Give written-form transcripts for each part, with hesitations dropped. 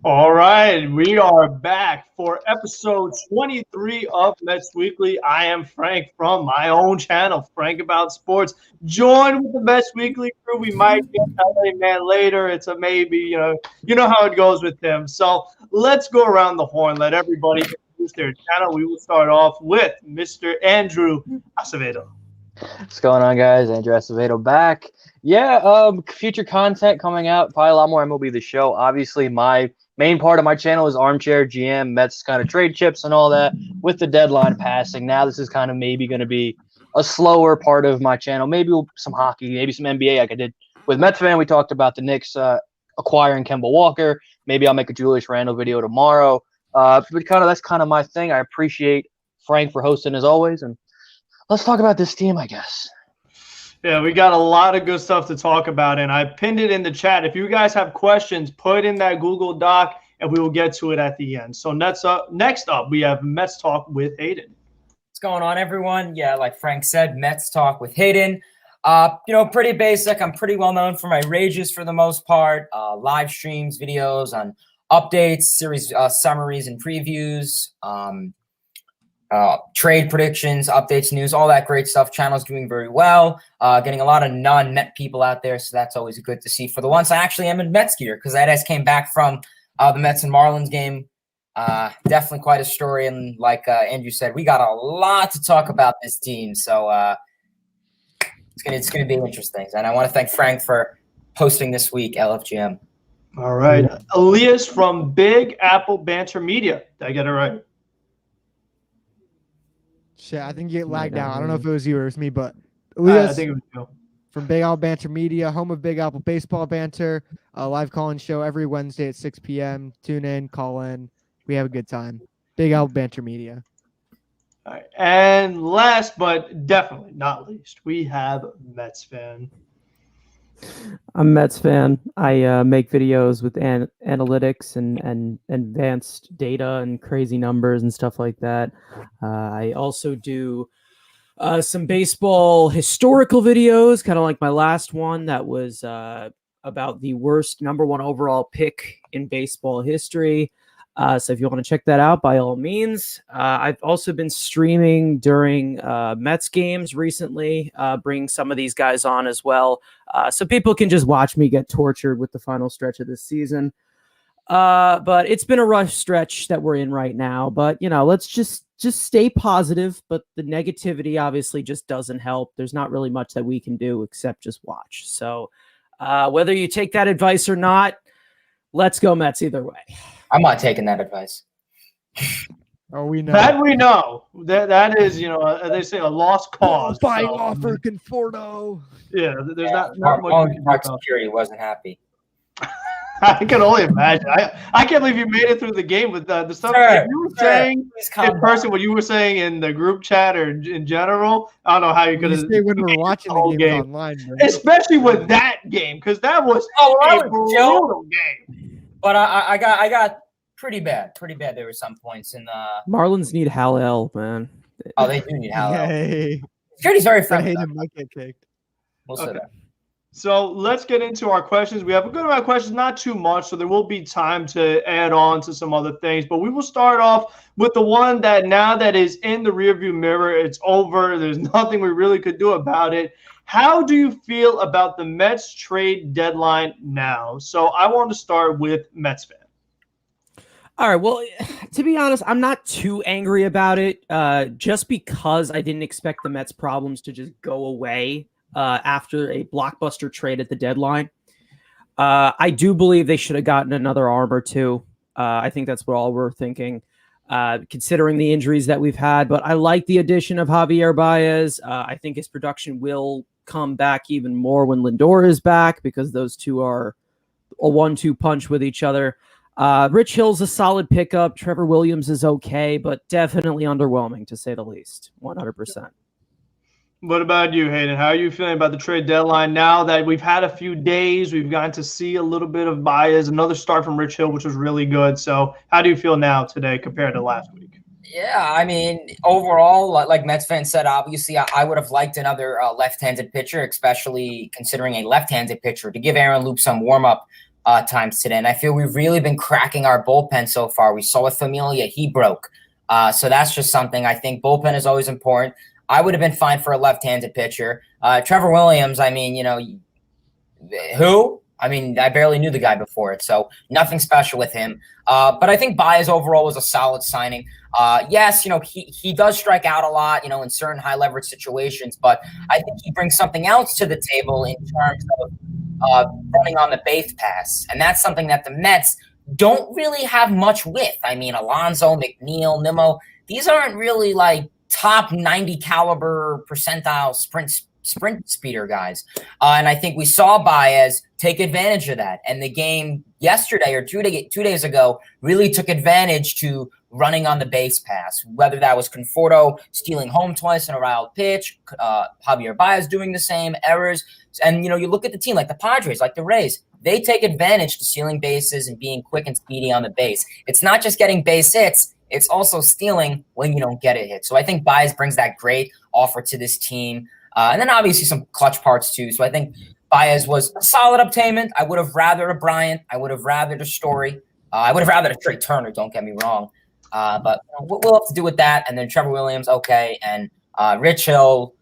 All right, we are back for episode 23 of Mets Weekly. I am Frank from my own channel, Frank About Sports. Joined with the Mets Weekly crew. We might get LA Man later. It's a maybe. You know how it goes with him. So let's go around the horn. Let everybody introduce their channel. We will start off with Mr. Andrew Acevedo. What's going on, guys? Andrew Acevedo back. Yeah, future content coming out. Probably a lot more MLB The Show. Obviously, my main part of my channel is Armchair GM, Mets kind of trade chips and all that. With the deadline passing, now this is kind of maybe going to be a slower part of my channel. Maybe some hockey, maybe some NBA like I did with Mets Fan. We talked about the Knicks acquiring Taiwan Walker. Maybe I'll make a Julius Randle video tomorrow. But that's kind of my thing. I appreciate Frank for hosting as always, and let's talk about this team, I guess. Yeah, we got a lot of good stuff to talk about, and I pinned it in the chat. If you guys have questions, put in that Google Doc, and we will get to it at the end. So next up, we have Mets Talk with Hayden. What's going on, everyone? Yeah, like Frank said, Mets Talk with Hayden. Pretty basic. I'm pretty well known for my rages for the most part. Live streams, videos on updates, series summaries and previews. Trade predictions, updates, news, all that great stuff. Channel's doing very well. Getting a lot of non-Met people out there, so that's always good to see. For the once I actually am in Mets gear, because I just came back from the Mets and Marlins game. Definitely quite a story, and like Andrew said, we got a lot to talk about this team, so it's gonna be interesting. And I want to thank Frank for hosting this week, LFGM. All right, Elias from Big Apple Banter Media. Did I get it right? Shit, I think you get lagged out. I don't know if it was you or it was me, but Elias I think it was you. From Big Apple Banter Media, home of Big Apple Baseball Banter, a live call-in show every Wednesday at 6 p.m. Tune in, call in. We have a good time. Big Apple Banter Media. All right. And last but definitely not least, we have Mets Fan. I'm Mets fan. I make videos with analytics and advanced data and crazy numbers and stuff like that. I also do some baseball historical videos, kind of like my last one that was about the worst number one overall pick in baseball history. So if you want to check that out, by all means. I've also been streaming during Mets games recently, bringing some of these guys on as well. So people can just watch me get tortured with the final stretch of this season. But it's been a rough stretch that we're in right now. But, let's just stay positive. But the negativity obviously just doesn't help. There's not really much that we can do except just watch. So whether you take that advice or not, let's go Mets either way. I'm not taking that advice. Oh, we know. That we know. That is, they say a lost cause. Buy offer Conforto. Yeah, there's not much. Park security wasn't happy. I can only imagine. I can't believe you made it through the game with the stuff that you were saying in person, what you were saying in the group chat or in general. I don't know how you could have. When we were watching the game online, bro. Especially with that game, because that was a brutal game. But I got pretty bad. There were some points in the Marlins need Hal-El, man. Oh, they do need Hal-El. Hey. Security's very friendly. Might get kicked. We'll say that. So let's get into our questions. We have a good amount of questions, not too much, so there will be time to add on to some other things. But we will start off with the one that now that is in the rearview mirror, it's over. There's nothing we really could do about it. How do you feel about the Mets trade deadline now? So I want to start with Mets fan. All right. Well, to be honest, I'm not too angry about it just because I didn't expect the Mets problems to just go away after a blockbuster trade at the deadline. I do believe they should have gotten another arm or two. I think that's what all we're thinking, considering the injuries that we've had. But I like the addition of Javier Baez. I think his production will come back even more when Lindor is back because those two are a 1-2 punch with each other. Rich Hill's a solid pickup. Trevor Williams is okay, but definitely underwhelming to say the least. 100%. What about you, Hayden? How are you feeling about the trade deadline now that we've had a few days? We've gotten to see a little bit of Baez, another start from Rich Hill, which was really good. So how do you feel now today compared to last week? Yeah, I mean, overall, like Mets fans said, obviously I would have liked another left-handed pitcher, especially considering a left-handed pitcher, to give Aaron Loup some warm-up times today. And I feel we've really been cracking our bullpen so far. We saw with Familia, he broke. So that's just something. I think bullpen is always important. I would have been fine for a left-handed pitcher. Trevor Williams, I mean, who? I mean, I barely knew the guy before it, so nothing special with him. But I think Baez overall was a solid signing. Yes, he does strike out a lot, in certain high-leverage situations, but I think he brings something else to the table in terms of running on the base pass, and that's something that the Mets don't really have much with. I mean, Alonso, McNeil, Nimmo, these aren't really like top 90 caliber percentile sprint speeder guys. And I think we saw Baez take advantage of that. And the game yesterday or 2 days ago really took advantage to running on the base pass, whether that was Conforto stealing home twice in a wild pitch, Javier Baez doing the same, errors. And, you look at the team like the Padres, like the Rays, they take advantage to stealing bases and being quick and speedy on the base. It's not just getting base hits. It's also stealing when you don't get a hit. So I think Baez brings that great offer to this team. And then obviously some clutch parts too. So I think Baez was a solid obtainment. I would have rathered a Bryant. I would have rathered a Story. I would have rathered a Trey Turner, don't get me wrong. But we'll have to do with that. And then Trevor Williams, okay. And Rich Hill,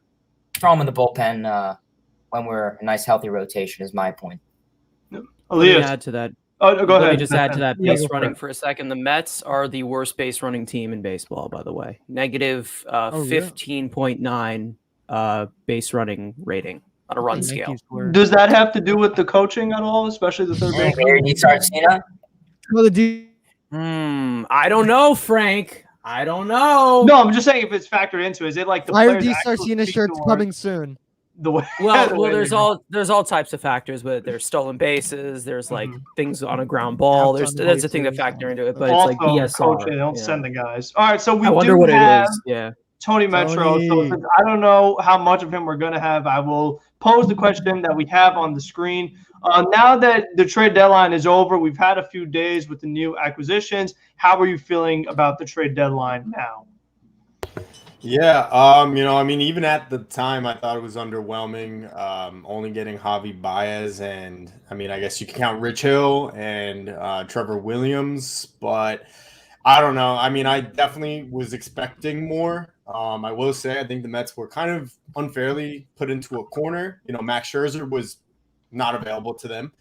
throw him in the bullpen when we're a nice, healthy rotation is my point. Let me add to that. Oh, go ahead. Let me just add to that base running it. for a second. The Mets are the worst base running team in baseball, by the way. Negative 15.9 base running rating on a run scale. Does that have to do with the coaching at all, especially the third base? Desourcina? I don't know, Frank. I don't know. No, I'm just saying if it's factored into it. Is it like the Fire players Desourcina shirts coming soon. The way, Well, there's all types of factors, but there's stolen bases, there's like things on a ground ball. That's a thing to factor into it, but also, it's like BSR. Coaching, they don't send the guys. All right, so we I wonder do what have it is. Yeah. Tony Metro. So since I don't know how much of him we're going to have, I will pose the question that we have on the screen. Now that the trade deadline is over, we've had a few days with the new acquisitions. How are you feeling about the trade deadline now? Yeah, I mean, even at the time, I thought it was underwhelming. Only getting Javi Baez, and I mean, I guess you can count Rich Hill and Trevor Williams, but I don't know. I mean, I definitely was expecting more. I will say, I think the Mets were kind of unfairly put into a corner. Max Scherzer was not available to them.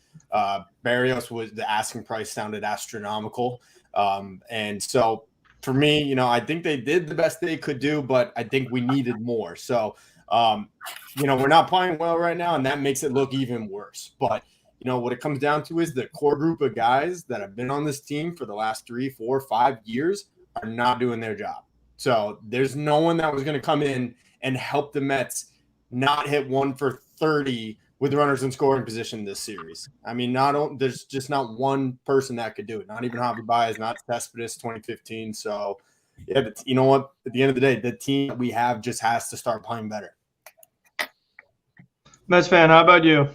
Barrios was the asking price sounded astronomical, and so. For me, I think they did the best they could do, but I think we needed more. So, we're not playing well right now, and that makes it look even worse. But, what it comes down to is the core group of guys that have been on this team for the last 3, 4, 5 years are not doing their job. So there's no one that was going to come in and help the Mets not hit 1 for 30 with runners in scoring position this series. I mean, there's just not one person that could do it. Not even Javi Baez, not Cespedes 2015. So, yeah, but you know what? At the end of the day, the team that we have just has to start playing better. Mets fan, how about you?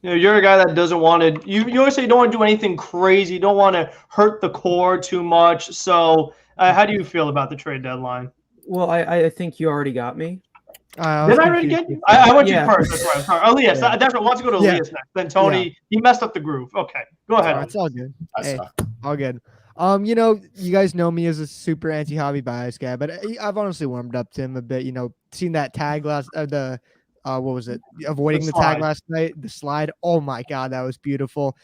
You're a guy that doesn't want to. You always say you don't want to do anything crazy. You don't want to hurt the core too much. So, how do you feel about the trade deadline? Well, I think you already got me. Did I already get you? I went you first. That's right. I'm sorry. Elias. Yeah. That's right. Wants to go to Elias next. Then Tony, he messed up the groove. Okay, go ahead. It's all good. Hey. All good. You guys know me as a super anti-Javi Baez guy, but I've honestly warmed up to him a bit. Seen that tag last what was it? Avoiding the tag last night, the slide. Oh my God, that was beautiful.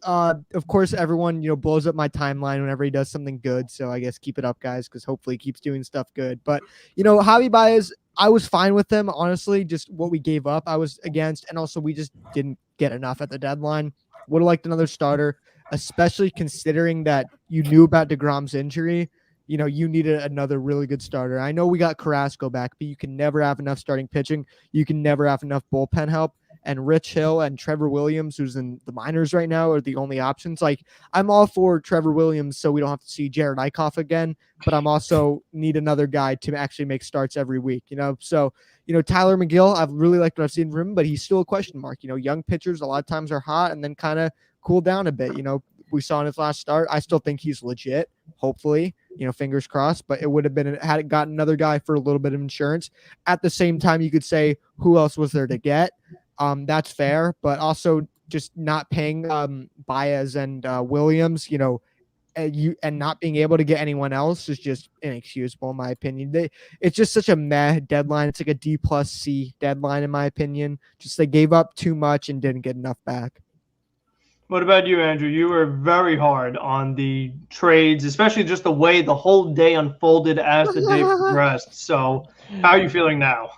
Of course, everyone, blows up my timeline whenever he does something good. So I guess keep it up, guys, because hopefully he keeps doing stuff good. But, Javi Baez, I was fine with them, honestly. Just what we gave up, I was against. And also, we just didn't get enough at the deadline. Would have liked another starter, especially considering that you knew about Degrom's injury. You needed another really good starter. I know we got Carrasco back, but you can never have enough starting pitching. You can never have enough bullpen help. And Rich Hill and Trevor Williams, who's in the minors right now, are the only options. Like, I'm all for Trevor Williams so we don't have to see Jared Eichhoff again, but I'm also need another guy to actually make starts every week, So, Tyler McGill, I've really liked what I've seen from him, but he's still a question mark. Young pitchers a lot of times are hot and then kind of cool down a bit. We saw in his last start. I still think he's legit, hopefully, fingers crossed, but it would have been, had it gotten another guy for a little bit of insurance. At the same time, you could say, who else was there to get? That's fair, but also just not paying Baez and Williams, and not being able to get anyone else is just inexcusable in my opinion. It's just such a meh deadline. It's like a D+C deadline in my opinion. Just they gave up too much and didn't get enough back. What about you, Andrew? You were very hard on the trades, especially just the way the whole day unfolded as the day progressed. So how are you feeling now?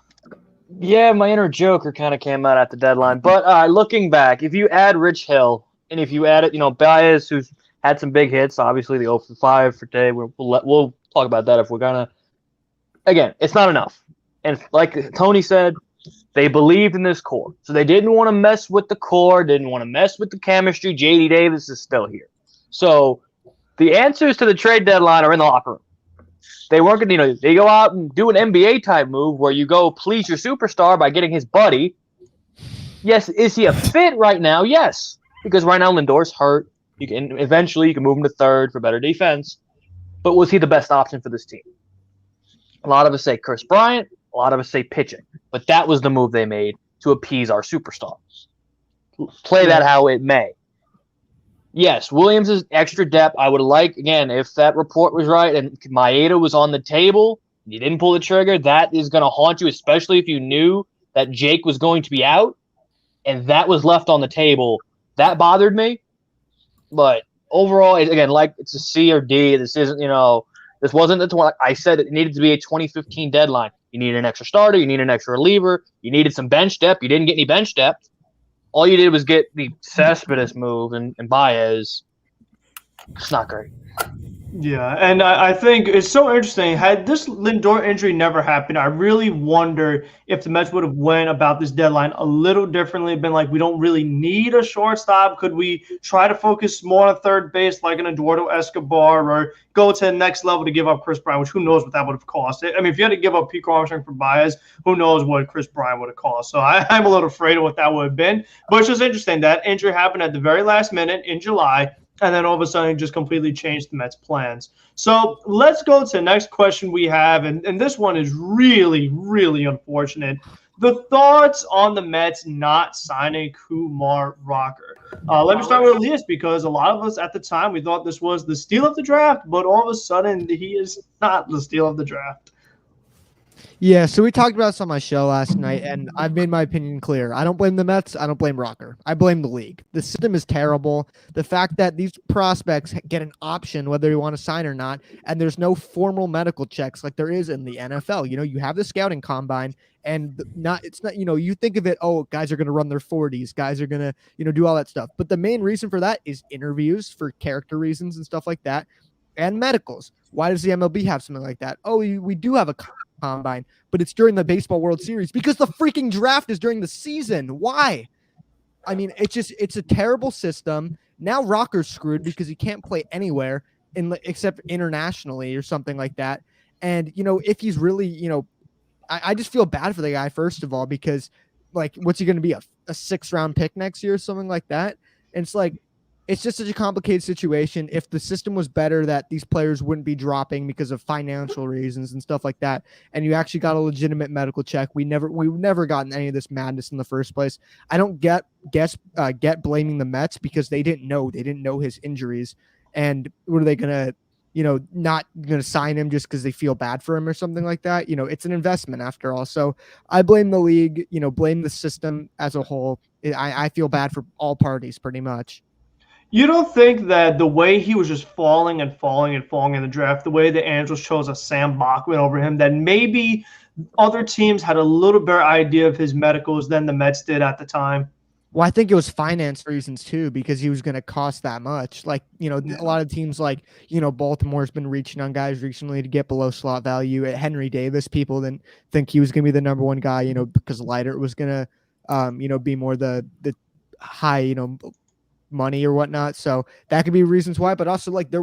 Yeah, my inner Joker kind of came out at the deadline. But looking back, if you add Rich Hill and if you add it, Baez, who's had some big hits, obviously the 0 for 5 for today. We'll talk about that if we're gonna. Again, it's not enough. And like Tony said, they believed in this core, so they didn't want to mess with the core, didn't want to mess with the chemistry. JD Davis is still here, so the answers to the trade deadline are in the locker room. They weren't gonna, they go out and do an NBA type move where you go please your superstar by getting his buddy. Yes, is he a fit right now? Yes, because right now Lindor's hurt. You can move him to third for better defense. But was he the best option for this team? A lot of us say Chris Bryant. A lot of us say pitching. But that was the move they made to appease our superstars. Play that how it may. Yes, Williams is extra depth. I would like, again, if that report was right and Maeda was on the table, you didn't pull the trigger, that is going to haunt you, especially if you knew that Jake was going to be out and that was left on the table. That bothered me. But overall, again, like it's a C or D. This isn't, this wasn't the 20. I said it needed to be a 2015 deadline. You needed an extra starter. You needed an extra reliever. You needed some bench depth. You didn't get any bench depth. All you did was get the Cespedes move and Baez. It's not great. Yeah, and I think it's so interesting. Had this Lindor injury never happened, I really wonder if the Mets would have went about this deadline a little differently. Been like, we don't really need a shortstop. Could we try to focus more on third base, like an Eduardo Escobar, or go to the next level to give up Chris Bryant, which who knows what that would have cost? I mean, if you had to give up Pico Armstrong for Baez, who knows what Chris Bryant would have cost? So I'm a little afraid of what that would have been. But it's just interesting that injury happened at the very last minute in July. And then all of a sudden, it just completely changed the Mets' plans. So let's go to the next question we have. And this one is really, really unfortunate. The thoughts on the Mets not signing Kumar Rocker. Let me start with Elias, because a lot of us at the time, we thought this was the steal of the draft. But all of a sudden, he is not the steal of the draft. Yeah, so we talked about this on my show last night, and I've made my opinion clear. I don't blame the Mets. I don't blame Rocker. I blame the league. The system is terrible. The fact that these prospects get an option whether you want to sign or not, and there's no formal medical checks like there is in the NFL. You have the scouting combine, and it's not, you think of it, oh, guys are going to run their 40s. Guys are going to, do all that stuff. But the main reason for that is interviews for character reasons and stuff like that, and medicals. Why does the MLB have something like that? Oh, we do have a combine, but it's during the Baseball World Series because the freaking draft is during the season. Why? I mean, it's a terrible system. Now Rocker's screwed because he can't play anywhere except internationally or something like that. And, if he's really, I just feel bad for the guy, first of all, because like, what's he going to be, a 6th round pick next year or something like that? And it's like, it's just such a complicated situation. If the system was better, that these players wouldn't be dropping because of financial reasons and stuff like that, and you actually got a legitimate medical check, we've never gotten any of this madness in the first place. I don't get blaming the Mets because they didn't know his injuries, and what are they gonna, not gonna sign him just because they feel bad for him or something like that? It's an investment after all. So I blame the league, blame the system as a whole. I feel bad for all parties pretty much. You don't think that the way he was just falling in the draft, the way the Angels chose a Sam Bachman over him, that maybe other teams had a little better idea of his medicals than the Mets did at the time? Well, I think it was finance reasons too, because he was going to cost that much. Like, a lot of teams like, Baltimore's been reaching on guys recently to get below slot value. At Henry Davis, people didn't think he was going to be the number one guy, because Leiter was going to, be more the high, money or whatnot. So that could be reasons why, but also like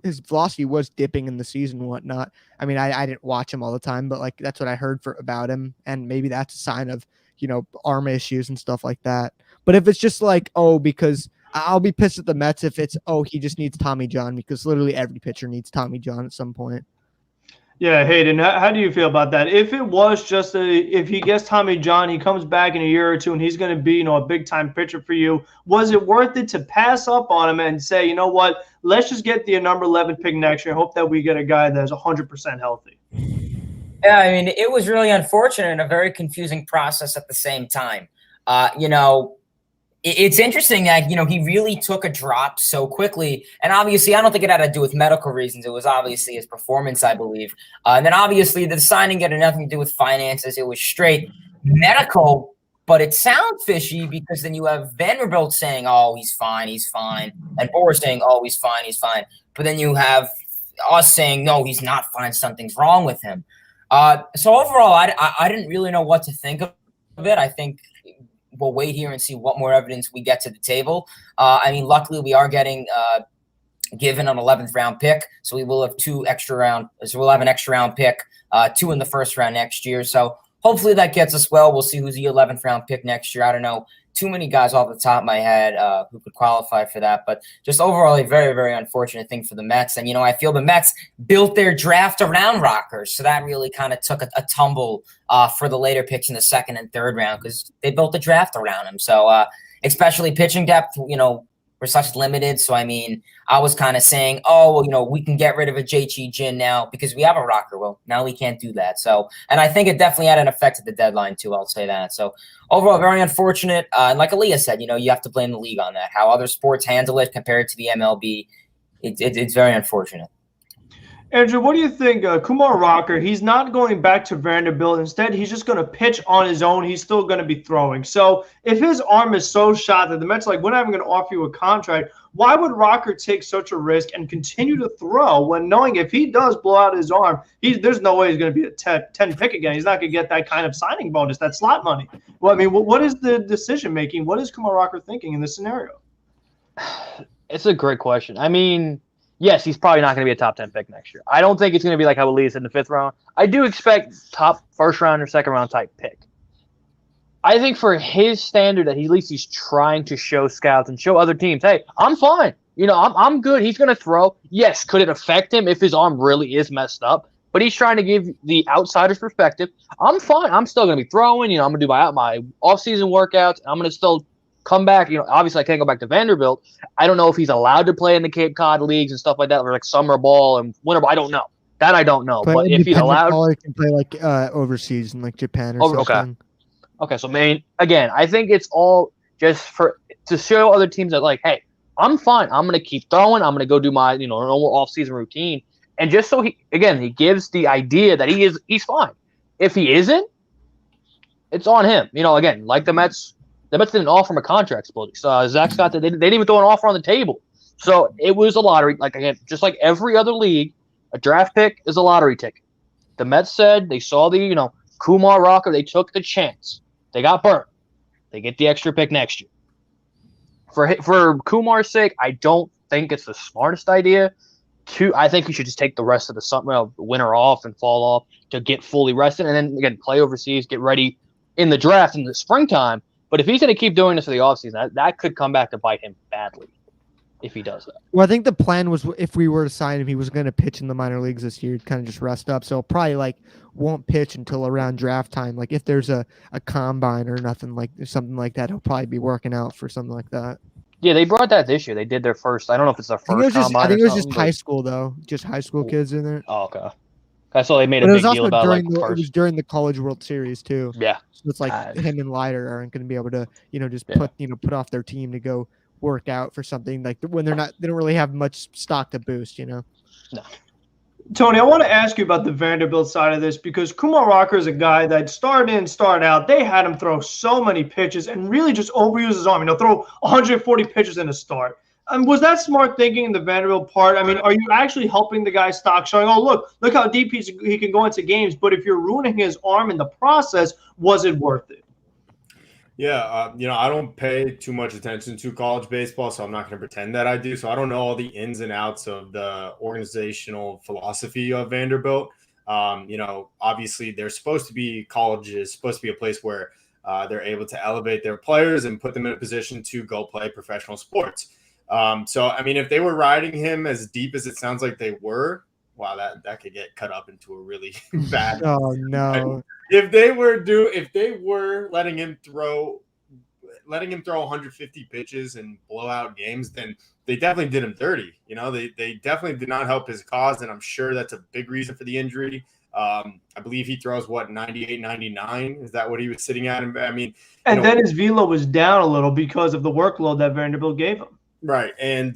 his velocity was dipping in the season and whatnot. I mean, I didn't watch him all the time, but like that's what I heard about him, and maybe that's a sign of arm issues and stuff like that. But if it's just like, because I'll be pissed at the Mets if it's he just needs Tommy John, because literally every pitcher needs Tommy John at some point. Yeah, Hayden, how do you feel about that? If it was just if he gets Tommy John, he comes back in a year or two, and he's going to be, a big time pitcher for you. Was it worth it to pass up on him and say, you know what, let's just get the number 11 pick next year, hope that we get a guy that's 100% healthy? Yeah, I mean, it was really unfortunate and a very confusing process at the same time. It's interesting that, he really took a drop so quickly. And obviously, I don't think it had to do with medical reasons. It was obviously his performance, I believe. And then obviously the signing had nothing to do with finances. It was straight medical, but it sounds fishy because then you have Vanderbilt saying, oh, he's fine. And Boris saying, oh, he's fine. But then you have us saying, no, he's not fine. Something's wrong with him. So overall, I didn't really know what to think of it. I think we'll wait here and see what more evidence we get to the table. Luckily we are getting given an 11th round pick, so we will have we'll have an extra round pick, 2 in the first round next year. So hopefully that gets us well. We'll see who's the 11th round pick next year. I don't know too many guys off the top of my head who could qualify for that, but just overall a very, very unfortunate thing for the Mets. And, I feel the Mets built their draft around Rocker, so that really kind of took a tumble for the later picks in the second and third round because they built the draft around him. So especially pitching depth, we're such limited. So, I was kind of saying, we can get rid of a JT Jin now because we have a Rocker. Well, now we can't do that. So, and I think it definitely had an effect at the deadline too. I'll say that. So overall, very unfortunate. And like Aaliyah said, you have to blame the league on that. How other sports handle it compared to the MLB, it's very unfortunate. Andrew, what do you think? Kumar Rocker, he's not going back to Vanderbilt. Instead, he's just going to pitch on his own. He's still going to be throwing. So if his arm is so shot that the Mets are like, we're not even going to offer you a contract, why would Rocker take such a risk and continue to throw when knowing if he does blow out his arm, there's no way he's going to be a 10 pick again. He's not going to get that kind of signing bonus, that slot money. Well, what is the decision-making? What is Kumar Rocker thinking in this scenario? It's a great question. Yes, he's probably not going to be a top 10 pick next year. I don't think it's going to be like how Aaliyah said in the 5th round. I do expect top first round or second round type pick. I think for his standard that at least he's trying to show scouts and show other teams, hey, I'm fine. I'm good. He's going to throw. Yes, could it affect him if his arm really is messed up? But he's trying to give the outsider's perspective. I'm fine. I'm still going to be throwing. I'm going to do my off-season workouts. I'm going to still come back. Obviously I can't go back to Vanderbilt. I don't know if he's allowed to play in the Cape Cod leagues and stuff like that, or like summer ball and winter ball. I don't know. That I don't know. But if he's allowed, he can play like overseas in like Japan or something. Okay. So again, I think it's all just to show other teams that like, hey, I'm fine. I'm going to keep throwing. I'm going to go do my normal off-season routine, and just so he gives the idea that he's fine. If he isn't, it's on him. Again, like the Mets. The Mets didn't offer him a contract split. So Zach Scott, they didn't even throw an offer on the table. So it was a lottery. Like, again, just like every other league, a draft pick is a lottery ticket. The Mets said they saw the, Kumar Rocker. They took the chance. They got burnt. They get the extra pick next year. For Kumar's sake, I don't think it's the smartest idea. I think he should just take the rest of the winter off and fall off to get fully rested. And then, again, play overseas, get ready in the draft in the springtime. But if he's going to keep doing this for the offseason, that could come back to bite him badly if he does that. Well, I think the plan was if we were to sign him, he was going to pitch in the minor leagues this year, kind of just rest up. So probably won't pitch until around draft time. Like if there's a combine or something like that, he'll probably be working out for something like that. Yeah, they brought that this year. They did their first. I don't know if it's their first combine. I think it was just high school though, just high school kids in there. Oh, okay. I saw they made a big deal about it was during the College World Series too. Yeah. So it's like him and Leiter aren't going to be able to, put off their team to go work out for something like when they don't really have much stock to boost, No. Tony, I want to ask you about the Vanderbilt side of this because Kumar Rocker is a guy that started in, started out. They had him throw so many pitches and really just overuse his arm. Throw 140 pitches in a start. Was that smart thinking in the Vanderbilt part? Are you actually helping the guy's stock, showing, oh, look how deep he can go into games, but if you're ruining his arm in the process, was it worth it? Yeah, I don't pay too much attention to college baseball, so I'm not going to pretend that I do. So I don't know all the ins and outs of the organizational philosophy of Vanderbilt. Obviously college is supposed to be a place where they're able to elevate their players and put them in a position to go play professional sports. If they were riding him as deep as it sounds like they were, wow, that could get cut up into a really bad. Oh no! If they were letting him throw 150 pitches and blow out games, then they definitely did him dirty. You know, they definitely did not help his cause, and I'm sure that's a big reason for the injury. I believe he throws 98, 99. Is that what he was sitting at? I mean, and then his velo was down a little because of the workload that Vanderbilt gave him. Right. And,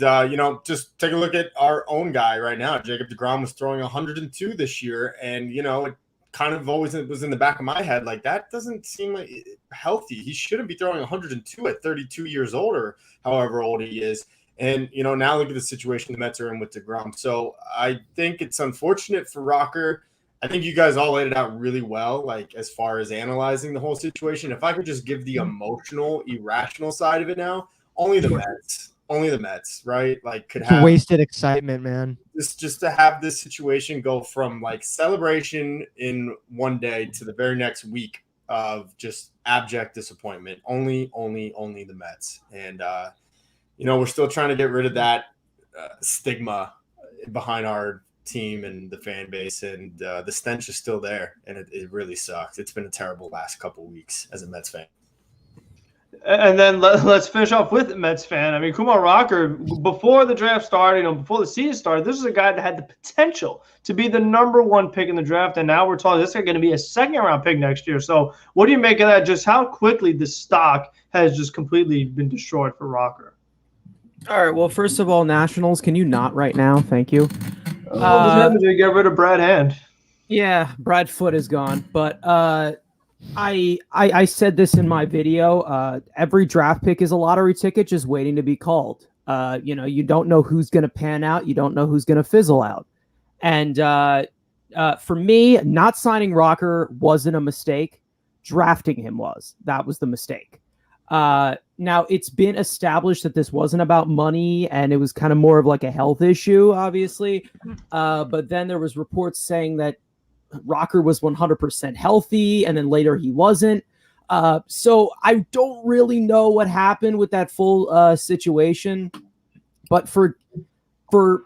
just take a look at our own guy right now. Jacob Degrom was throwing 102 this year. And, it kind of always was in the back of my head. Like, that doesn't seem like healthy. He shouldn't be throwing 102 at 32 years old or however old he is. And, now look at the situation the Mets are in with Degrom. So I think it's unfortunate for Rocker. I think you guys all laid it out really well, like as far as analyzing the whole situation. If I could just give the emotional, irrational side of it now, only the Mets, right? Like could have wasted excitement, man. Just to have this situation go from like celebration in one day to the very next week of just abject disappointment. Only the Mets. And we're still trying to get rid of that stigma behind our team and the fan base, and the stench is still there, and it really sucks. It's been a terrible last couple of weeks as a Mets fan. And then let's finish off with Mets fan. I mean, Kumar Rocker, before the draft started, before the season started, this is a guy that had the potential to be the #1 pick in the draft, and now we're talking this is going to be a second-round pick next year. So what do you make of that? Just how quickly the stock has just completely been destroyed for Rocker? All right, well, first of all, Nationals, can you not right now? Thank you. What happened to get rid of Brad Hand? Yeah, Brad Foote is gone, but I said this in my video. Every draft pick is a lottery ticket just waiting to be called. You don't know who's going to pan out. You don't know who's going to fizzle out. And for me, not signing Rocker wasn't a mistake. Drafting him was. That was the mistake. Now, it's been established that this wasn't about money, and it was kind of more of like a health issue, obviously. But then there was reports saying that Rocker was 100% healthy, and then later he wasn't. So I don't really know what happened with that full situation. But for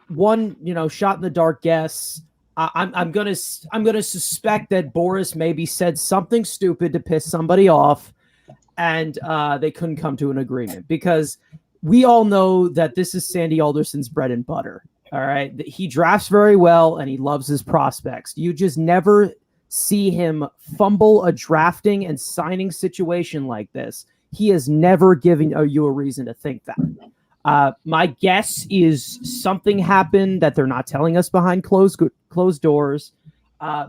one, shot in the dark guess, I'm gonna suspect that Boris maybe said something stupid to piss somebody off, and they couldn't come to an agreement, because we all know that this is Sandy Alderson's bread and butter. All right. He drafts very well and he loves his prospects. You just never see him fumble a drafting and signing situation like this. He has never given you a reason to think that. My guess is something happened that they're not telling us behind closed doors,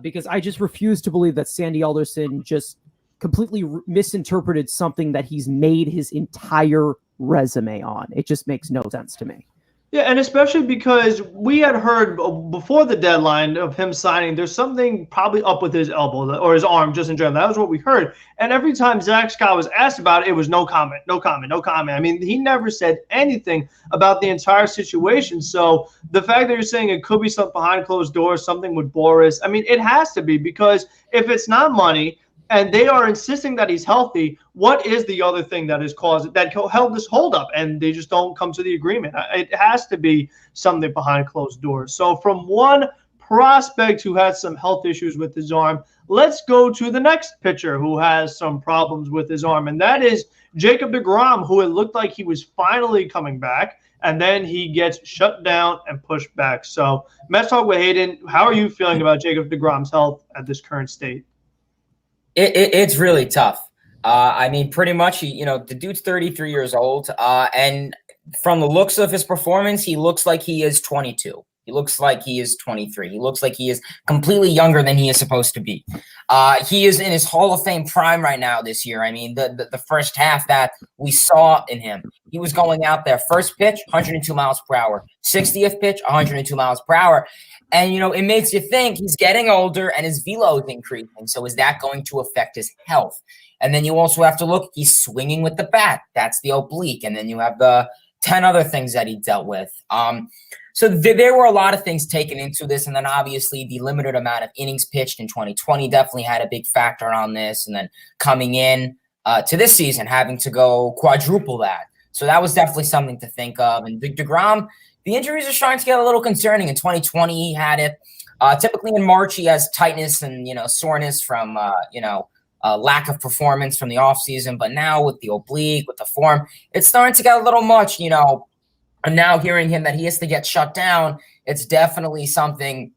because I just refuse to believe that Sandy Alderson just completely misinterpreted something that he's made his entire resume on. It just makes no sense to me. Yeah, and especially because we had heard before the deadline of him signing, there's something probably up with his elbow or his arm, just in general. That was what we heard. And every time Zach Scott was asked about it, it was no comment, no comment, no comment. I mean, he never said anything about the entire situation. So the fact that you're saying it could be something behind closed doors, something with Boris, I mean, it has to be, because if it's not money and they are insisting that he's healthy, what is the other thing that held this holdup, and they just don't come to the agreement? It has to be something behind closed doors. So from one prospect who had some health issues with his arm, let's go to the next pitcher who has some problems with his arm, and that is Jacob Degrom, who it looked like he was finally coming back, and then he gets shut down and pushed back. So let's talk with Hayden. How are you feeling about Jacob Degrom's health at this current state? It's really tough. I mean, pretty much, the dude's 33 years old, and from the looks of his performance, he looks like he is 22. He looks like he is 23. He looks like he is completely younger than he is supposed to be. He is in his Hall of Fame prime right now this year. I mean, the first half that we saw in him, he was going out there. First pitch, 102 miles per hour. 60th pitch, 102 miles per hour. And, it makes you think he's getting older and his velo is increasing. So is that going to affect his health? And then you also have to look, he's swinging with the bat. That's the oblique. And then you have the 10 other things that he dealt with. So there were a lot of things taken into this. And then obviously the limited amount of innings pitched in 2020 definitely had a big factor on this. And then coming in to this season, having to go quadruple that. So that was definitely something to think of. And Degrom, the injuries are starting to get a little concerning. In 2020, he had it. Typically in March, he has tightness and, soreness from, lack of performance from the offseason. But now with the oblique, with the form, it's starting to get a little much, And now hearing him that he has to get shut down, it's definitely something,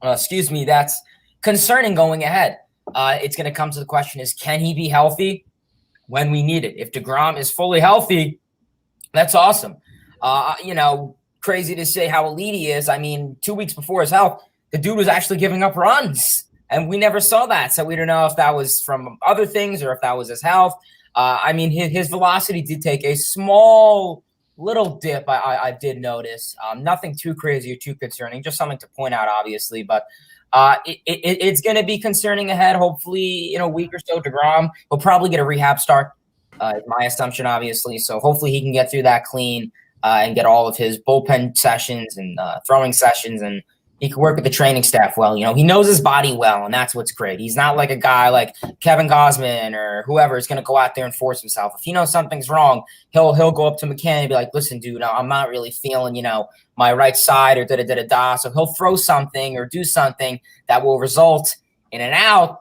that's concerning going ahead. It's going to come to the question is, can he be healthy when we need it? If Degrom is fully healthy, that's awesome. Crazy to say how elite he is. I mean, 2 weeks before his health, the dude was actually giving up runs, and we never saw that. So we don't know if that was from other things or if that was his health. His velocity did take a small little dip. I did notice. Nothing too crazy or too concerning. Just something to point out, obviously. But it's going to be concerning ahead. Hopefully, in a week or so, Degrom will probably get a rehab start. Is my assumption, obviously. So hopefully he can get through that clean and get all of his bullpen sessions and throwing sessions, and he can work with the training staff well. He knows his body well, and that's what's great. He's not like a guy like Kevin Gausman or whoever is going to go out there and force himself. If he knows something's wrong, he'll go up to McCann and be like, listen, dude, I'm not really feeling, my right side or da-da-da-da-da. So he'll throw something or do something that will result in an out.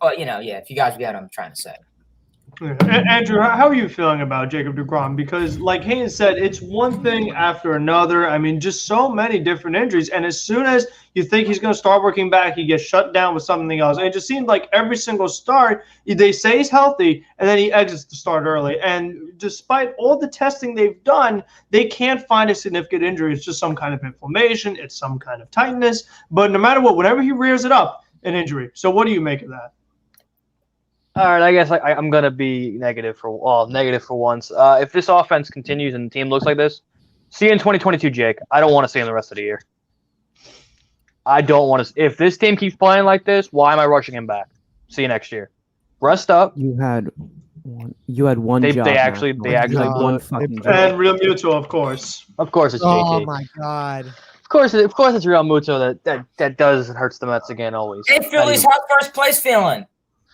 But, if you guys get what I'm trying to say. Andrew, how are you feeling about Jacob Degrom? Because like Haynes said, it's one thing after another. I mean, just so many different injuries. And as soon as you think he's going to start working back, he gets shut down with something else. And it just seems like every single start, they say he's healthy, and then he exits the start early. And despite all the testing they've done, they can't find a significant injury. It's just some kind of inflammation. It's some kind of tightness. But no matter what, whenever he rears it up, an injury. So what do you make of that? All right, I guess I'm going to be negative for once. If this offense continues and the team looks like this, see you in 2022, Jake. I don't want to see him the rest of the year. I don't want to. If this team keeps playing like this, why am I rushing him back? See you next year. Rest up. You had one job. They actually one fucking job. And Real Muto, of course. Of course, it's JT. Oh my God. Of course, it's Real Muto that hurts the Mets again always. Hey, Phillies, how's first place feeling?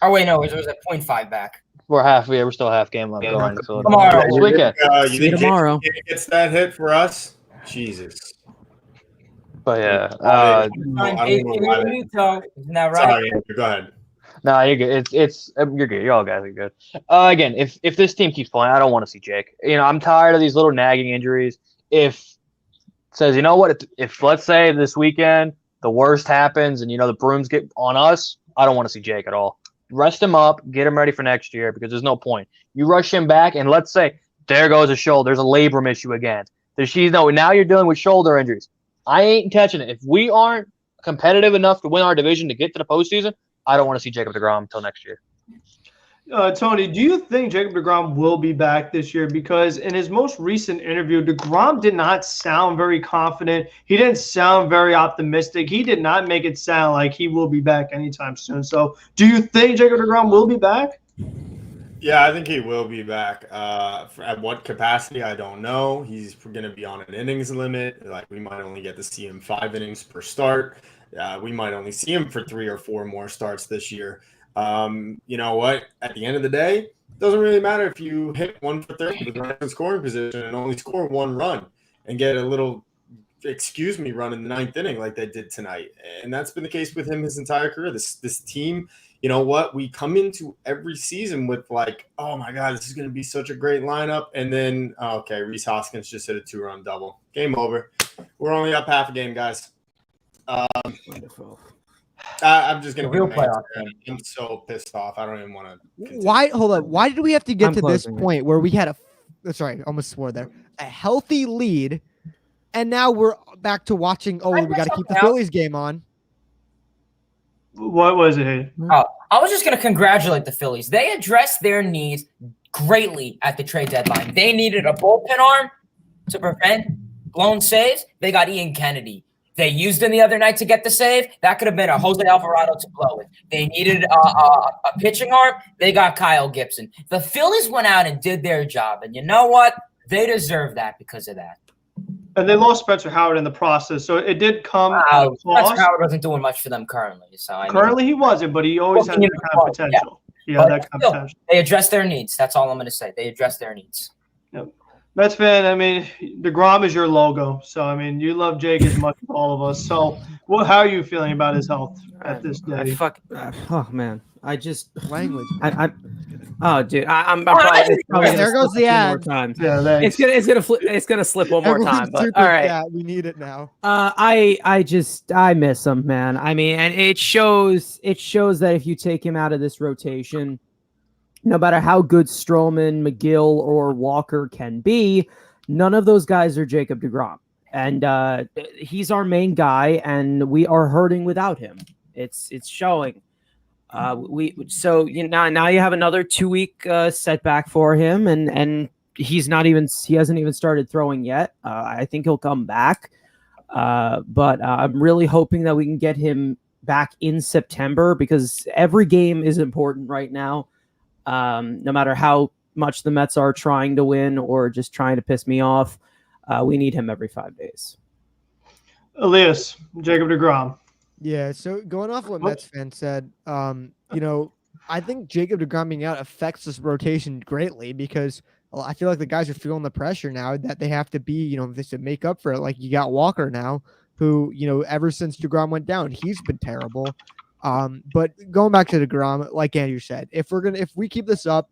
Oh wait, no, it was at 0.5 back. We're still half game left going. So Tomorrow. next weekend. You think tomorrow gets that hit for us? Jesus. But yeah, I don't know why Isn't that right? Sorry, Andrew, go ahead. no, you're good. You're good. You all guys are good. Again, if this team keeps playing, I don't want to see Jake. I'm tired of these little nagging injuries. If it says, you know what, if let's say this weekend the worst happens and the brooms get on us, I don't want to see Jake at all. Rest him up, get him ready for next year because there's no point. You rush him back, and let's say there goes a shoulder. There's a labrum issue again. Now you're dealing with shoulder injuries. I ain't touching it. If we aren't competitive enough to win our division to get to the postseason, I don't want to see Jacob Degrom until next year. Tony, do you think Jacob Degrom will be back this year? Because in his most recent interview, Degrom did not sound very confident. He didn't sound very optimistic. He did not make it sound like he will be back anytime soon. So do you think Jacob Degrom will be back? Yeah, I think he will be back. At what capacity, I don't know. He's going to be on an innings limit. We might only get to see him 5 innings per start. We might only see him for 3 or 4 more starts this year. You know what? At the end of the day, it doesn't really matter if you hit 1 for 30 with runners in scoring position and only score 1 run and get a little run in the 9th inning like they did tonight. And that's been the case with him his entire career. This team, you know what? We come into every season with oh my God, this is going to be such a great lineup. And then, Rhys Hoskins just hit a 2-run double. Game over. We're only up half a game, guys. Wonderful. I'm just going to real playoff. I'm so pissed off. I don't even want to. Why? Hold on. Why did we have to get to this point where we had sorry, almost swore there, a healthy lead, and now we're back to watching? Oh, we got to keep the Phillies game on. What was it? Oh, I was just going to congratulate the Phillies. They addressed their needs greatly at the trade deadline. They needed a bullpen arm to prevent blown saves. They got Ian Kennedy. They used him the other night to get the save. That could have been a Jose Alvarado to blow it. They needed a pitching arm. They got Kyle Gibson. The Phillies went out and did their job. And you know what? They deserve that because of that. And they lost Spencer Howard in the process. So it did come at a cost. Spencer Howard wasn't doing much for them currently. So currently he wasn't, but he always had that kind of potential. Yeah, that kind of potential. They addressed their needs. That's all I'm going to say. They addressed their needs. Yep. Mets fan, I mean, Degrom is your logo. So, I mean, you love Jake as much as all of us. So, how are you feeling about his health at this day? Oh man, I just Language. oh dude, I'm probably There goes the ad. more times. Yeah, thanks. It's gonna slip one more time. But Super all right, chat. We need it now. I miss him, man. I mean, and it shows that if you take him out of this rotation, no matter how good Stroman, McGill, or Walker can be, none of those guys are Jacob Degrom. And he's our main guy, and we are hurting without him. It's showing. Now you have another 2-week setback for him, and he hasn't even started throwing yet. I think he'll come back, but I'm really hoping that we can get him back in September, because every game is important right now. No matter how much the Mets are trying to win or just trying to piss me off, we need him every 5 days. Elias, Jacob Degrom. Yeah, so going off what Mets fan said, I think Jacob Degrom being out affects this rotation greatly, because I feel like the guys are feeling the pressure now that they have to be, they should make up for it. Like, you got Walker now, who, ever since Degrom went down, he's been terrible. But going back to Degrom, like Andrew said, if we keep this up,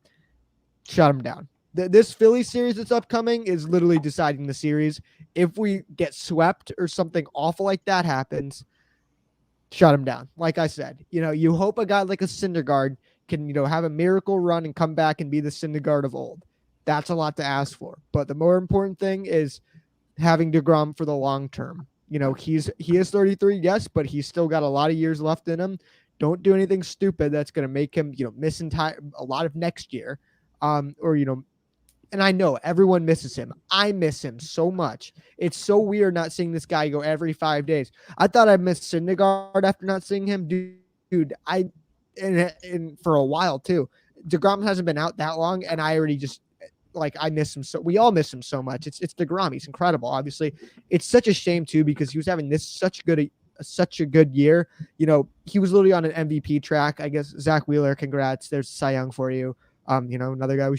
shut him down. This Philly series that's upcoming is literally deciding the series. If we get swept or something awful like that happens, shut him down. Like I said, you hope a guy like a Syndergaard can, have a miracle run and come back and be the Syndergaard of old. That's a lot to ask for. But the more important thing is having Degrom for the long term. He is 33, yes, but he's still got a lot of years left in him. Don't do anything stupid that's going to make him, miss a lot of next year. And I know everyone misses him. I miss him so much. It's so weird not seeing this guy go every 5 days. I thought I missed Syndergaard after not seeing him. Dude, and for a while too. Degrom hasn't been out that long, and I already just, I miss him so. We all miss him so much. It's Degrom. He's incredible. Obviously, it's such a shame too, because he was having such a good year. He was literally on an MVP track. I guess Zach Wheeler, congrats. There's Cy Young for you. Another guy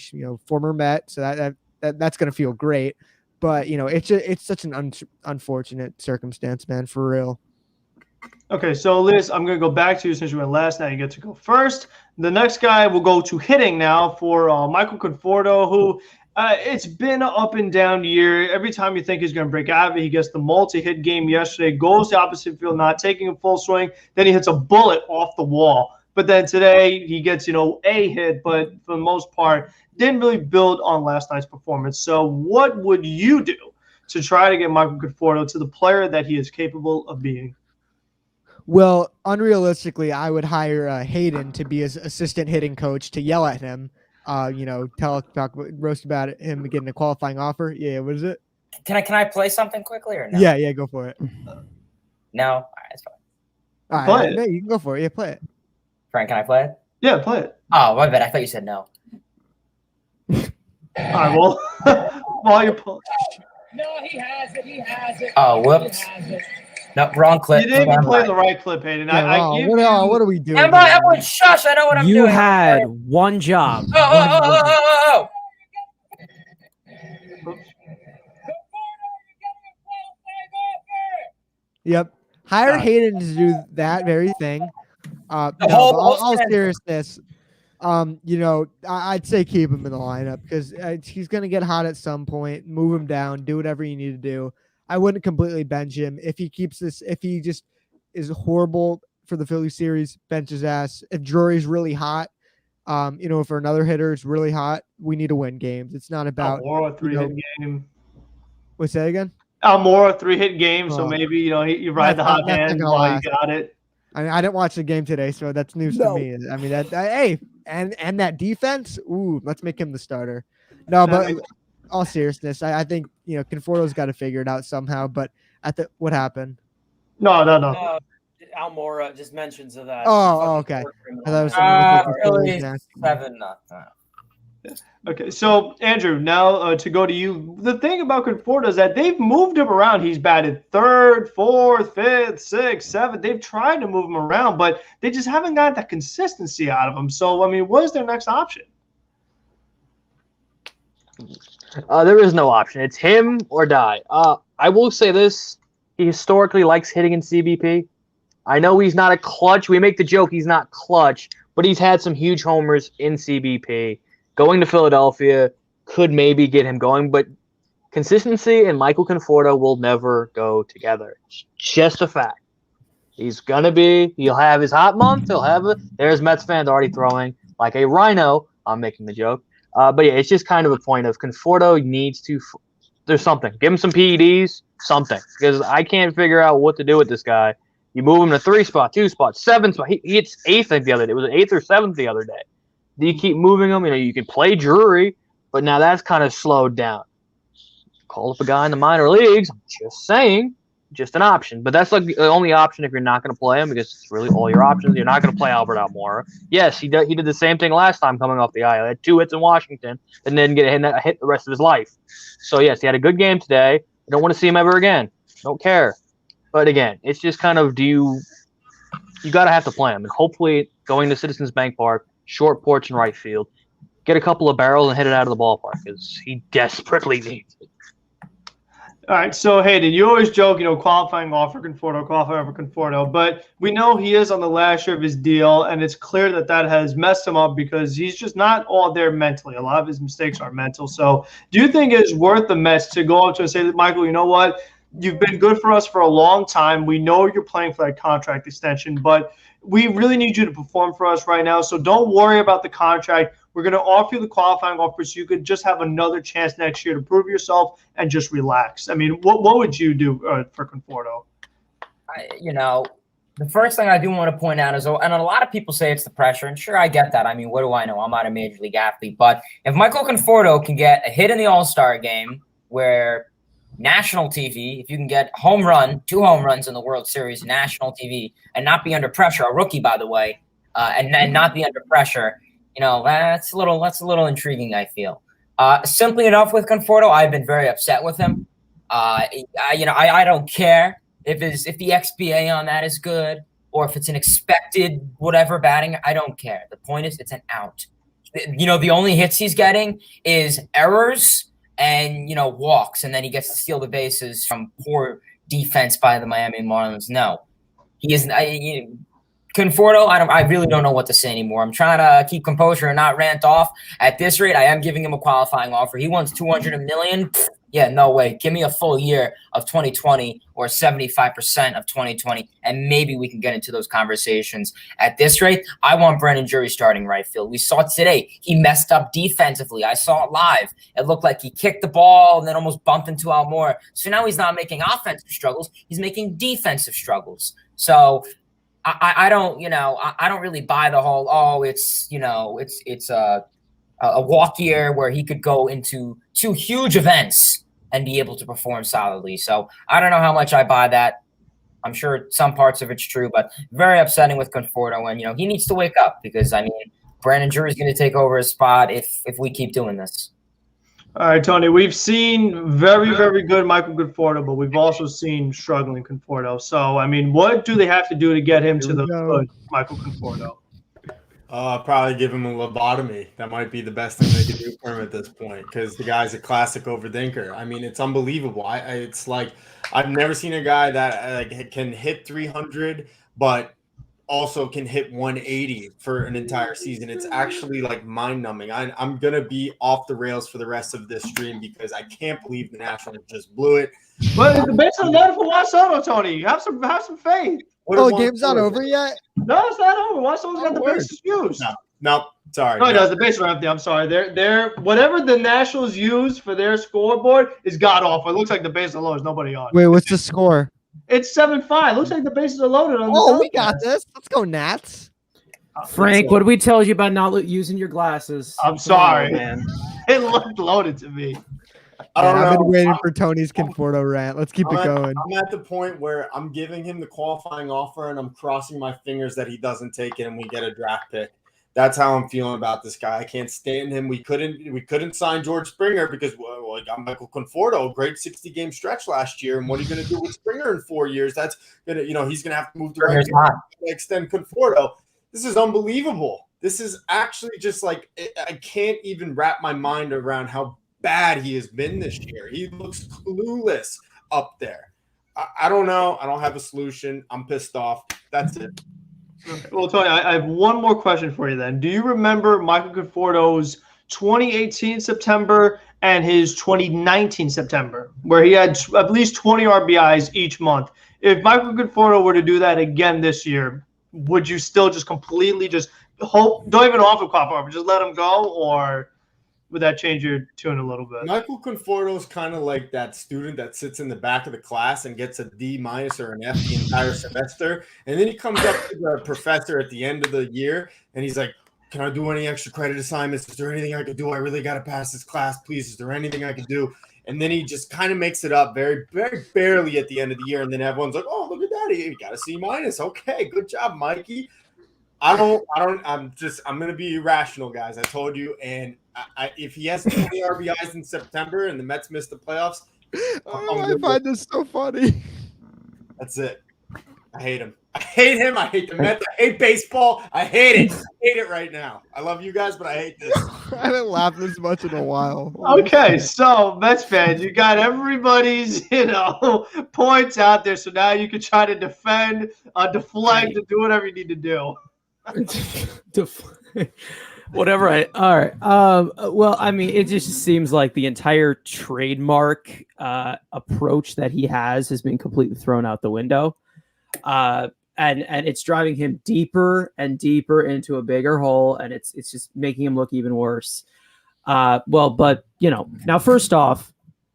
former Met. So that's gonna feel great. But it's such an unfortunate circumstance, man. For real. Okay, so Liz, I'm going to go back to you since you went last. Now you get to go first. The next guy will go to hitting now for Michael Conforto, who it's been an up and down year. Every time you think he's going to break out of it, he gets the multi-hit game yesterday, goes the opposite field, not taking a full swing. Then he hits a bullet off the wall. But then today he gets, a hit, but for the most part, didn't really build on last night's performance. So what would you do to try to get Michael Conforto to the player that he is capable of being? Well, unrealistically, I would hire Hayden to be his assistant hitting coach to yell at him, roast about him getting a qualifying offer. Yeah, what is it? Can I play something quickly or no? Yeah, go for it. No? All right, that's fine. All right, play it. No, you can go for it. Yeah, play it. Frank, can I play it? Yeah, play it. Oh, my bad. I thought you said no. All right, well, while you're pulling. No, he has it. Oh, whoops. No, wrong clip. You didn't even play the right clip, Hayden. Yeah, what are we doing? Everyone, shush! I know what I'm doing. You had one job. Oh. Yep. Hire Hayden to do that very thing. All seriousness, I'd say keep him in the lineup, because he's going to get hot at some point. Move him down. Do whatever you need to do. I wouldn't completely bench him. If he keeps this, if he just is horrible for the Philly series, bench his ass. If Drury's really hot, if another hitter is really hot, we need to win games. It's not about Almora 3-hit game. What's that again? Almora 3-hit game, so maybe you ride the hot hand while you got it. I mean, I didn't watch the game today, so that's news to me. I mean, and that defense, let's make him the starter. No, but all seriousness, I think Conforto's got to figure it out somehow. But what happened? No. Almora just mentions of that. Oh, okay. I thought it was really 7-0. Okay, so Andrew, now to go to you. The thing about Conforto is that they've moved him around. He's batted 3rd, 4th, 5th, 6th, 7th. They've tried to move him around, but they just haven't gotten that consistency out of him. So, I mean, what is their next option? There is no option. It's him or die. I will say this. He historically likes hitting in CBP. I know he's not a clutch. We make the joke he's not clutch, but he's had some huge homers in CBP. Going to Philadelphia could maybe get him going, but consistency and Michael Conforto will never go together. It's just a fact. He'll have his hot month. There's Mets fans already throwing like a rhino. I'm making the joke. But yeah, it's just kind of a point of Conforto needs to, there's something. Give him some PEDs, something. Because I can't figure out what to do with this guy. You move him to 3 spot, 2 spot, 7 spot. He hits 8th the other day. It was 8th or 7th the other day. Do you keep moving him? You can play Drury, but now that's kind of slowed down. Call up a guy in the minor leagues. I'm just saying. Just an option. But that's like the only option if you're not going to play him, because it's really all your options. You're not going to play Albert Almora. Yes, he did the same thing last time coming off the IL. He had 2 hits in Washington and then get a hit the rest of his life. So, yes, he had a good game today. I don't want to see him ever again. Don't care. But, again, it's just kind of you got to have to play him. And hopefully going to Citizens Bank Park, short porch in right field, get a couple of barrels and hit it out of the ballpark because he desperately needs it. All right, so Hayden, you always joke, qualifying offer Conforto, but we know he is on the last year of his deal, and it's clear that has messed him up because he's just not all there mentally. A lot of his mistakes are mental. So do you think it's worth the Mets to go up to and say, Michael, you know what? You've been good for us for a long time. We know you're playing for that contract extension, but we really need you to perform for us right now. So don't worry about the contract. We're going to offer you the qualifying offer so you could just have another chance next year to prove yourself and just relax. I mean, what would you do for Conforto? The first thing I do want to point out is, and a lot of people say it's the pressure, and sure, I get that. I mean, what do I know? I'm not a major league athlete. But if Michael Conforto can get a hit in the All-Star game where national TV, if you can get 2 home runs in the World Series, national TV, and not be under pressure, a rookie, by the way, and not be under pressure, that's a little intriguing, I feel. Simply enough with Conforto, I've been very upset with him. I don't care if the XBA on that is good or if it's an expected whatever batting. I don't care. The point is it's an out. The only hits he's getting is errors and, walks, and then he gets to steal the bases from poor defense by the Miami Marlins. No, he isn't. Conforto, I really don't know what to say anymore. I'm trying to keep composure and not rant off. At this rate, I am giving him a qualifying offer. He wants $200 million. Yeah, no way. Give me a full year of 2020 or 75% of 2020, and maybe we can get into those conversations. At this rate, I want Brandon Drury starting right field. We saw it today. He messed up defensively. I saw it live. It looked like he kicked the ball and then almost bumped into Almora. So now he's not making offensive struggles. He's making defensive struggles. So I don't, I don't really buy the whole, it's a walk year where he could go into 2 huge events and be able to perform solidly. So I don't know how much I buy that. I'm sure some parts of it's true, but very upsetting with Conforto. And, he needs to wake up because, Brandon Drury is going to take over his spot if we keep doing this. All right, Tony, we've seen very, very good Michael Conforto, but we've also seen struggling Conforto. So, what do they have to do to get him to the good Michael Conforto? Probably give him a lobotomy. That might be the best thing they could do for him at this point because the guy's a classic overthinker. It's unbelievable. It's like I've never seen a guy that can hit 300, but also can hit 180 for an entire season. It's actually mind-numbing. I'm going to be off the rails for the rest of this stream because I can't believe the Nationals just blew it. But the base is loaded for Juan Soto, Tony. Have some faith. The game's not over yet? No, it's not over. Juan Soto's got the bases used. No, sorry. No, he does. The base are empty. I'm sorry. They're whatever the Nationals use for their scoreboard is god awful. It looks like the bases are loaded. There's nobody on. Wait, what's the score? It's 7-5. Looks like the bases are loaded on the we got this. Let's go, Nats. Frank, what did we tell you about not using your glasses? I'm sorry, man. It looked loaded to me. I've been waiting for Tony's Conforto rant. Let's keep it going. I'm at the point where I'm giving him the qualifying offer and I'm crossing my fingers that he doesn't take it and we get a draft pick. That's how I'm feeling about this guy. I can't stand him. We couldn't sign George Springer because I got Michael Conforto, a great 60-game stretch last year. And what are you going to do with Springer in 4 years? That's gonna, he's going to have to move to right to extend Conforto. This is unbelievable. This is actually just I can't even wrap my mind around how bad he has been this year. He looks clueless up there. I don't know. I don't have a solution. I'm pissed off. That's it. Well, Tony, I have one more question for you then. Do you remember Michael Conforto's 2018 September and his 2019 September, where he had at least 20 RBIs each month? If Michael Conforto were to do that again this year, would you still just completely just hope, don't even offer Cop Harbor, just let him go, or would that change your tune a little bit? Michael Conforto is kind of like that student that sits in the back of the class and gets a D- or an F the entire semester, and then he comes up to the professor at the end of the year, and he's like, "Can I do any extra credit assignments? Is there anything I could do? I really got to pass this class, please. Is there anything I could do?" And then he just kind of makes it up very, very barely at the end of the year, and then everyone's like, "Oh, look at that! He got a C-. Okay, good job, Mikey." I'm gonna be irrational, guys. I told you, and if he has 20 RBIs in September and the Mets miss the playoffs, I find this so funny. That's it. I hate him. I hate him. I hate the Mets. I hate baseball. I hate it. I hate it right now. I love you guys, but I hate this. I haven't laughed this much in a while. Okay, so Mets fans, you got everybody's, points out there. So now you can try to defend, deflect, and do whatever you need to do. Whatever. All right. Well, I mean, it just seems like the entire trademark approach that he has been completely thrown out the window, and it's driving him deeper and deeper into a bigger hole, and it's just making him look even worse. Well, but now first off,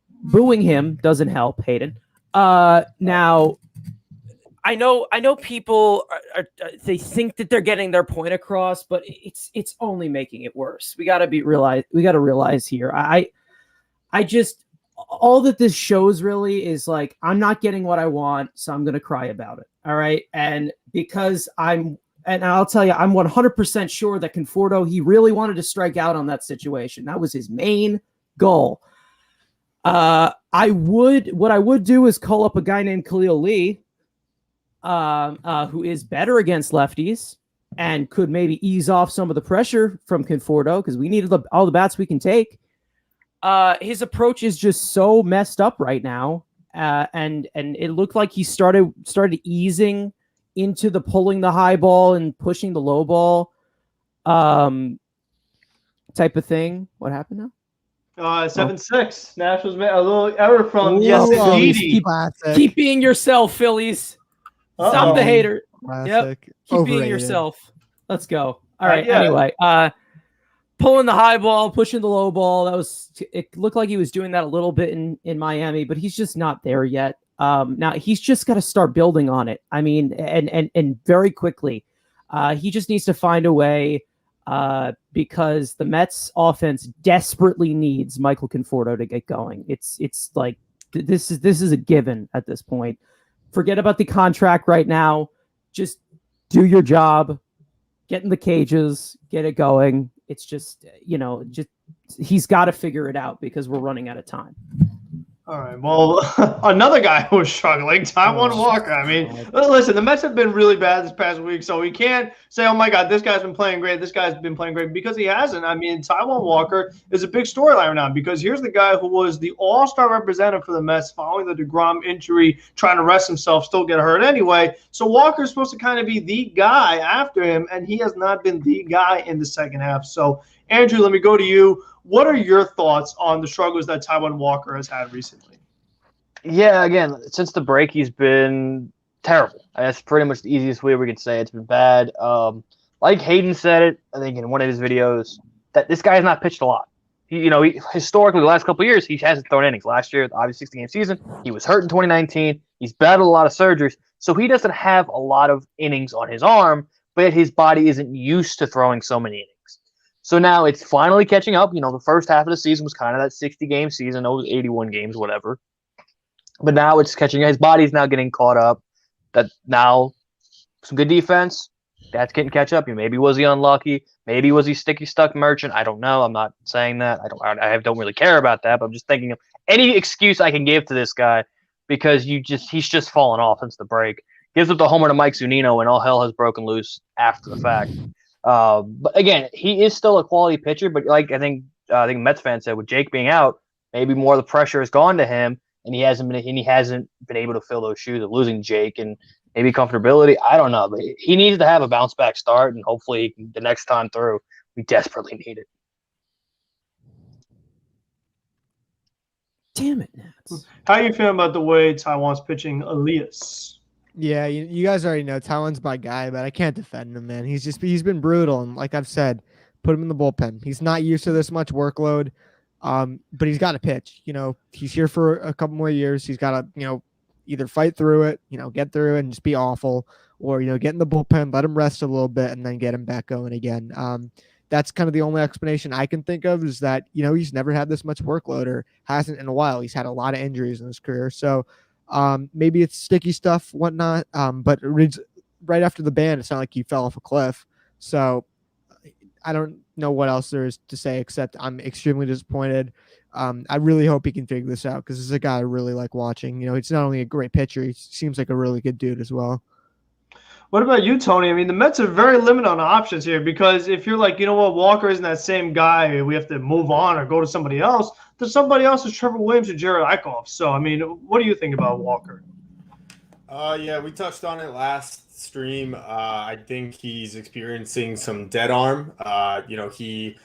booing him doesn't help, Hayden. Now. I know people they think that they're getting their point across, but it's only making it worse. We got to realize here. I just, all that this shows really is like, I'm not getting what I want, so I'm going to cry about it. All right. And because and I'll tell you, I'm 100% sure that Conforto, he really wanted to strike out on that situation. That was his main goal. What I would do is call up a guy named Khalil Lee, who is better against lefties and could maybe ease off some of the pressure from Conforto, because we needed all the bats we can take. His approach is just so messed up right now, and it looked like he started easing into the pulling the high ball and pushing the low ball type of thing. What happened now? 7-6. Nationals made a little error from Keep being yourself, Phillies. Stop the hater. Classic. Yep. Keep Overrated. being yourself. Let's go. All right. Yeah. Anyway, pulling the high ball, pushing the low ball. It looked like he was doing that a little bit in Miami, but he's just not there yet. Now he's just got to start building on it. I mean, and very quickly. He just needs to find a way, because the Mets offense desperately needs Michael Conforto to get going. It's like this is a given at this point. Forget about the contract right now. Just do your job, get in the cages, get it going. It's just, he's got to figure it out because we're running out of time. All right. Well, another guy who was struggling, Taiwan Walker. I mean, listen, the Mets have been really bad this past week, so we can't say, oh, my God, this guy's been playing great, this guy's been playing great, because he hasn't. I mean, Taiwan Walker is a big storyline right now, because here's the guy who was the all-star representative for the Mets following the Degrom injury, trying to rest himself, still get hurt anyway. So Walker's supposed to kind of be the guy after him, and he has not been the guy in the second half. So, Andrew, let me go to you. What are your thoughts on the struggles that Taiwan Walker has had recently? Yeah, again, since the break, he's been terrible. That's pretty much the easiest way we could say it's been bad. Like Hayden said it, I think in one of his videos, that this guy has not pitched a lot. He historically, the last couple of years, he hasn't thrown innings. Last year, obviously 60-game season, he was hurt in 2019. He's battled a lot of surgeries, so he doesn't have a lot of innings on his arm, but his body isn't used to throwing so many innings. So now it's finally catching up. The first half of the season was kind of that 60-game season. It was 81 games, whatever. But now it's catching up. His body's now getting caught up. That now some good defense. That's getting catch up. Maybe was he unlucky? Maybe was he stuck merchant? I don't know. I'm not saying that. I don't really care about that. But I'm just thinking of any excuse I can give to this guy, because he's just fallen off since the break. Gives up the homer to Mike Zunino, and all hell has broken loose after the fact. But again, he is still a quality pitcher. But like I think I think Mets fan said, with Jake being out, maybe more of the pressure has gone to him, and he hasn't been able to fill those shoes of losing Jake, and maybe comfortability. I don't know, but he needs to have a bounce back start, and hopefully the next time through, we desperately need it. Damn it, Nats. How you feeling about the way Taiwan's pitching Elias? Yeah, you guys already know Taiwan's my guy, but I can't defend him, man. He's been brutal, and like I've said, put him in the bullpen. He's not used to this much workload, but he's got to pitch. He's here for a couple more years. He's got to, either fight through it, get through it and just be awful, or get in the bullpen, let him rest a little bit, and then get him back going again. That's kind of the only explanation I can think of, is that, he's never had this much workload, or hasn't in a while. He's had a lot of injuries in his career. So maybe it's sticky stuff, whatnot. But right after the ban, it sounded like he fell off a cliff. So I don't know what else there is to say, except I'm extremely disappointed. I really hope he can figure this out, because this is a guy I really like watching. He's not only a great pitcher, he seems like a really good dude as well. What about you, Tony? I mean, the Mets are very limited on options here, because if you're like, Walker isn't that same guy, we have to move on or go to somebody else. There's somebody else, is Trevor Williams or Jared Eichhoff. So, I mean, what do you think about Walker? Yeah, we touched on it last stream. I think he's experiencing some dead arm. He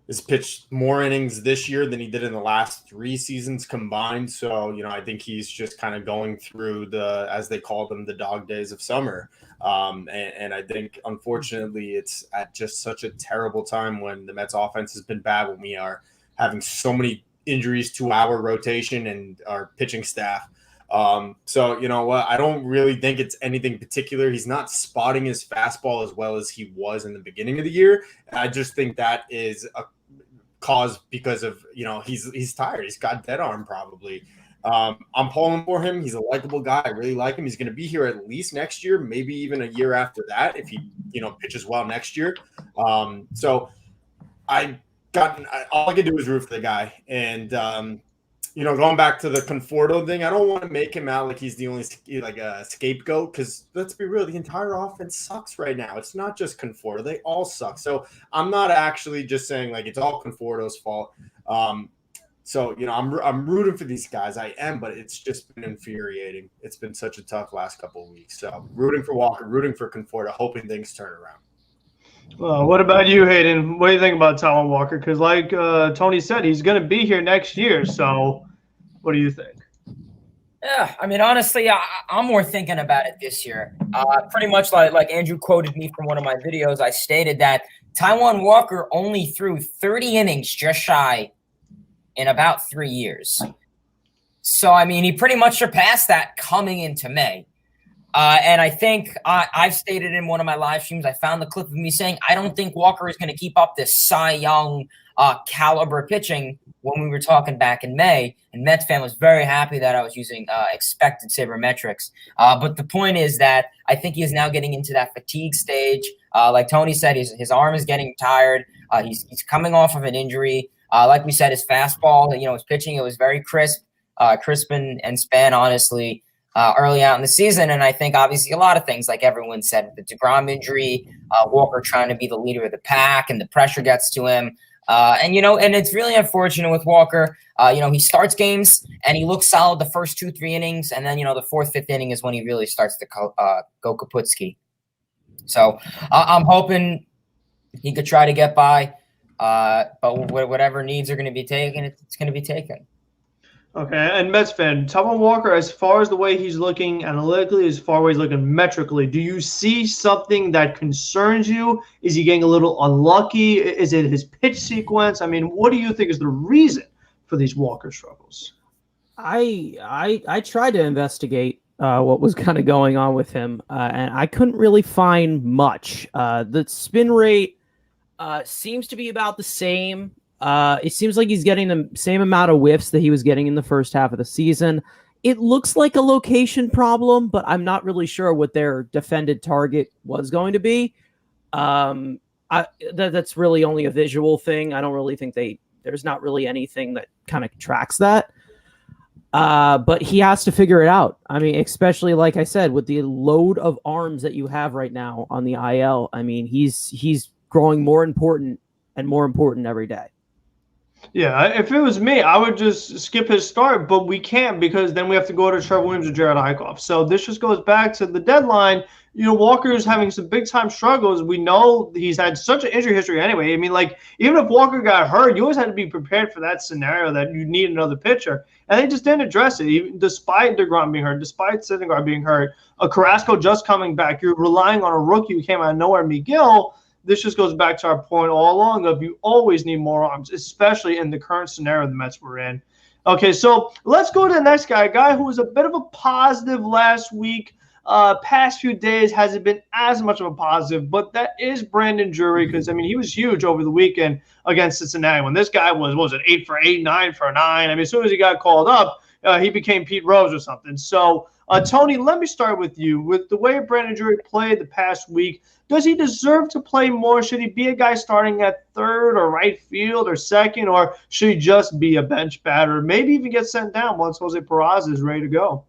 has pitched more innings this year than he did in the last 3 seasons combined. So, I think he's just kind of going through as they call them, the dog days of summer. And I think, unfortunately, it's at just such a terrible time when the Mets offense has been bad, when we are having so many injuries to our rotation and our pitching staff. So, you know what? I don't really think it's anything particular. He's not spotting his fastball as well as he was in the beginning of the year. I just think that is a cause because of, he's tired. He's got dead arm probably. I'm pulling for him. He's a likable guy. I really like him. He's going to be here at least next year, maybe even a year after that, if he, pitches well next year. So all I can do is root for the guy. And, going back to the Conforto thing, I don't want to make him out like he's the only scapegoat, because let's be real, the entire offense sucks right now. It's not just Conforto; they all suck. So I'm not actually just saying like it's all Conforto's fault. So I'm rooting for these guys. I am, but it's just been infuriating. It's been such a tough last couple of weeks. So rooting for Walker, rooting for Conforto, hoping things turn around. What about you, Hayden? What do you think about Taiwan Walker? Because like Tony said, he's going to be here next year. So what do you think? Yeah, I mean, honestly, I'm more thinking about it this year. Pretty much like Andrew quoted me from one of my videos. I stated that Taiwan Walker only threw 30 innings, just shy, in about 3 years. So, I mean, he pretty much surpassed that coming into May. And I think I've stated in one of my live streams, I found the clip of me saying, I don't think Walker is going to keep up this Cy Young caliber pitching when we were talking back in May. And Mets fan was very happy that I was using expected sabermetrics. But the point is that I think he is now getting into that fatigue stage. Like Tony said, his arm is getting tired. He's coming off of an injury. Like we said, his fastball, his pitching, it was very crisp and span, honestly. Early out in the season. And I think obviously a lot of things, like everyone said, the Degrom injury, Walker trying to be the leader of the pack, and the pressure gets to him. And it's really unfortunate with Walker. He starts games and he looks solid the first 2-3 innings. And then, the 4th, 5th inning is when he really starts to go kaputski. So I'm hoping he could try to get by. But whatever needs are going to be taken, it's going to be taken. Okay, and Mets fan, Taiwan Walker, as far as the way he's looking analytically, as far as he's looking metrically, do you see something that concerns you? Is he getting a little unlucky? Is it his pitch sequence? I mean, what do you think is the reason for these Walker struggles? I tried to investigate what was kind of going on with him, and I couldn't really find much. The spin rate seems to be about the same. It seems like he's getting the same amount of whiffs that he was getting in the first half of the season. It looks like a location problem, but I'm not really sure what their defended target was going to be. That's really only a visual thing. I don't really think there's not really anything that kind of tracks that. But he has to figure it out. I mean, especially like I said, with the load of arms that you have right now on the IL. I mean, he's growing more important and more important every day. Yeah, if it was me, I would just skip his start, but we can't because then we have to go to Trevor Williams or Jared Eichhoff. So this just goes back to the deadline. Walker is having some big time struggles. We know he's had such an injury history anyway. I mean, like, even if Walker got hurt, you always had to be prepared for that scenario that you need another pitcher. And they just didn't address it, even despite Degrom being hurt, despite Syndergaard being hurt, Carrasco just coming back. You're relying on a rookie who came out of nowhere, Miguel. This just goes back to our point all along of you always need more arms, especially in the current scenario the Mets were in. Okay, so let's go to the next guy, a guy who was a bit of a positive last week. Past few days hasn't been as much of a positive, but that is Brandon Drury because, I mean, he was huge over the weekend against Cincinnati. When this guy was it 8 for 8, 9 for 9? I mean, as soon as he got called up, he became Pete Rose or something. So, Tony, let me start with you. With the way Brandon Drury played the past week, does he deserve to play more? Should he be a guy starting at third or right field or second, or should he just be a bench batter? Maybe even get sent down once Jose Peraza is ready to go.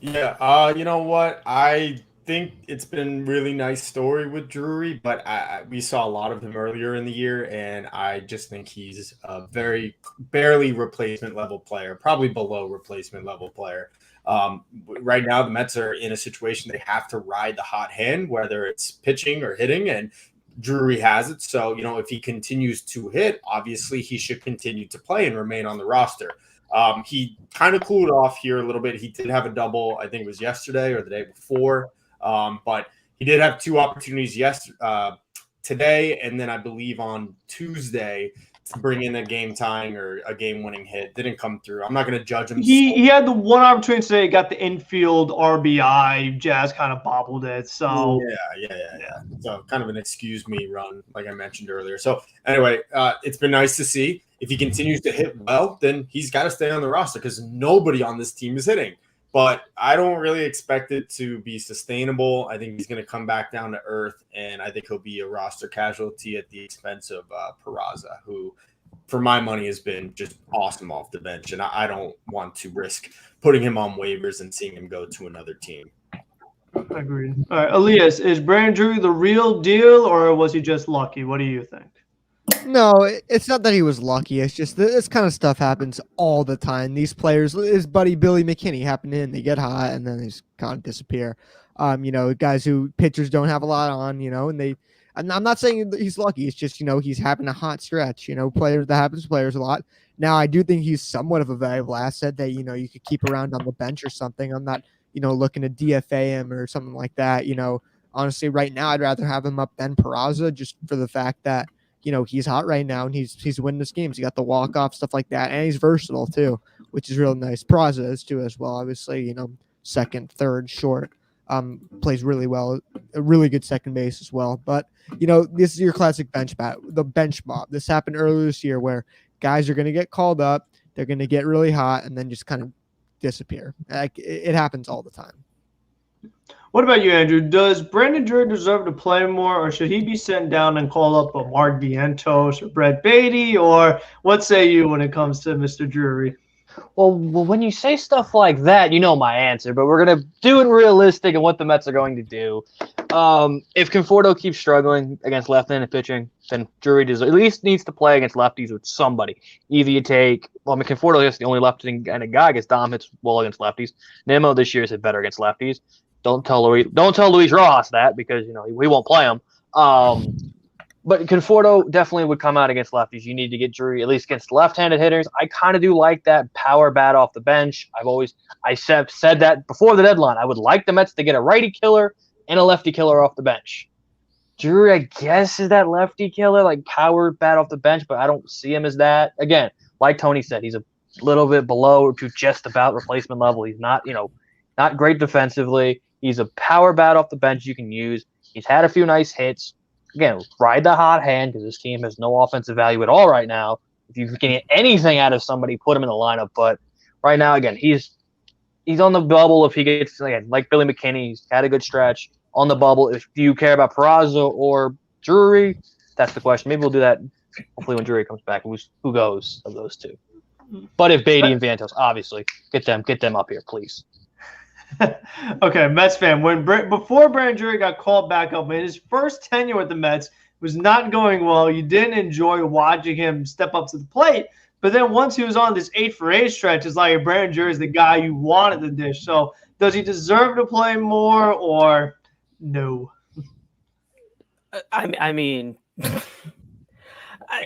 Yeah, you know what? I think it's been really nice story with Drury, but we saw a lot of him earlier in the year, and I just think he's a very barely replacement level player, probably below replacement level player. Right now, the Mets are in a situation they have to ride the hot hand, whether it's pitching or hitting, and Drury has it. So, if he continues to hit, obviously he should continue to play and remain on the roster. He kind of cooled off here a little bit. He did have a double, I think it was yesterday or the day before, but he did have two opportunities today, and then I believe on Tuesday to bring in a game tying or a game winning hit. Didn't come through. I'm not going to judge him. He had the one opportunity today, got the infield RBI. Jazz kind of bobbled it. So yeah. So kind of an excuse me run, like I mentioned earlier. So anyway, it's been nice to see. If he continues to hit well, then he's got to stay on the roster because nobody on this team is hitting. But I don't really expect it to be sustainable. I think he's going to come back down to earth, and I think he'll be a roster casualty at the expense of Peraza, who, for my money, has been just awesome off the bench. And I don't want to risk putting him on waivers and seeing him go to another team. Agreed. All right, Elias, is Brandon Drury the real deal, or was he just lucky? What do you think? No, it's not that he was lucky. It's just this kind of stuff happens all the time. These players, his buddy Billy McKinney happened in, they get hot and then they just kind of disappear. Guys who pitchers don't have a lot on, and I'm not saying that he's lucky. It's just, he's having a hot stretch, players that happens to players a lot. Now, I do think he's somewhat of a valuable asset that, you could keep around on the bench or something. I'm not, looking to DFA him or something like that. Honestly, right now, I'd rather have him up than Peraza just for the fact that, he's hot right now and he's winning this games. He got the walk-off, stuff like that. And he's versatile too, which is real nice. Peraza is too as well. Obviously, second, third, short, plays really well. A really good second base as well. But, this is your classic the bench mob. This happened earlier this year where guys are going to get called up. They're going to get really hot and then just kind of disappear. It happens all the time. What about you, Andrew? Does Brandon Drury deserve to play more, or should he be sent down and call up a Mark Vientos or Brett Beatty, or what say you when it comes to Mr. Drury? Well, when you say stuff like that, you know my answer, but we're going to do it realistic and what the Mets are going to do. If Conforto keeps struggling against left-handed pitching, then Drury at least needs to play against lefties with somebody. Either you take – Conforto is the only left-handed guy against Dom hits well against lefties. Nimmo this year has hit better against lefties. Don't tell Luis Rojas that because, we won't play him. But Conforto definitely would come out against lefties. You need to get Drury at least against left-handed hitters. I kind of do like that power bat off the bench. I said that before the deadline. I would like the Mets to get a righty killer and a lefty killer off the bench. Drury, I guess, is that lefty killer, like power bat off the bench, but I don't see him as that. Again, like Tony said, he's a little bit below to just about replacement level. He's not, not great defensively. He's a power bat off the bench you can use. He's had a few nice hits. Again, ride the hot hand because this team has no offensive value at all right now. If you can get anything out of somebody, put him in the lineup. But right now, again, he's on the bubble. If he gets, again, like Billy McKinney, he's had a good stretch on the bubble. If you care about Peraza or Drury, that's the question. Maybe we'll do that hopefully when Drury comes back. Who goes of those two? But if Beatty and Vientos, obviously, get them up here, please. Okay, Mets fan. Before Brandon Drury got called back up in his first tenure with the Mets, was not going well. You didn't enjoy watching him step up to the plate. But then once he was on this 8-for-8 stretch, it's like Brandon Jury is the guy you wanted to dish. So does he deserve to play more or no? I mean,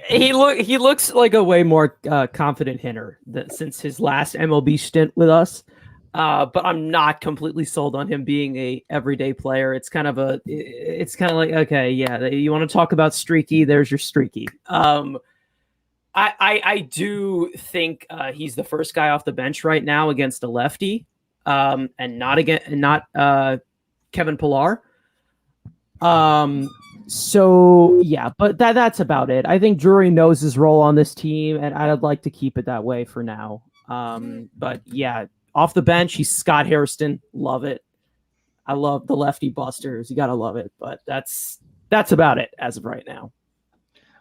he looks like a way more confident hitter since his last MLB stint with us. But I'm not completely sold on him being a everyday player. It's kind of like, okay, yeah, you want to talk about streaky? There's your streaky. I do think he's the first guy off the bench right now against a lefty, and not Kevin Pillar. So yeah, but that's about it. I think Drury knows his role on this team, and I'd like to keep it that way for now. But yeah, off the bench, he's Scott Hairston. Love it. I love the lefty busters. You gotta love it. But that's about it as of right now.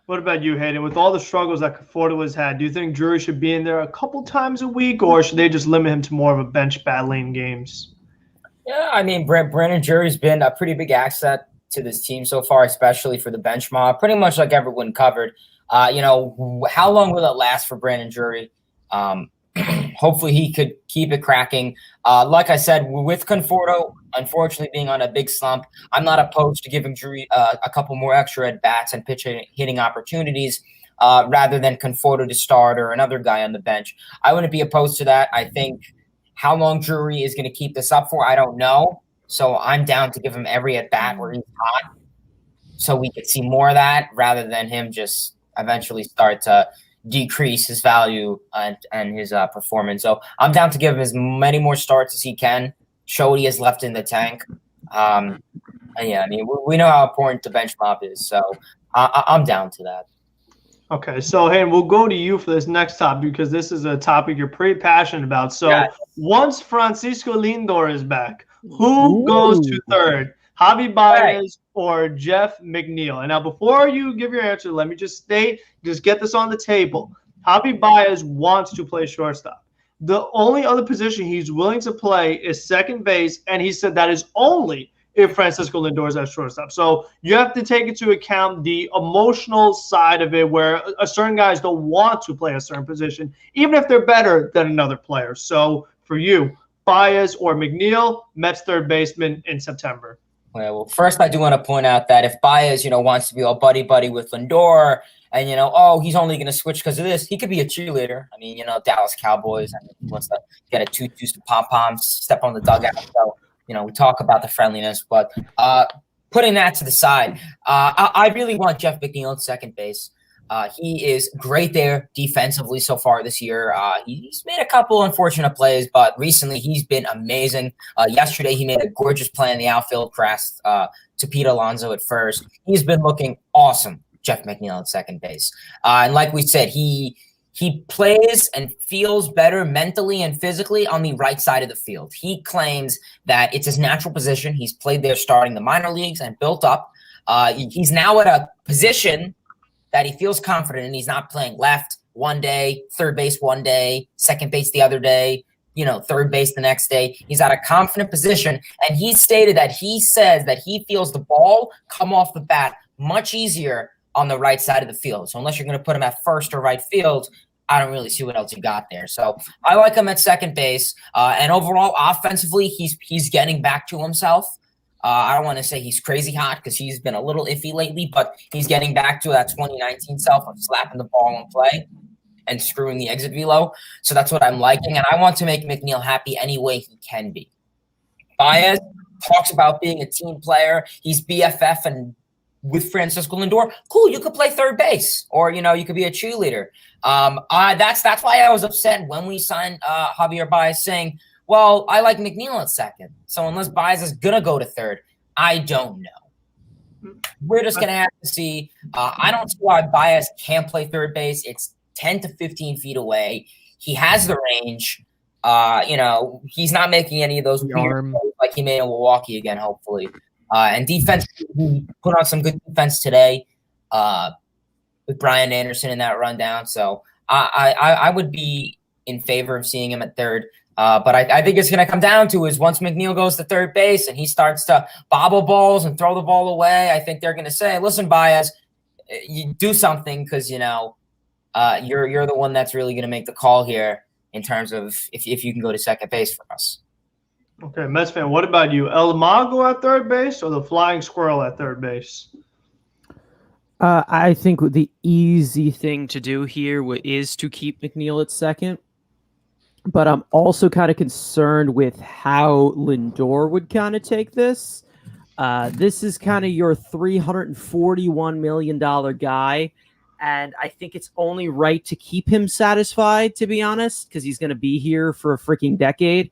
What about you, Hayden? With all the struggles that Conforto has had, do you think Drury should be in there a couple times a week, or should they just limit him to more of a bench battling games? Yeah, I mean, Brandon Jury's been a pretty big asset to this team so far, especially for the bench mob. Pretty much like everyone covered. How long will it last for Brandon Jury? Hopefully he could keep it cracking. Like I said, with Conforto, unfortunately being on a big slump, I'm not opposed to giving Drury a couple more extra at-bats and hitting opportunities rather than Conforto to start or another guy on the bench. I wouldn't be opposed to that. I think how long Drury is going to keep this up for, I don't know. So I'm down to give him every at-bat where he's hot so we could see more of that rather than him just eventually start to decrease his value and his performance. So I'm down to give him as many more starts as he can, show what he has left in the tank. And yeah, I mean, we know how important the bench mob is, so I'm down to that. Okay, so hey, we'll go to you for this next topic because this is a topic you're pretty passionate about. So Yeah. Once Francisco Lindor is back, who goes to third? Javi Baez or Jeff McNeil? And now before you give your answer, let me just get this on the table. Javi Baez wants to play shortstop. The only other position he's willing to play is second base, and he said that is only if Francisco Lindor is at shortstop. So you have to take into account the emotional side of it where certain guys don't want to play a certain position, even if they're better than another player. So for you, Baez or McNeil, Mets third baseman in September. Well, first I do want to point out that if Baez, wants to be all buddy-buddy with Lindor and, he's only going to switch because of this, he could be a cheerleader. I mean, Dallas Cowboys, and he wants to get a tutu, some pom-poms, step on the dugout. So, we talk about the friendliness, but putting that to the side, I really want Jeff McNeil at second base. He is great there defensively so far this year. He's made a couple unfortunate plays, but recently he's been amazing. Yesterday he made a gorgeous play in the outfield, crashed to Pete Alonso at first. He's been looking awesome, Jeff McNeil at second base. And like we said, he plays and feels better mentally and physically on the right side of the field. He claims that it's his natural position. He's played there starting the minor leagues and built up. He's now at a position that he feels confident in. He's not playing left one day, third base one day, second base the other day, third base the next day. He's at a confident position, and he stated that he says that he feels the ball come off the bat much easier on the right side of the field. So unless you're going to put him at first or right field, I don't really see what else you got there. So I like him at second base. And overall, offensively, he's getting back to himself. I don't want to say he's crazy hot because he's been a little iffy lately, but he's getting back to that 2019 self of slapping the ball in play and screwing the exit velo. So that's what I'm liking, and I want to make McNeil happy any way he can be. Baez talks about being a team player. He's BFF and with Francisco Lindor. Cool, you could play third base, or you could be a cheerleader. That's why I was upset when we signed Javier Baez, saying, well, I like McNeil at second. So unless Baez is going to go to third, I don't know. We're just going to have to see. I don't see why Baez can't play third base. It's 10 to 15 feet away. He has the range. He's not making any of those weird plays like he made in Milwaukee again, hopefully. And defense, he put on some good defense today with Brian Anderson in that rundown. So I would be in favor of seeing him at third. But I think it's going to come down to is once McNeil goes to third base and he starts to bobble balls and throw the ball away, I think they're going to say, listen, Baez, you do something because you're the one that's really going to make the call here in terms of if you can go to second base for us. Okay, Mets fan, what about you? El Mago at third base or the Flying Squirrel at third base? I think the easy thing to do here is to keep McNeil at second. But I'm also kind of concerned with how Lindor would kind of take this. This is kind of your $341 million guy. And I think it's only right to keep him satisfied, to be honest, because he's going to be here for a freaking decade.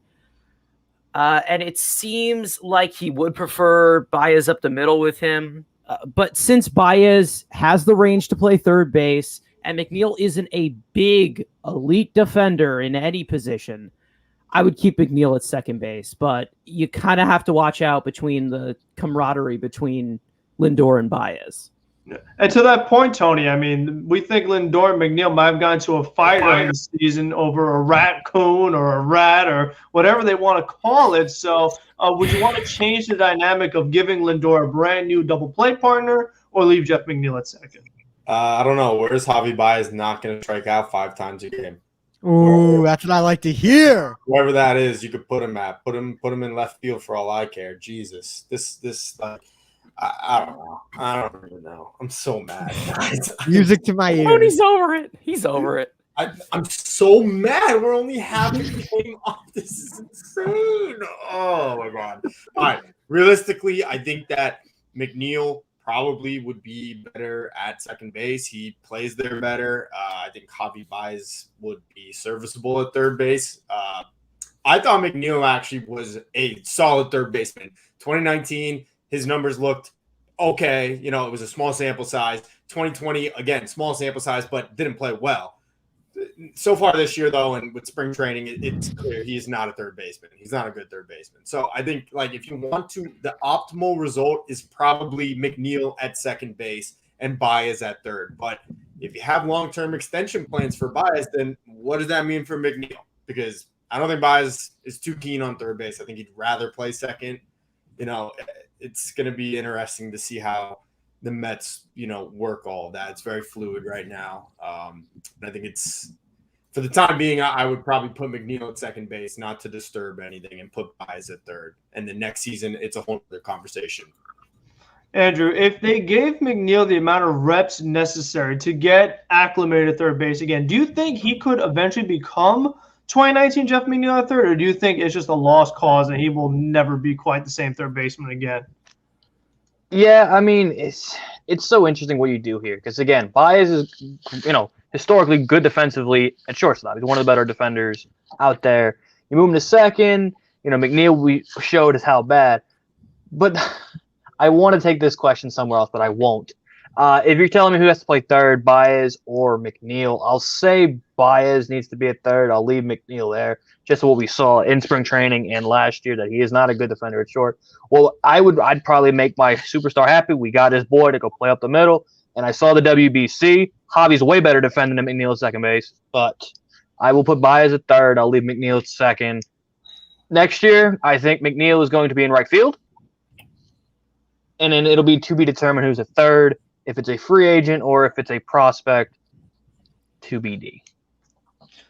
And it seems like he would prefer Baez up the middle with him. But since Baez has the range to play third base, and McNeil isn't a big elite defender in any position, I would keep McNeil at second base. But you kind of have to watch out between the camaraderie between Lindor and Baez. And to that point, Tony, I mean, we think Lindor and McNeil might have gotten to a fight during the season over a raccoon or a rat or whatever they want to call it. So would you want to change the dynamic of giving Lindor a brand new double play partner or leave Jeff McNeil at second? I don't know. Where's Javi Baez not going to strike out 5 times a game? Ooh, that's what I like to hear. Whoever that is, you could put him at. Put him in left field for all I care. Jesus, this I don't know. I don't even know. I'm so mad. Music to my ears. Tony's over it. He's over it. I'm so mad. We're only half a game off. This is insane. Oh my god. All right. Realistically, I think that McNeil probably would be better at second base. He plays there better. I think Javi Baez would be serviceable at third base. I thought McNeil actually was a solid third baseman. 2019, his numbers looked okay. You know, it was a small sample size. 2020, again, small sample size, but didn't play well. So far this year, though, and with spring training, it's clear he is not a third baseman. He's not a good third baseman. So I think, like, if you want to, the optimal result is probably McNeil at second base and Baez at third. But if you have long-term extension plans for Baez, then what does that mean for McNeil? Because I don't think Baez is too keen on third base. I think he'd rather play second. You know, it's going to be interesting to see how the Mets, work all of that. It's very fluid right now. I think it's, for the time being, I would probably put McNeil at second base, not to disturb anything, and put Baez at third. And the next season, it's a whole other conversation. Andrew, if they gave McNeil the amount of reps necessary to get acclimated at third base again, do you think he could eventually become 2019 Jeff McNeil at third, or do you think it's just a lost cause and he will never be quite the same third baseman again? Yeah, I mean, it's so interesting what you do here because, again, Baez is, historically good defensively at shortstop. He's one of the better defenders out there. You move him to second. McNeil, we showed us how bad. But I want to take this question somewhere else, but I won't. If you're telling me who has to play third, Baez or McNeil, I'll say Baez needs to be at third. I'll leave McNeil there. Just what we saw in spring training and last year, that he is not a good defender at short. Well, I'd probably make my superstar happy. We got his boy to go play up the middle, and I saw the WBC. Javi's way better defending than McNeil at second base, but I will put Baez at third. I'll leave McNeil at second. Next year, I think McNeil is going to be in right field, and then it'll be to be determined who's at third, if it's a free agent or if it's a prospect, TBD.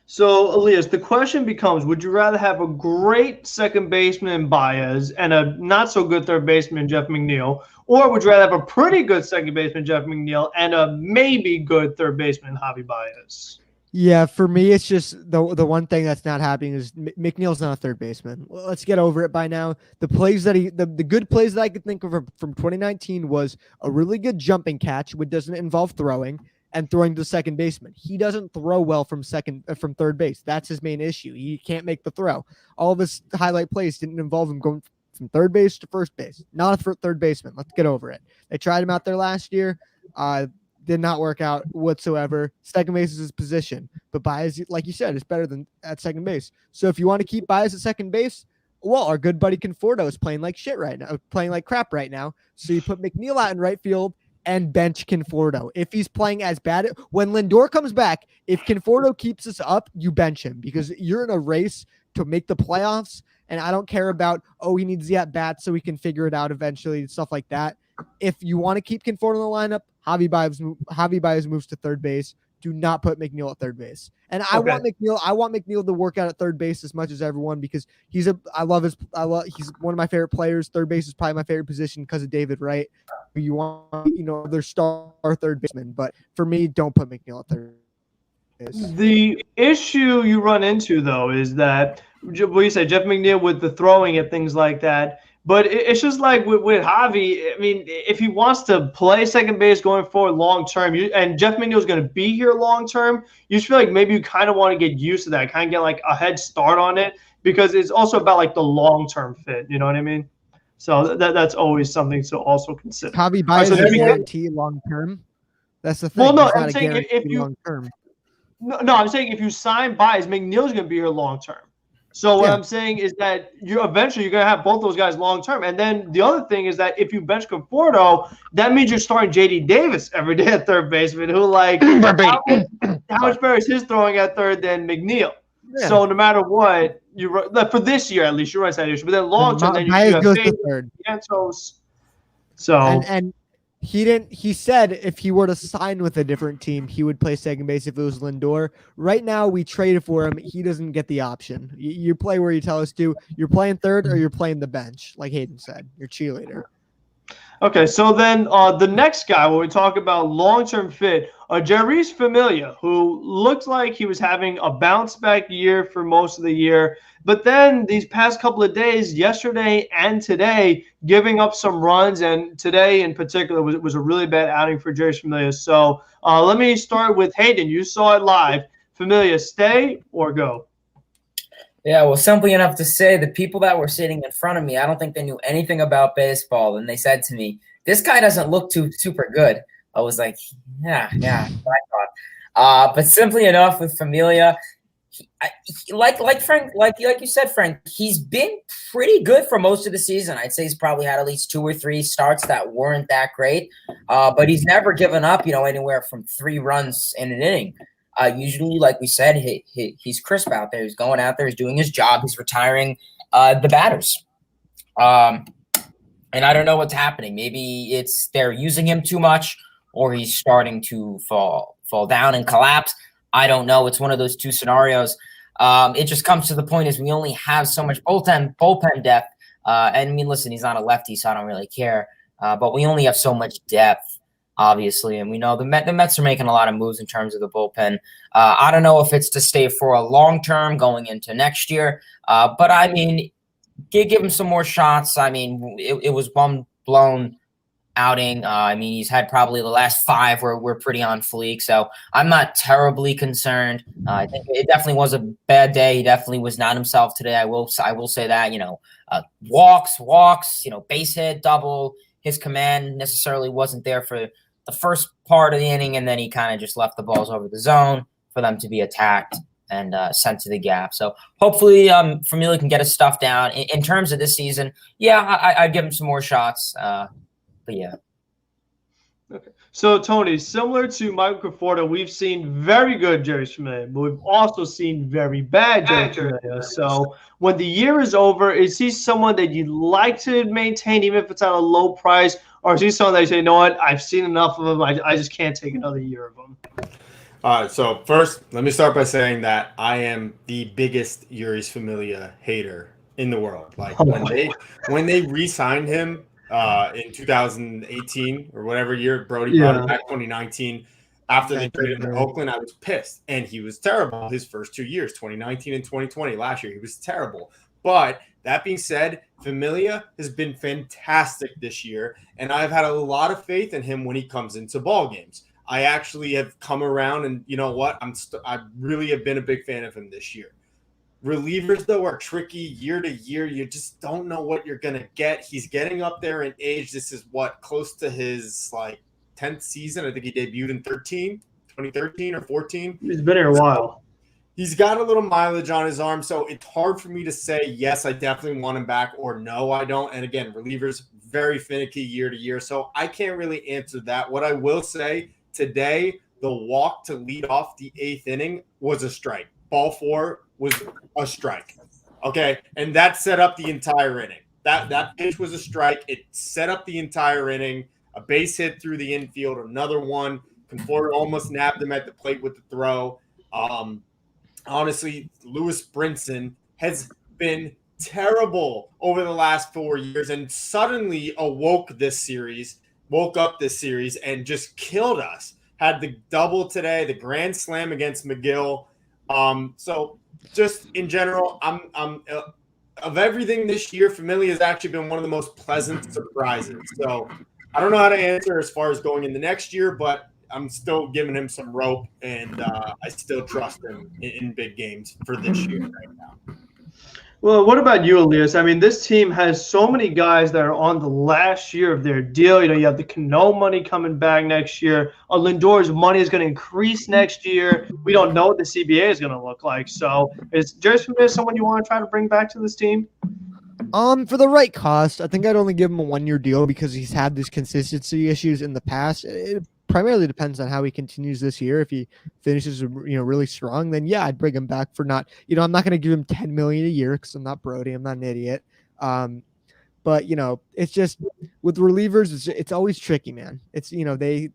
So, Elias, the question becomes, would you rather have a great second baseman in Baez and a not-so-good third baseman in Jeff McNeil, or would you rather have a pretty good second baseman Jeff McNeil and a maybe good third baseman Javi Baez? Yeah, for me, it's just the one thing that's not happening is McNeil's not a third baseman. Let's get over it by now. The plays that the good plays that I could think of from 2019 was a really good jumping catch, which doesn't involve throwing, and throwing to the second baseman. He doesn't throw well from third base. That's his main issue. He can't make the throw. All of his highlight plays didn't involve him going from third base to first base. Not a third baseman. Let's get over it. They tried him out there last year. Did not work out whatsoever. Second base is his position. But Baez, like you said, is better than at second base. So if you want to keep Baez at second base, well, our good buddy Conforto is playing like shit right now, playing like crap right now. So you put McNeil out in right field and bench Conforto. If he's playing as bad, when Lindor comes back, if Conforto keeps us up, you bench him because you're in a race to make the playoffs. And I don't care about, he needs the at-bat so we can figure it out eventually and stuff like that. if you want to keep Conforto in the lineup, Javi Baez moves to third base. Do not put McNeil at third base. And I want McNeil to work out at third base as much as everyone because he's one of my favorite players. Third base is probably my favorite position because of David Wright. You want their star third baseman, but for me, don't put McNeil at third base. The issue you run into though is that what you say, Jeff McNeil with the throwing and things like that. But it's just like with Javi. I mean, if he wants to play second base going forward long term, and Jeff McNeil is going to be here long term, you just feel like maybe you kind of want to get used to that, kind of get like a head start on it because it's also about like the long term fit. You know what I mean? So that's always something to also consider. Javi Baez is a guarantee long term. That's the thing. Well, no, I'm saying if you long term. No, I'm saying if you sign Baez, McNeil's going to be here long term. So what I'm saying is that you're going to have both those guys long term. And then the other thing is that if you bench Conforto, that means you're starting JD Davis every day at third baseman, who like how much better is his throwing at third than McNeil? Yeah. So no matter what, for this year at least, you're right side issue. But then long term, then you have goes to third. So and he said if he were to sign with a different team, he would play second base if it was Lindor. Right now, we traded for him. He doesn't get the option. You play where you tell us to. You're playing third or you're playing the bench, like Hayden said. You're cheerleader. Okay, so then the next guy, when we talk about long-term fit, Jeurys Familia, who looked like he was having a bounce-back year for most of the year, but then these past couple of days, yesterday and today, giving up some runs, and today in particular was a really bad outing for Jeurys Familia. So let me start with Hayden. You saw it live. Familia, stay or go? Yeah, well, simply enough to say the people that were sitting in front of me, I don't think they knew anything about baseball. And they said to me, this guy doesn't look too super good. I was like, yeah, I thought. But simply enough with Familia, like Frank, like you said, Frank, he's been pretty good for most of the season. I'd say he's probably had at least 2 or 3 starts that weren't that great. But he's never given up, anywhere from 3 runs in an inning. Usually, like we said, he's crisp out there. He's going out there. He's doing his job. He's retiring the batters. And I don't know what's happening. Maybe it's they're using him too much or he's starting to fall down and collapse. I don't know. It's one of those 2 scenarios. It just comes to the point is we only have so much bullpen depth. And I mean, listen, he's not a lefty, so I don't really care. But we only have so much depth. Obviously, and we know the Mets are making a lot of moves in terms of the bullpen. I don't know if it's to stay for a long term going into next year, but I mean, give him some more shots. I mean, it was one blown outing. I mean, he's had probably the last 5 where we're pretty on fleek, so I'm not terribly concerned. I think it definitely was a bad day. He definitely was not himself today. I will say that. Walks. Base hit, double. His command necessarily wasn't there for the first part of the inning, and then he kind of just left the balls over the zone for them to be attacked and sent to the gap. So hopefully Familia can get his stuff down. In terms of this season, yeah, I'd give him some more shots. But yeah. Okay. So, Tony, similar to Michael Conforto, we've seen very good Jeurys Familia, but we've also seen very bad Jeurys Familia. So when the year is over, is he someone that you'd like to maintain even if it's at a low price? Or is he someone that you say, you know what, I've seen enough of him, I just can't take another year of him? So first, let me start by saying that I am the biggest Jeurys Familia hater in the world. Like when they re-signed him in 2018 or whatever year Brody brought him back, 2019, after they traded him to Oakland, I was pissed. And he was terrible his first 2 years, 2019 and 2020. Last year, he was terrible. But that being said, Familia has been fantastic this year, and I've had a lot of faith in him when he comes into ball games. I actually have come around, and you know what? I really have been a big fan of him this year. Relievers, though, are tricky year to year. You just don't know what you're going to get. He's getting up there in age. This is close to his 10th season. I think he debuted in 2013 or 14. He's been here a while. He's got a little mileage on his arm, so it's hard for me to say, yes, I definitely want him back, or no, I don't. And again, relievers, very finicky year to year, so I can't really answer that. What I will say, today, the walk to lead off the 8th inning was a strike. Ball 4 was a strike, okay? And that set up the entire inning. That pitch was a strike. It set up the entire inning. a base hit through the infield, another one. Conforto almost nabbed him at the plate with the throw. Honestly, Lewis Brinson has been terrible over the last 4 years and suddenly woke up this series and just killed us. Had the double today, the grand slam against McGill. So just in general, I'm of everything this year, Familia has actually been one of the most pleasant surprises. So I don't know how to answer as far as going in the next year, but I'm still giving him some rope, and I still trust him in big games for this year right now. Well, what about you, Elias? I mean, this team has so many guys that are on the last year of their deal. You have the Cano money coming back next year. Lindor's money is going to increase next year. We don't know what the CBA is going to look like. So is Jerry Smith someone you want to try to bring back to this team? For the right cost, I think I'd only give him a 1-year deal because he's had these consistency issues in the past. It primarily depends on how he continues this year. If he finishes, really strong, then yeah, I'd bring him back for not, I'm not going to give him $10 million a year because I'm not Brody. I'm not an idiot. But it's just with relievers, it's always tricky, man. It's,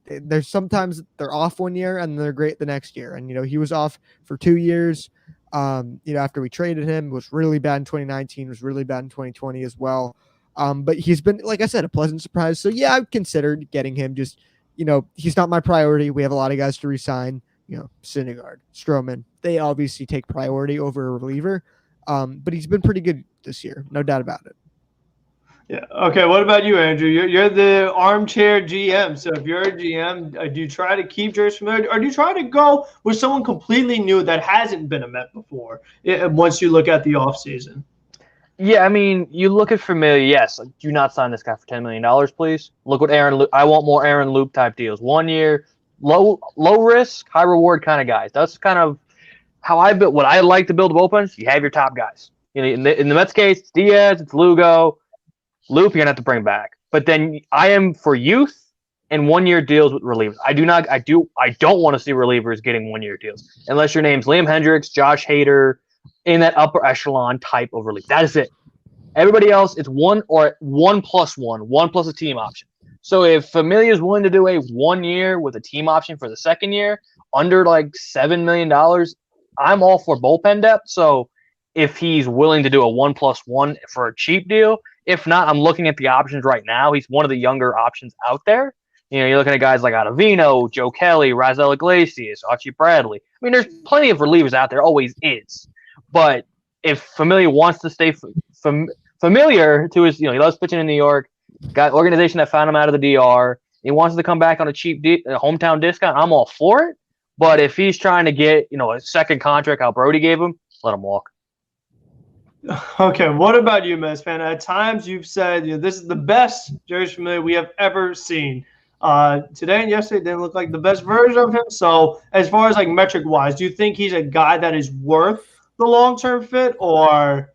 there's sometimes they're off 1 year and they're great the next year. And, he was off for 2 years. After we traded him, was really bad in 2019, was really bad in 2020 as well. But he's been, like I said, a pleasant surprise. So yeah, I've considered getting him. Just, he's not my priority. We have a lot of guys to resign, Syndergaard, Stroman. They obviously take priority over a reliever. But he's been pretty good this year. No doubt about it. Yeah. Okay. What about you, Andrew? You're the armchair GM. So if you're a GM, do you try to keep Jerry Smith, or do you try to go with someone completely new that hasn't been a Met before? Once you look at the offseason. Yeah, I mean, you look at Familia. Yes, do not sign this guy for $10 million, please. Look what I want more Aaron Loop type deals. 1 year, low risk, high reward kind of guys. That's kind of how I built. What I like to build bullpens. You have your top guys. In the Mets case, it's Diaz, it's Lugo. Loop, you're gonna have to bring back. But then I am for youth and 1 year deals with relievers. I don't want to see relievers getting 1 year deals unless your name's Liam Hendricks, Josh Hader, in that upper echelon type of relief. That is it. Everybody else, it's 1 or 1+1, 1 plus a team option. So if Familia is willing to do a 1 year with a team option for the second year under like $7 million, I'm all for bullpen depth. So if he's willing to do a 1+1 for a cheap deal. If not, I'm looking at the options right now. He's one of the younger options out there. You're looking at guys like Ottavino, Joe Kelly, Razel Iglesias, Archie Bradley. I mean, there's plenty of relievers out there, always is. But if Familia wants to stay familiar to his, he loves pitching in New York, got an organization that found him out of the DR, he wants to come back on a cheap hometown discount, I'm all for it. But if he's trying to get, a second contract how Brody gave him, let him walk. Okay, what about you, Mets fan? At times you've said this is the best Jerry Familia we have ever seen. Today and yesterday didn't look like the best version of him. So as far as like metric wise, do you think he's a guy that is worth the long-term fit, or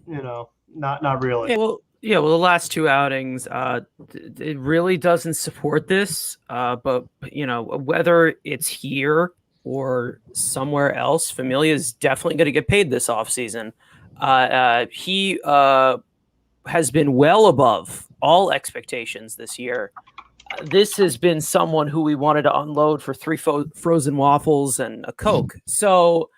not really? Well, the last two outings, it really doesn't support this. But whether it's here or somewhere else, Familia is definitely going to get paid this offseason. He has been well above all expectations this year. This has been someone who we wanted to unload for 3 frozen waffles and a Coke. So,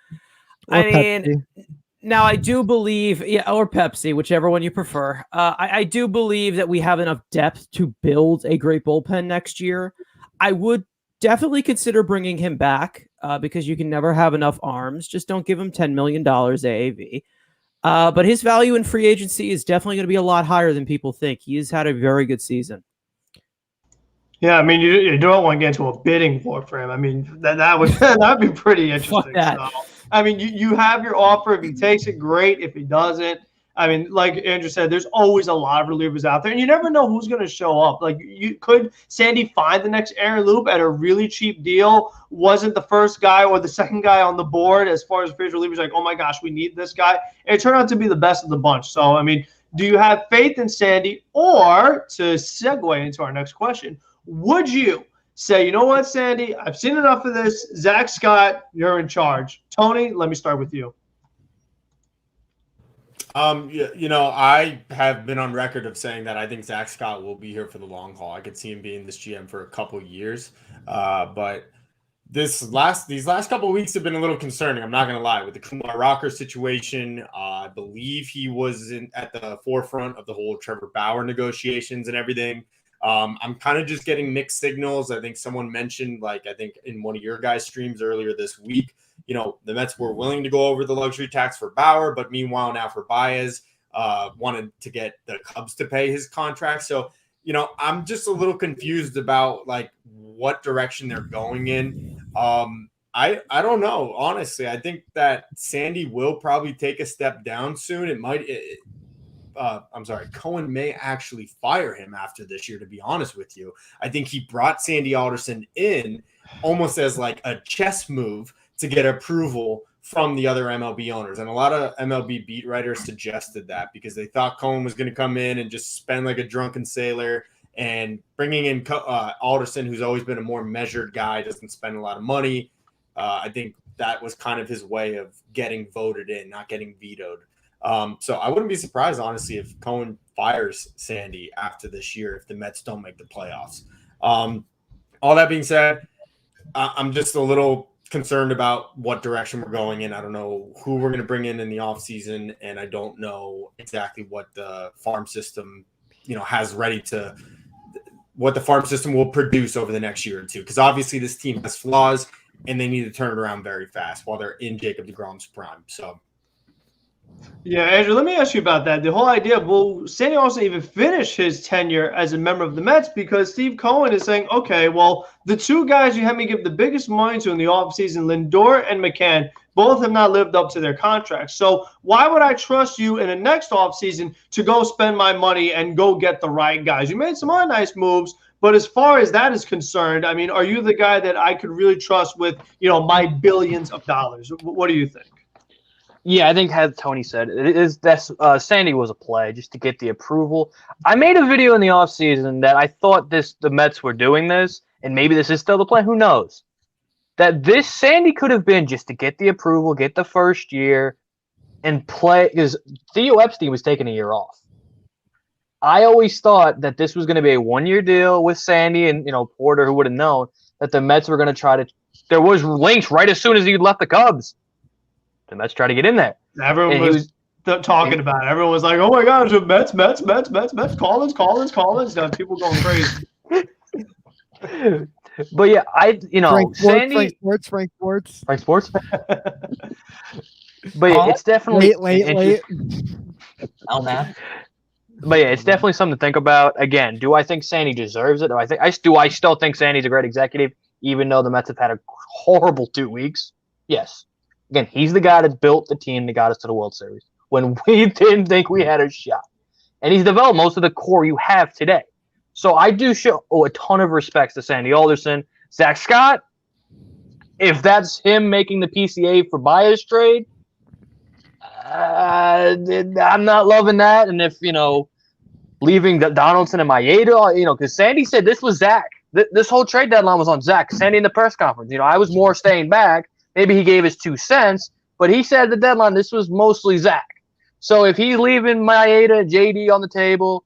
now I do believe, or Pepsi, whichever one you prefer. I do believe that we have enough depth to build a great bullpen next year. I would definitely consider bringing him back because you can never have enough arms. Just don't give him $10 million AAV. But his value in free agency is definitely going to be a lot higher than people think. He has had a very good season. Yeah, I mean, you don't want to get into a bidding war for him. I mean, that'd be pretty interesting. So, I mean, you have your offer. If he takes it, great. If he doesn't, I mean, like Andrew said, there's always a lot of relievers out there, and you never know who's going to show up. Like, could Sandy find the next Aaron Loop at a really cheap deal? Wasn't the first guy or the second guy on the board as far as free relievers? Like, oh my gosh, we need this guy. And it turned out to be the best of the bunch. So, I mean, do you have faith in Sandy? Or to segue into our next question, would you say, you know what, Sandy, I've seen enough of this. Zach Scott, you're in charge. Tony, let me start with you. I have been on record of saying that I think Zach Scott will be here for the long haul. I could see him being this GM for a couple years, but these last couple of weeks have been a little concerning. I'm not going to lie. With the Kumar Rocker situation, I believe he was at the forefront of the whole Trevor Bauer negotiations and everything. I'm kind of just getting mixed signals. I think someone mentioned, I think in one of your guys' streams earlier this week, the Mets were willing to go over the luxury tax for Bauer, but meanwhile now for Baez, wanted to get the Cubs to pay his contract. So, I'm just a little confused about what direction they're going in. I don't know. Honestly, I think that Sandy will probably take a step down soon. Cohen may actually fire him after this year, to be honest with you. I think he brought Sandy Alderson in almost as a chess move to get approval from the other MLB owners. And a lot of MLB beat writers suggested that because they thought Cohen was going to come in and just spend like a drunken sailor, and bringing in Alderson, who's always been a more measured guy, doesn't spend a lot of money. I think that was kind of his way of getting voted in, not getting vetoed. So I wouldn't be surprised, honestly, if Cohen fires Sandy after this year if the Mets don't make the playoffs. All that being said, I'm just a little concerned about what direction we're going in. I don't know who we're going to bring in the offseason, and I don't know exactly what the farm system, has ready to – what the farm system will produce over the next year or two. Because obviously this team has flaws, and they need to turn it around very fast while they're in Jacob deGrom's prime. So – yeah, Andrew, let me ask you about that. The whole idea of, will Sandy Alderson even finish his tenure as a member of the Mets? Because Steve Cohen is saying, okay, well, the two guys you had me give the biggest money to in the offseason, Lindor and McCann, both have not lived up to their contracts. So why would I trust you in the next offseason to go spend my money and go get the right guys? You made some other nice moves, but as far as that is concerned, I mean, are you the guy that I could really trust with, my billions of dollars? What do you think? Yeah, I think as Tony said, Sandy was a play just to get the approval. I made a video in the offseason that I thought the Mets were doing this, and maybe this is still the plan. Who knows? That this Sandy could have been just to get the approval, get the first year, and play, because Theo Epstein was taking a year off. I always thought that this was going to be a one-year deal with Sandy and Porter, who would have known that the Mets were going to try to. There was links right as soon as he left the Cubs. The Mets try to get in there. Everyone was talking about it. Everyone was like, "Oh my gosh, Mets, Collins." Now people going crazy. But yeah, Sandy, Frank Sports. But yeah, it's definitely late. Oh man. But yeah, it's definitely something to think about. Again, do I think Sandy deserves it? I still think Sandy's a great executive, even though the Mets have had a horrible 2 weeks. Yes. Again, he's the guy that built the team that got us to the World Series when we didn't think we had a shot. And he's developed most of the core you have today. So I do show a ton of respects to Sandy Alderson. Zach Scott, if that's him making the PCA for Baez trade, I'm not loving that. And if, leaving Donaldson and Maeda, because Sandy said this was Zach. This whole trade deadline was on Zach. Sandy in the press conference. I was more staying back. Maybe he gave his 2 cents, but he said at the deadline this was mostly Zach. So if he's leaving Maeda, JD on the table,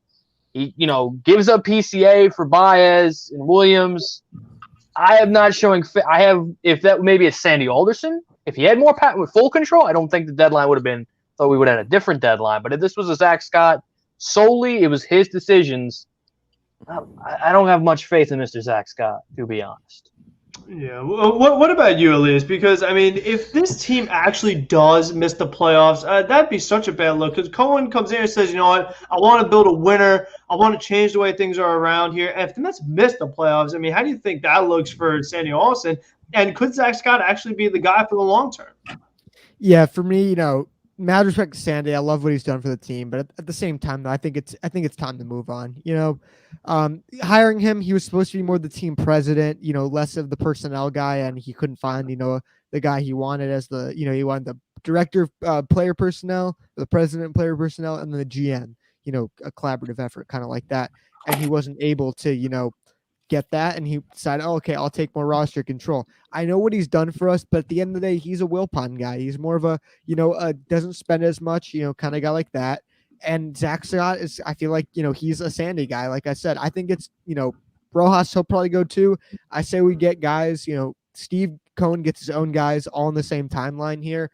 he gives up PCA for Baez and Williams. I am not showing. If that maybe it's Sandy Alderson. If he had more with full control, I don't think the deadline would have been. Thought we would have had a different deadline. But if this was a Zach Scott solely, it was his decisions. I don't have much faith in Mr. Zach Scott, to be honest. Yeah. What about you, Elias? Because, I mean, if this team actually does miss the playoffs, that'd be such a bad look. Because Cohen comes in and says, you know what, I want to build a winner. I want to change the way things are around here. And if the Mets miss the playoffs, I mean, how do you think that looks for Sandy Alderson? And could Zach Scott actually be the guy for the long term? Yeah, for me, mad respect to Sandy. I love what he's done for the team, but at the same time, though, I think it's time to move on. Hiring him, he was supposed to be more the team president, less of the personnel guy, and he couldn't find, the guy he wanted as the, he wanted the director of player personnel, the president of player personnel, and then the GM, a collaborative effort, kind of like that. And he wasn't able to, get that, and he decided, oh, okay, I'll take more roster control. I know what he's done for us, but at the end of the day, he's a Wilpon guy. He's more of a, doesn't spend as much, kind of guy like that. And Zach Scott is, I feel like, he's a Sandy guy. Like I said, I think it's, Rojas, he'll probably go too. I say we get guys, Steve Cohen gets his own guys all in the same timeline here,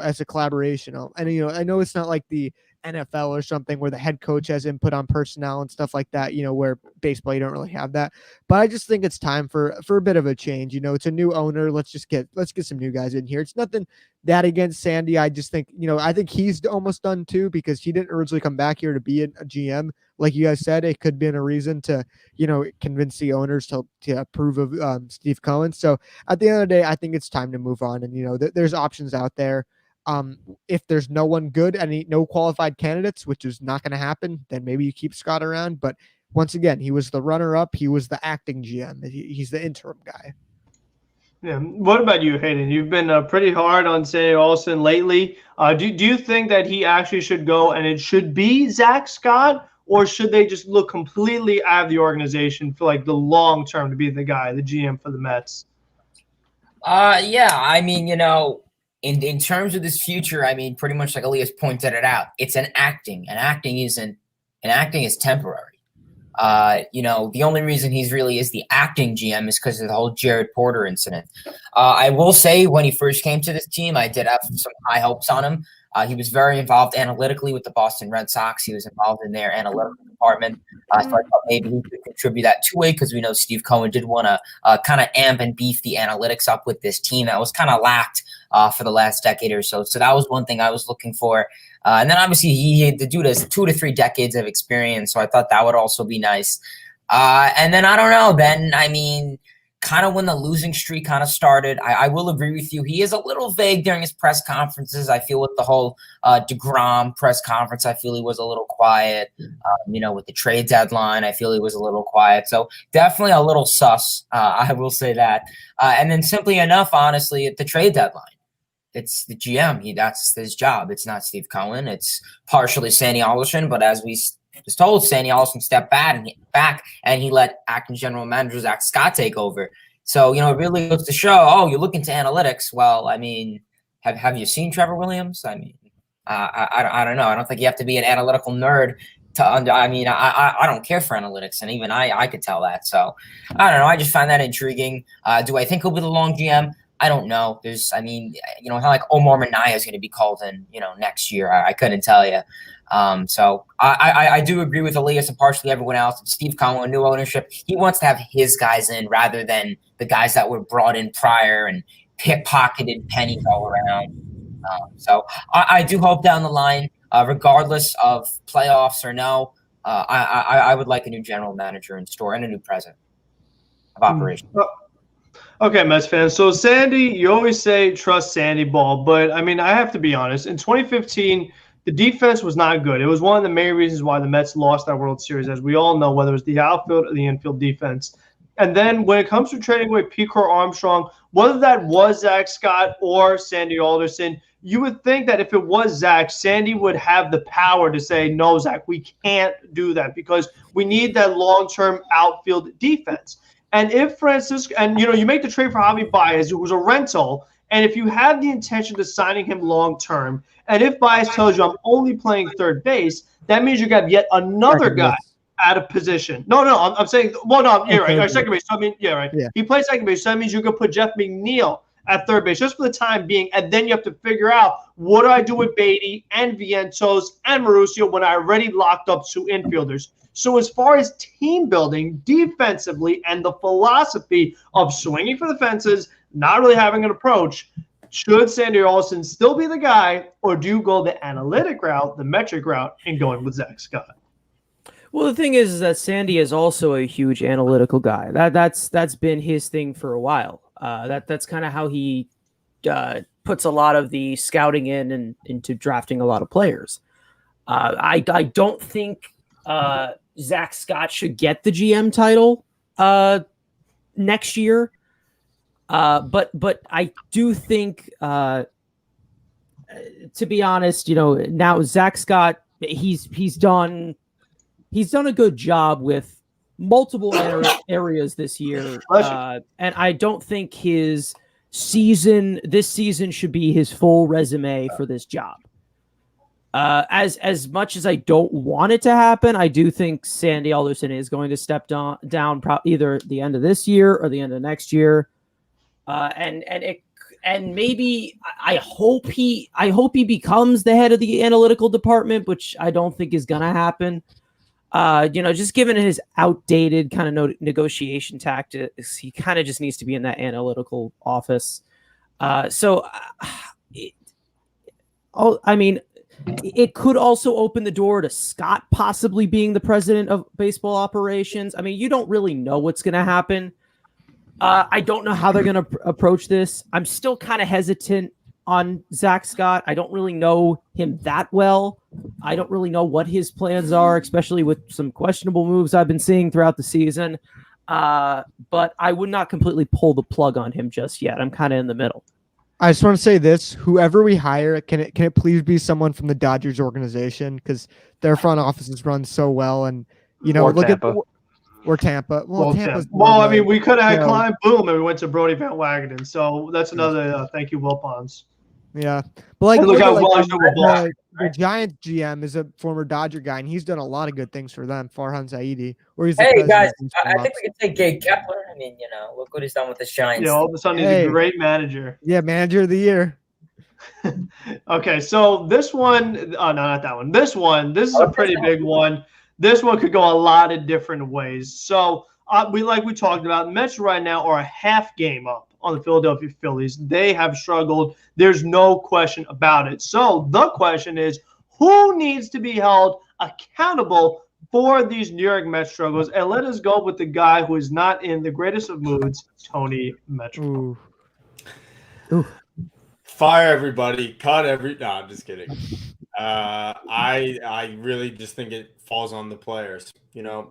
as a collaboration. And, I know it's not like the NFL or something where the head coach has input on personnel and stuff like that, where baseball, you don't really have that. But I just think it's time for a bit of a change. It's a new owner. Let's get some new guys in here. It's nothing that against Sandy. I just think, I think he's almost done too, because he didn't originally come back here to be a GM. Like you guys said, it could have been a reason to, convince the owners to approve of Steve Cohen. So at the end of the day, I think it's time to move on. And, there's options out there. If there's no one good and no qualified candidates, which is not going to happen, then maybe you keep Scott around. But once again, he was the runner-up. He was the acting GM. He's the interim guy. Yeah. What about you, Hayden? You've been pretty hard on Sandy Alston lately. Do you think that he actually should go and it should be Zach Scott, or should they just look completely out of the organization for like the long term to be the guy, the GM for the Mets? Yeah, I mean, in terms of this future, I mean, pretty much like Elias pointed it out, it's an acting, and acting is temporary. The only reason he's really is the acting GM is because of the whole Jared Porter incident. I will say when he first came to this team, I did have some high hopes on him. He was very involved analytically with the Boston Red Sox. He was involved in their analytical department. So I thought maybe he could contribute that two-way, because we know Steve Cohen did want to kind of amp and beef the analytics up with this team that was kind of lacked for the last decade or so. So that was one thing I was looking for. And then obviously the dude has 2 to 3 decades of experience, so I thought that would also be nice. And then I don't know, Ben, I mean, kind of when the losing streak kind of started, I will agree with you. He is a little vague during his press conferences. I feel with the whole Degrom press conference, I feel he was a little quiet. With the trade deadline, I feel he was a little quiet. So definitely a little sus, I will say that. And then simply enough, honestly, at the trade deadline, it's the GM. That's his job. It's not Steve Cohen. It's partially Sandy Alderson, but as we just told, Sandy Alderson stepped back and he let acting general manager Zach Scott take over. So, it really goes to show, you're looking to analytics. Well, I mean, have you seen Trevor Williams? I mean, I don't know. I don't think you have to be an analytical nerd I don't care for analytics, and even I could tell that. So I don't know. I just find that intriguing. Do I think he'll be the long GM? I don't know. It's not like Omar Minaya is going to be called in, next year. I couldn't tell you. So I do agree with Elias and partially everyone else. Steve Cohen, new ownership, he wants to have his guys in rather than the guys that were brought in prior and pickpocketed pennies all around. So I do hope down the line, regardless of playoffs or no, I would like a new general manager in store and a new president of operations. Okay, Mets fans. So Sandy, you always say trust Sandy ball, but I mean, I have to be honest. In 2015, the defense was not good. It was one of the main reasons why the Mets lost that World Series, as we all know, whether it was the outfield or the infield defense. And then when it comes to trading away Picor Armstrong, whether that was Zach Scott or Sandy Alderson, you would think that if it was Zach, Sandy would have the power to say, no, Zach, we can't do that because we need that long-term outfield defense. And if Francisco, and you make the trade for Javi Baez, who was a rental, and if you have the intention to signing him long-term, and if Baez tells you I'm only playing third base, that means you got yet another guy out of position. No, I'm saying, well, no, you're right. Or second base. So, I mean, yeah, right. Yeah. He plays second base, so that means you could put Jeff McNeil at third base just for the time being, and then you have to figure out what do I do with Beatty and Vientos and Mauricio when I already locked up 2 infielders. So as far as team building defensively and the philosophy of swinging for the fences, not really having an approach, should Sandy Alderson still be the guy, or do you go the analytic route, the metric route, and going with Zach Scott? Well, the thing is that Sandy is also a huge analytical guy. That's been his thing for a while. That's kind of how he puts a lot of the scouting in and into drafting a lot of players. I don't think Zach Scott should get the GM title next year. But I do think, to be honest, now Zach Scott, he's done a good job with multiple areas this year, Pleasure. and I don't think this season should be his full resume for this job. As much as I don't want it to happen, I do think Sandy Alderson is going to step down either at the end of this year or the end of next year, and maybe I hope he becomes the head of the analytical department, which I don't think is gonna happen. Just given his outdated kind of negotiation tactics, he kind of just needs to be in that analytical office. It could also open the door to Scott possibly being the president of baseball operations. I mean, you don't really know what's going to happen. I don't know how they're going to approach this. I'm still kind of hesitant on Zach Scott. I don't really know him that well. I don't really know what his plans are, especially with some questionable moves I've been seeing throughout the season. But I would not completely pull the plug on him just yet. I'm kind of in the middle. I just want to say this: whoever we hire, can it please be someone from the Dodgers organization, because their front offices run so well, and Or look Tampa. or Tampa. Well, Tampa's I mean, we could have had you know, Klein Boom, and we went to Brody Van Wagenen. So that's another thank you, Will Ponds. yeah, but like, And look how well I the, know with Boston, the Giants GM is a former Dodger guy, and he's done a lot of good things for them. Farhan Zaidi, or he's the Hey president guys, of Houston I think Rockets. we can take Gabe Kepler. I mean, look what he's done with the Giants. all of a sudden he's Hey. a great manager. Yeah, manager of the year. Okay, so this one, no, not that one. This is a pretty big one. This one could go a lot of different ways. So we talked about, Mets right now are a half game up on the Philadelphia Phillies. They have struggled. There's no question about it. So the question is, who needs to be held accountable for these New York Mets struggles? And let us go with the guy who is not in the greatest of moods, Tony Metro. Ooh. Fire everybody, cut every. No, I'm just kidding. I really just think it falls on the players.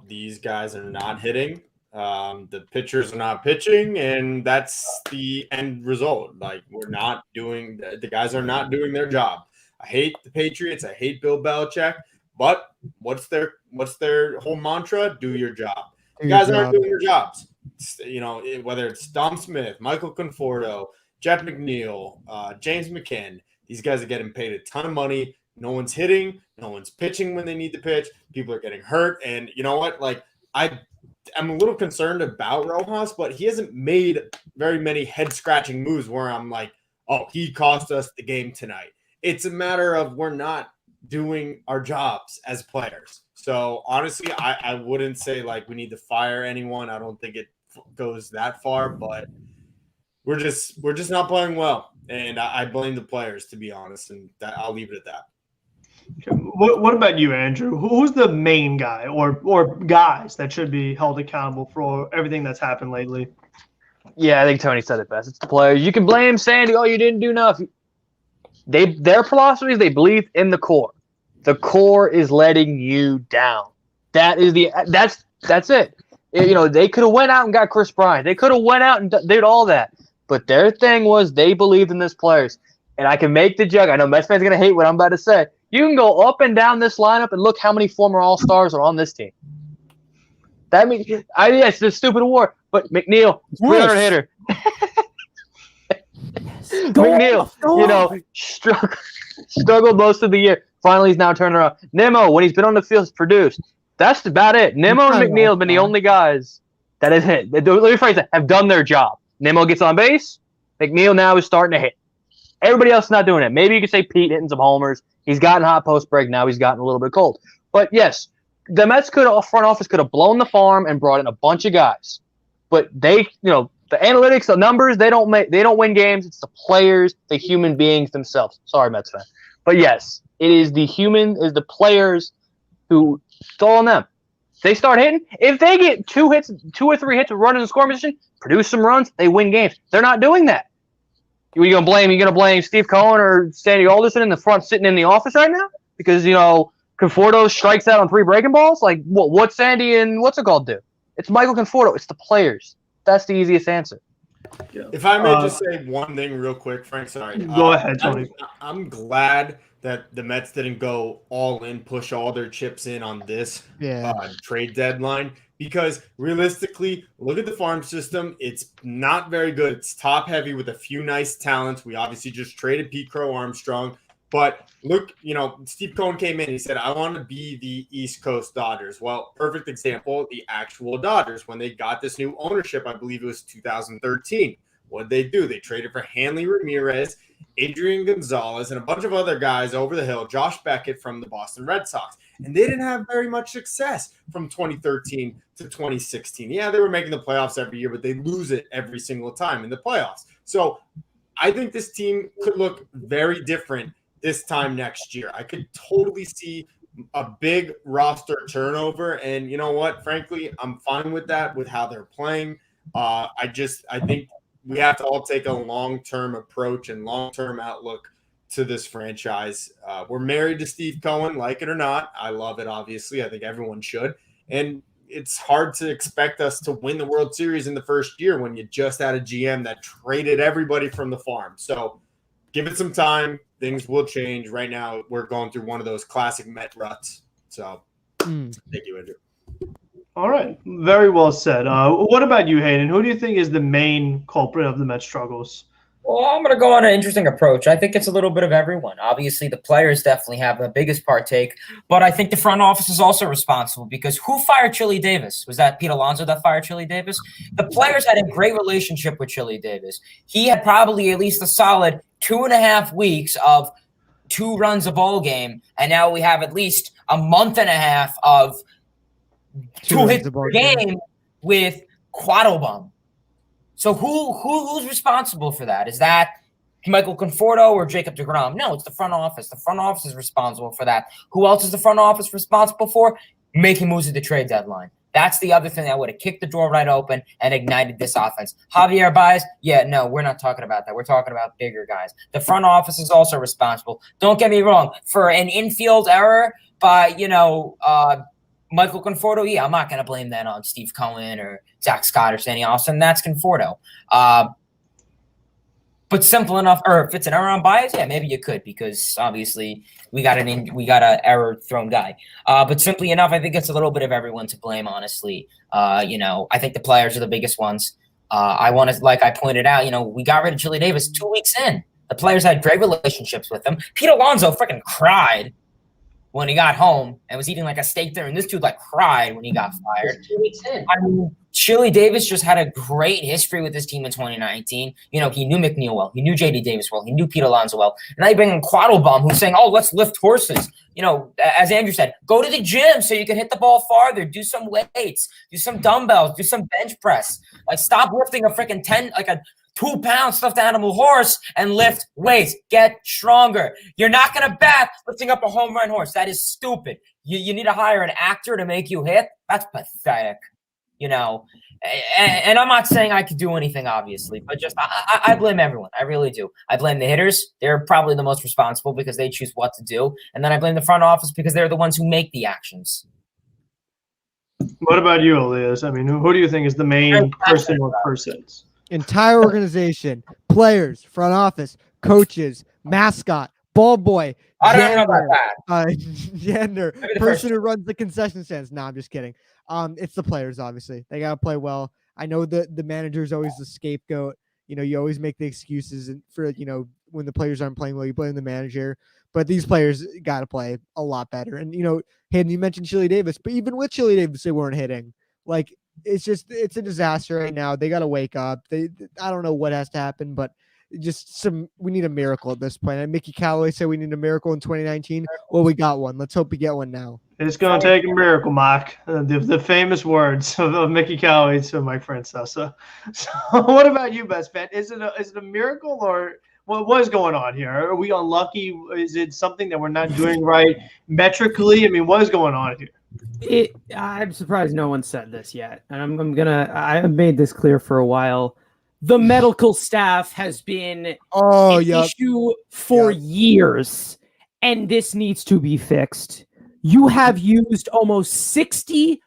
These guys are not hitting. The pitchers are not pitching, and that's the end result. Like, the guys are not doing their job. I hate the Patriots. I hate Bill Belichick. But what's their whole mantra? Do your job. The guys aren't doing their jobs. Whether it's Dom Smith, Michael Conforto, Jeff McNeil, James McCann, these guys are getting paid a ton of money. No one's hitting. No one's pitching when they need to pitch. People are getting hurt. And you know what? Like, I'm a little concerned about Rojas, but he hasn't made very many head-scratching moves where I'm like, oh, he cost us the game tonight. It's a matter of we're not doing our jobs as players. So honestly, I wouldn't say like we need to fire anyone. I don't think it goes that far, but we're just not playing well, and I blame the players, to be honest, and I'll leave it at that. Okay. What about you, Andrew? Who's the main guy or guys that should be held accountable for everything that's happened lately? Yeah, I think Tony said it best. It's the players. You can blame Sandy. Oh, you didn't do enough. Their philosophy is they believe in the core. The core is letting you down. That's it. They could have went out and got Chris Bryant. They could have went out and did all that. But their thing was they believed in this players. And I can make the joke. I know Mets fans are going to hate what I'm about to say. You can go up and down this lineup and look how many former All-Stars are on this team. That means it's a stupid award. But McNeil, 300 hitter. McNeil, struggled most of the year. Finally, he's now turning around. Nimmo, when he's been on the field, has produced. That's about it. Nimmo and McNeil have been the only guys that is hit. Let me rephrase that. Have done their job. Nimmo gets on base. McNeil now is starting to hit. Everybody else is not doing it. Maybe you could say Pete hitting some homers. He's gotten hot post break. Now he's gotten a little bit cold. But yes, the Mets front office could have blown the farm and brought in a bunch of guys. But the analytics, the numbers, they don't win games. It's the players, the human beings themselves. Sorry, Mets fan. But yes, it is the players who it's all on them. They start hitting. If they get 2 or 3 hits of runners in scoring position, produce some runs, they win games. They're not doing that. You gonna blame Steve Cohen or Sandy Alderson in the front sitting in the office right now? Because Conforto strikes out on 3 breaking balls? Like what's Sandy and what's it called do? It's Michael Conforto. It's the players. That's the easiest answer. If I may just say one thing real quick, Frank, sorry. Go ahead, Tony. I'm glad that the Mets didn't go all in, push all their chips in on this trade deadline, because realistically, look at the farm system. It's not very good. It's top heavy with a few nice talents. We obviously just traded Pete Crow Armstrong. But look, Steve Cohen came in. He said, I want to be the East Coast Dodgers. Well, perfect example, the actual Dodgers. When they got this new ownership, I believe it was 2013. What did they do? They traded for Hanley Ramirez, Adrian Gonzalez, and a bunch of other guys over the hill, Josh Beckett from the Boston Red Sox. And they didn't have very much success from 2013 to 2016. Yeah, they were making the playoffs every year, but they lose it every single time in the playoffs. So I think this team could look very different this time next year. I could totally see a big roster turnover. And you know what? Frankly, I'm fine with that, with how they're playing. I think we have to all take a long-term approach and long-term outlook to this franchise. We're married to Steve Cohen, like it or not. I love it, obviously. I think everyone should. And it's hard to expect us to win the World Series in the first year when you just had a GM that traded everybody from the farm. So give it some time. Things will change. Right now, we're going through one of those classic Met ruts. So thank you, Andrew. All right. Very well said. What about you, Hayden? Who do you think is the main culprit of the Mets struggles? Well, I'm going to go on an interesting approach. I think it's a little bit of everyone. Obviously, the players definitely have the biggest partake, but I think the front office is also responsible, because who fired Chili Davis? Was that Pete Alonso that fired Chili Davis? The players had a great relationship with Chili Davis. He had probably at least a solid 2.5 weeks of 2 runs a ball game, and now we have at least a month and a half of 2 hits per game with Quattlebaum. So who's responsible for that? Is that Michael Conforto or Jacob Degrom? No, it's the front office. The front office is responsible for that. Who else is the front office responsible for? Making moves at the trade deadline. That's the other thing that would have kicked the door right open and ignited this offense. Javier Baez, no, we're not talking about that. We're talking about bigger guys. The front office is also responsible. Don't get me wrong. For an infield error by, Michael Conforto, I'm not going to blame that on Steve Cohen or Zach Scott or Sandy Austin. That's Conforto. But simple enough, or if it's an error on Baez, maybe you could, because obviously we got an error thrown guy. But simply enough, I think it's a little bit of everyone to blame, honestly. I think the players are the biggest ones. Like I pointed out, we got rid of Chili Davis 2 weeks in. The players had great relationships with him. Pete Alonso freaking cried when he got home and was eating like a steak there, and this dude cried when he got fired. 2 weeks in. I mean, Chili Davis just had a great history with this team in 2019. He knew McNeil well. He knew J.D. Davis well. He knew Pete Alonso well. And now you bring in Quattlebaum, who's saying, let's lift horses. As Andrew said, go to the gym so you can hit the ball farther. Do some weights. Do some dumbbells. Do some bench press. Stop lifting a freaking 2-pound stuffed animal horse and lift weights. Get stronger. You're not going to bat lifting up a home run horse. That is stupid. You need to hire an actor to make you hit. That's pathetic. And I'm not saying I could do anything, obviously, but just I blame everyone. I really do. I blame the hitters. They're probably the most responsible because they choose what to do. And then I blame the front office because they're the ones who make the actions. What about you, Elias? I mean, who do you think is the main person or persons? Entire organization, players, front office, coaches, mascot, ball boy, I don't know about that. Gender, person who runs the concession stands. No, I'm just kidding. It's the players, obviously. They gotta play well. I know the manager is always the scapegoat. You always make the excuses for when the players aren't playing well, you blame the manager. But these players gotta play a lot better. And Hayden, you mentioned Chili Davis, but even with Chili Davis, they weren't hitting. It's a disaster right now. They got to wake up. I don't know what has to happen, but we need a miracle at this point. And Mickey Callaway said we need a miracle in 2019. Well, we got one. Let's hope we get one now. It's going to take a miracle, Mike. The famous words of Mickey Callaway to Mike Francesa. So what about you, best fan? Is it a miracle, or what is going on here? Are we unlucky? Is it something that we're not doing right metrically? I mean, what is going on here? I'm surprised no one said this yet, and I've made this clear for a while. The medical staff has been an issue for years, and this needs to be fixed. You have used almost 60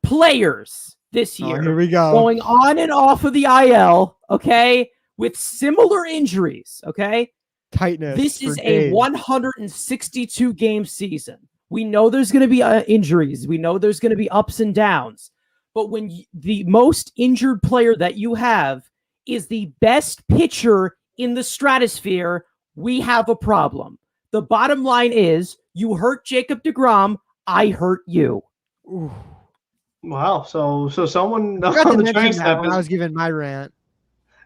players this year. Here we go. Going on and off of the IL, okay, with similar injuries, okay? Tightness. This for is a days. 162 game season. We know there's going to be injuries. We know there's going to be ups and downs. But when the most injured player that you have is the best pitcher in the stratosphere, we have a problem. The bottom line is, you hurt Jacob Degrom, I hurt you. Ooh. Wow. So someone I forgot on to the train mention that step when I is. was giving my rant.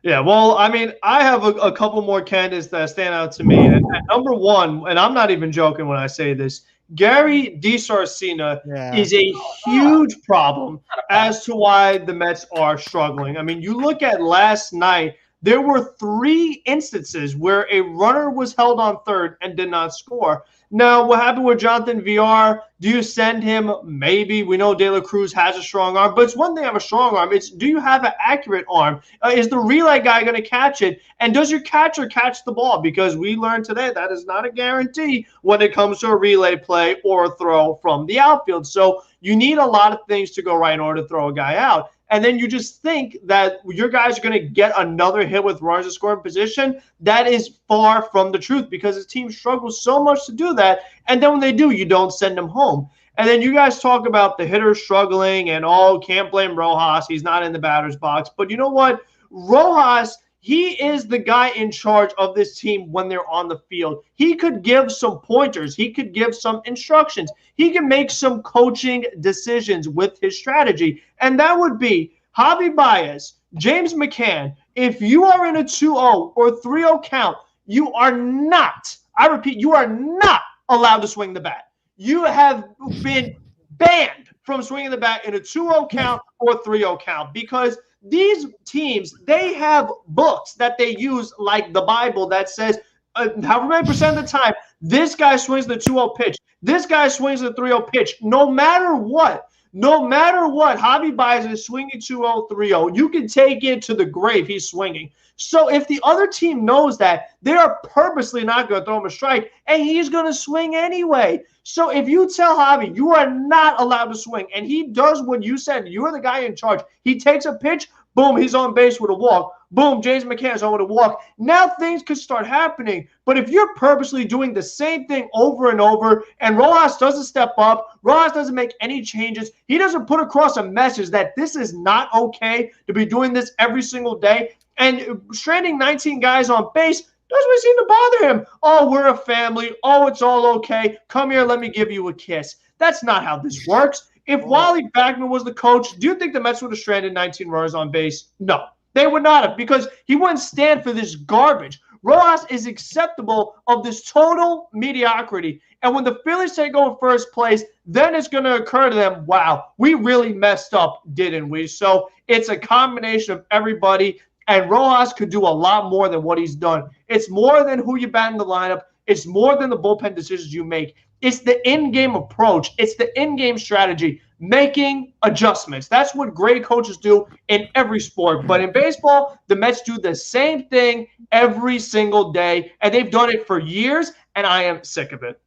Yeah, well, I mean, I have a couple more candidates that stand out to me. And number one, and I'm not even joking when I say this, Gary Desourcina is a huge problem as to why the Mets are struggling. I mean, you look at last night, there were 3 instances where a runner was held on third and did not score. Now, what happened with Jonathan VR? Do you send him? Maybe. We know De La Cruz has a strong arm, but it's one thing to have a strong arm. It's, do you have an accurate arm? Is the relay guy going to catch it? And does your catcher catch the ball? Because we learned today that is not a guarantee when it comes to a relay play or a throw from the outfield. So you need a lot of things to go right in order to throw a guy out. And then you just think that your guys are going to get another hit with runners in scoring position. That is far from the truth because his team struggles so much to do that. And then when they do, you don't send them home. And then you guys talk about the hitters struggling and, can't blame Rojas. He's not in the batter's box. But you know what? Rojas, he is the guy in charge of this team when they're on the field. He could give some pointers. He could give some instructions. He can make some coaching decisions with his strategy. And that would be Javi Baez, James McCann. If you are in a 2-0 or 3-0 count, you are not, I repeat, you are not allowed to swing the bat. You have been banned from swinging the bat in a 2-0 count or 3-0 count because these teams, they have books that they use like the Bible that says however many percent of the time, this guy swings the 2-0 pitch. This guy swings the 3-0 pitch. No matter what, Javi Baez is swinging 2-0, 3-0. You can take it to the grave. He's swinging. So if the other team knows that, they are purposely not going to throw him a strike, and he's going to swing anyway. So if you tell Javi you are not allowed to swing, and he does what you said, you're the guy in charge. He takes a pitch, boom, he's on base with a walk. Boom, James McCann is on with a walk. Now things could start happening. But if you're purposely doing the same thing over and over, and Rojas doesn't step up, Rojas doesn't make any changes, he doesn't put across a message that this is not okay to be doing this every single day, and stranding 19 guys on base doesn't seem to bother him. Oh, we're a family. Oh, it's all okay. Come here, let me give you a kiss. That's not how this works. If Wally Backman was the coach, do you think the Mets would have stranded 19 runners on base? No, they would not have, because he wouldn't stand for this garbage. Rojas is acceptable of this total mediocrity. And when the Phillies take over first place, then it's going to occur to them, wow, we really messed up, didn't we? So it's a combination of everybody. And Rojas could do a lot more than what he's done. It's more than who you bat in the lineup. It's more than the bullpen decisions you make. It's the in-game approach. It's the in-game strategy, making adjustments. That's what great coaches do in every sport. But in baseball, the Mets do the same thing every single day, and they've done it for years, and I am sick of it.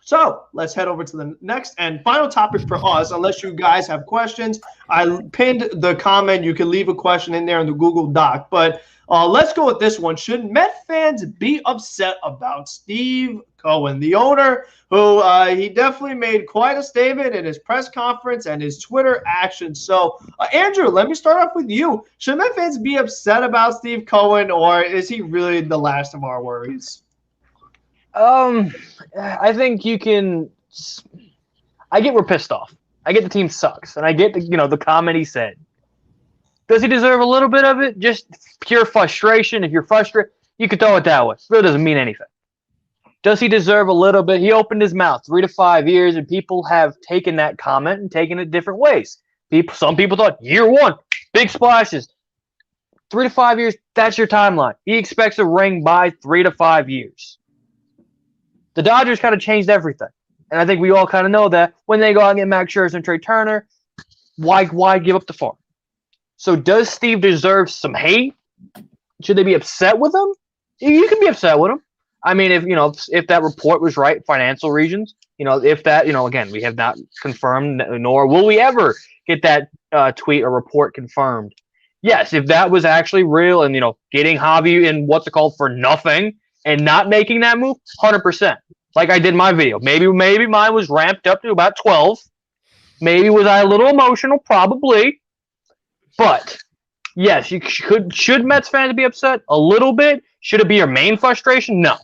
So let's head over to the next and final topic for us, unless you guys have questions. I pinned the comment. You can leave a question in there in the Google Doc. But let's go with this one. Should Met fans be upset about Steve Cohen, the owner, who he definitely made quite a statement in his press conference and his Twitter actions? So, Andrew, let me start off with you. Should Met fans be upset about Steve Cohen, or is he really the last of our worries? I think you can. I get we're pissed off. I get the team sucks, and I get the comment he said. Does he deserve a little bit of it? Just pure frustration. If you're frustrated, you could throw it that way. It really doesn't mean anything. Does he deserve a little bit? He opened his mouth 3 to 5 years, and people have taken that comment and taken it different ways. Some people thought year 1, big splashes. 3 to 5 years, that's your timeline. He expects a ring by 3 to 5 years. The Dodgers kind of changed everything. And I think we all kind of know that when they go out and get Max Scherzer and Trey Turner, why give up the farm? So does Steve deserve some hate? Should they be upset with him? You can be upset with him. I mean, if that report was right, financial reasons, if that, again, we have not confirmed, nor will we ever get that tweet or report confirmed. Yes, if that was actually real and, getting Javi in what's it called for nothing and not making that move, 100%. Like I did my video. Maybe mine was ramped up to about 12. Maybe was I a little emotional? Probably. But yes, should Mets fans be upset? A little bit. Should it be your main frustration? No.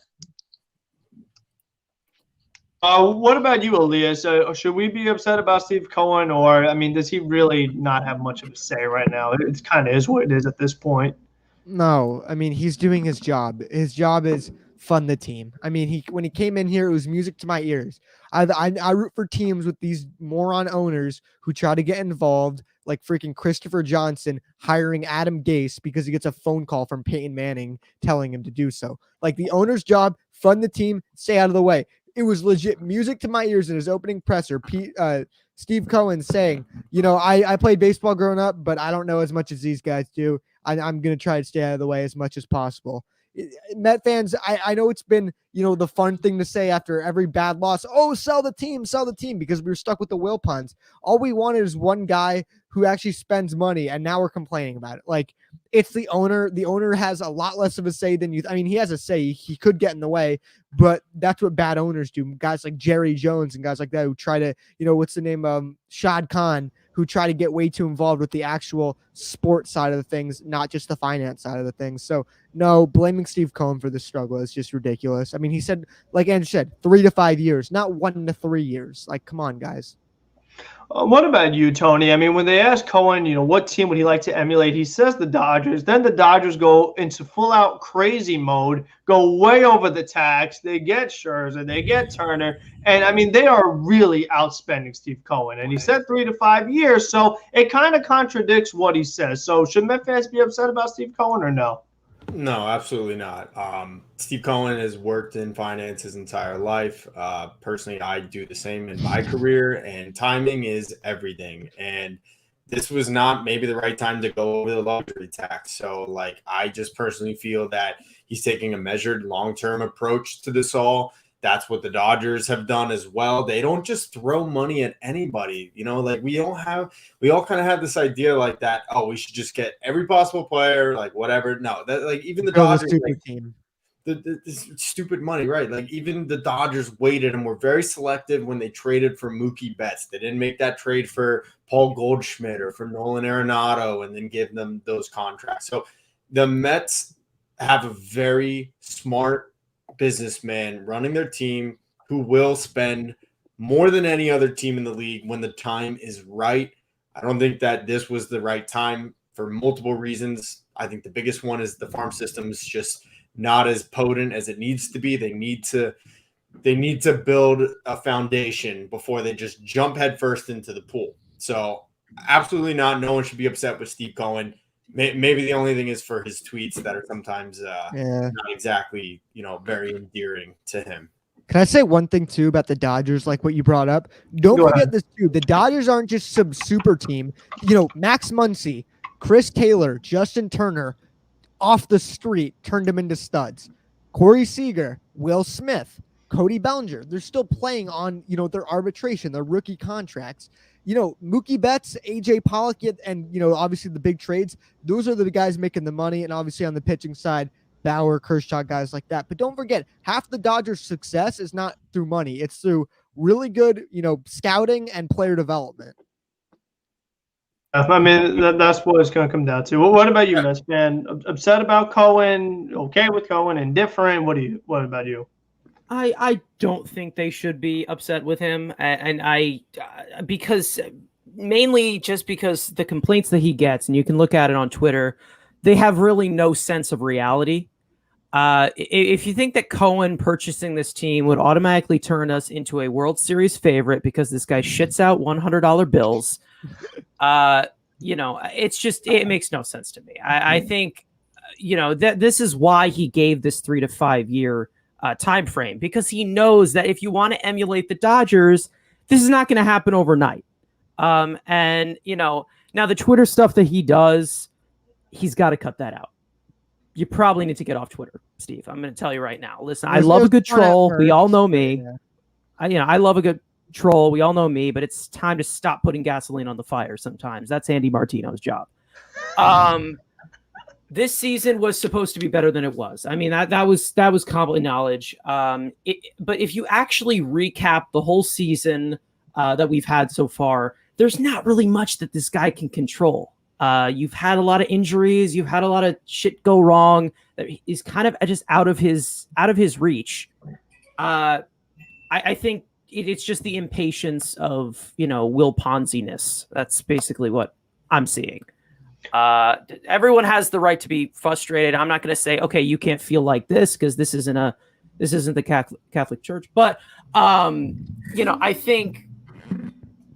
What about you, Elias? Should we be upset about Steve Cohen, or I mean, does he really not have much of a say right now? It kind of is what it is at this point. No, I mean, he's doing his job. His job is fund the team. I mean, when he came in here, it was music to my ears. I root for teams with these moron owners who try to get involved, like freaking Christopher Johnson hiring Adam Gase because he gets a phone call from Peyton Manning telling him to do so. Like the owner's job, fund the team, stay out of the way. It was legit music to my ears in his opening presser. Steve Cohen saying, I played baseball growing up, but I don't know as much as these guys do. I'm going to try to stay out of the way as much as possible. Met fans, I know it's been, the fun thing to say after every bad loss. Oh, sell the team, because we were stuck with the will puns. All we wanted is one guy who actually spends money, and now we're complaining about it. Like, it's the owner. The owner has a lot less of a say than you. I mean, he has a say. He could get in the way, but that's what bad owners do. Guys like Jerry Jones and guys like that who try to, what's the name? Shad Khan, who try to get way too involved with the actual sports side of the things, not just the finance side of the things. So no, blaming Steve Cohen for the struggle is just ridiculous. I mean, he said, like Andrew said, 3 to 5 years, not 1 to 3 years. Like, come on, guys. What about you, Tony? I mean, when they ask Cohen, what team would he like to emulate, he says the Dodgers. Then the Dodgers go into full-out crazy mode, go way over the tax. They get Scherzer, they get Turner, and I mean, they are really outspending Steve Cohen. And he said 3 to 5 years, so it kind of contradicts what he says. So should Met fans be upset about Steve Cohen or no? No, absolutely not. Steve Cohen has worked in finance his entire life. Personally, I do the same in my career, and timing is everything. And this was not maybe the right time to go over the luxury tax. So, I just personally feel that he's taking a measured long-term approach to this all. That's what the Dodgers have done as well. They don't just throw money at anybody. We all kind of have this idea like that. Oh, we should just get every possible player, whatever. No, that even the Dodgers, team. The stupid money, right? Even the Dodgers waited and were very selective when they traded for Mookie Betts. They didn't make that trade for Paul Goldschmidt or for Nolan Arenado and then give them those contracts. So the Mets have a very smart businessman running their team who will spend more than any other team in the league when the time is right. I don't think that this was the right time for multiple reasons. I think the biggest one is the farm system is just not as potent as it needs to be. They need to build a foundation before they just jump headfirst into the pool. So absolutely not. No one should be upset with Steve Cohen. Maybe the only thing is for his tweets that are sometimes not exactly, very endearing to him. Can I say one thing too about the Dodgers, like what you brought up? Don't forget this too. The Dodgers aren't just some super team. Max Muncy, Chris Taylor, Justin Turner, off the street turned them into studs. Corey Seager, Will Smith, Cody Bellinger. They're still playing on, their arbitration, their rookie contracts. Mookie Betts, AJ Pollock, and, obviously the big trades. Those are the guys making the money. And obviously on the pitching side, Bauer, Kershaw, guys like that. But don't forget, half the Dodgers' success is not through money. It's through really good, scouting and player development. I mean, that's what it's going to come down to. Well, what about you, Mets fan? Upset about Cohen? Okay with Cohen? Indifferent? What about you? I don't think they should be upset with him, and because mainly just because the complaints that he gets, and you can look at it on Twitter, they have really no sense of reality. If you think that Cohen purchasing this team would automatically turn us into a World Series favorite because this guy shits out $100 bills, it makes no sense to me. I think, that this is why he gave this 3 to 5 year time frame, because he knows that if you want to emulate the Dodgers, this is not going to happen overnight. Now the Twitter stuff that he does, he's got to cut that out. you probably need to get off Twitter, Steve. I'm going to tell you right now. Listen, It I was- love it a good was fun at troll. We all first, know but me. yeah. I love a good troll. We all know me, but it's time to stop putting gasoline on the fire sometimes. That's Andy Martino's job. This season was supposed to be better than it was. I mean, that was common knowledge. But if you actually recap the whole season that we've had so far, there's not really much that this guy can control. You've had a lot of injuries. You've had a lot of shit go wrong that is kind of just out of his reach. I think it's just the impatience of, Will Ponzi-ness. That's basically what I'm seeing. Everyone has the right to be frustrated. I'm not going to say, okay, you can't feel like this because this isn't the Catholic Church. But I think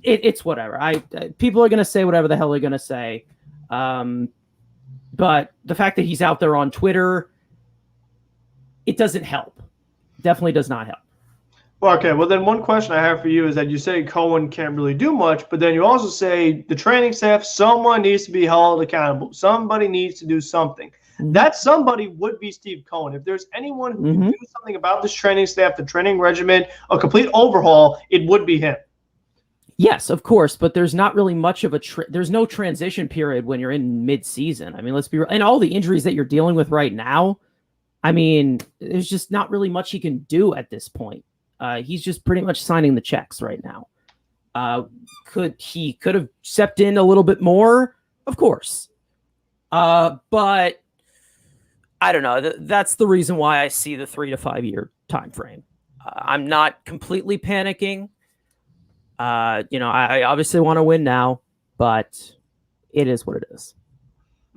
it's whatever. People are going to say whatever the hell they're going to say. But the fact that he's out there on Twitter, it doesn't help. Definitely does not help. Well, okay. Well, then one question I have for you is that you say Cohen can't really do much, but then you also say the training staff, someone needs to be held accountable. Somebody needs to do something. That somebody would be Steve Cohen. If there's anyone who can do something about this training staff, the training regimen, a complete overhaul, it would be him. Yes, of course, but there's not really much of there's no transition period when you're in mid-season. I mean, let's be real. And all the injuries that you're dealing with right now, I mean, there's just not really much he can do at this point. He's just pretty much signing the checks right now. Could have stepped in a little bit more? Of course. But I don't know. That's the reason why I see the 3 to 5 year time frame. I'm not completely panicking. I obviously want to win now, but it is what it is.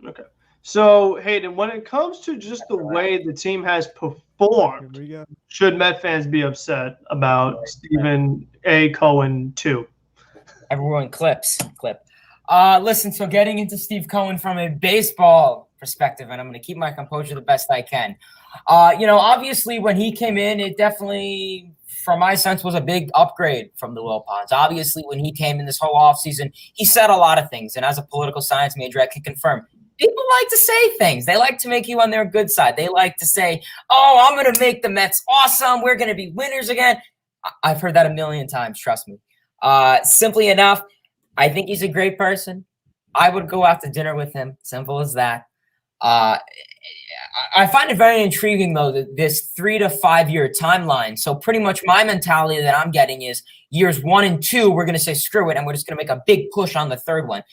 Okay. So, Hayden, when it comes to just the way the team has performed, should Met fans be upset about Stephen A. Cohen too? Everyone clip. Listen, so getting into Steve Cohen from a baseball perspective, and I'm going to keep my composure the best I can. Obviously when he came in, it definitely, from my sense, was a big upgrade from the Will Ponds. Obviously, when he came in this whole offseason, he said a lot of things, and as a political science major, I can confirm. People like to say things. They like to make you on their good side. They like to say, oh, I'm going to make the Mets awesome. We're going to be winners again. I've heard that a million times, trust me. Simply enough, I think he's a great person. I would go out to dinner with him. Simple as that. I find it very intriguing, though, that this 3 to 5 year timeline. So pretty much my mentality that I'm getting is years 1 and 2, we're going to say screw it, and we're just going to make a big push on the third one.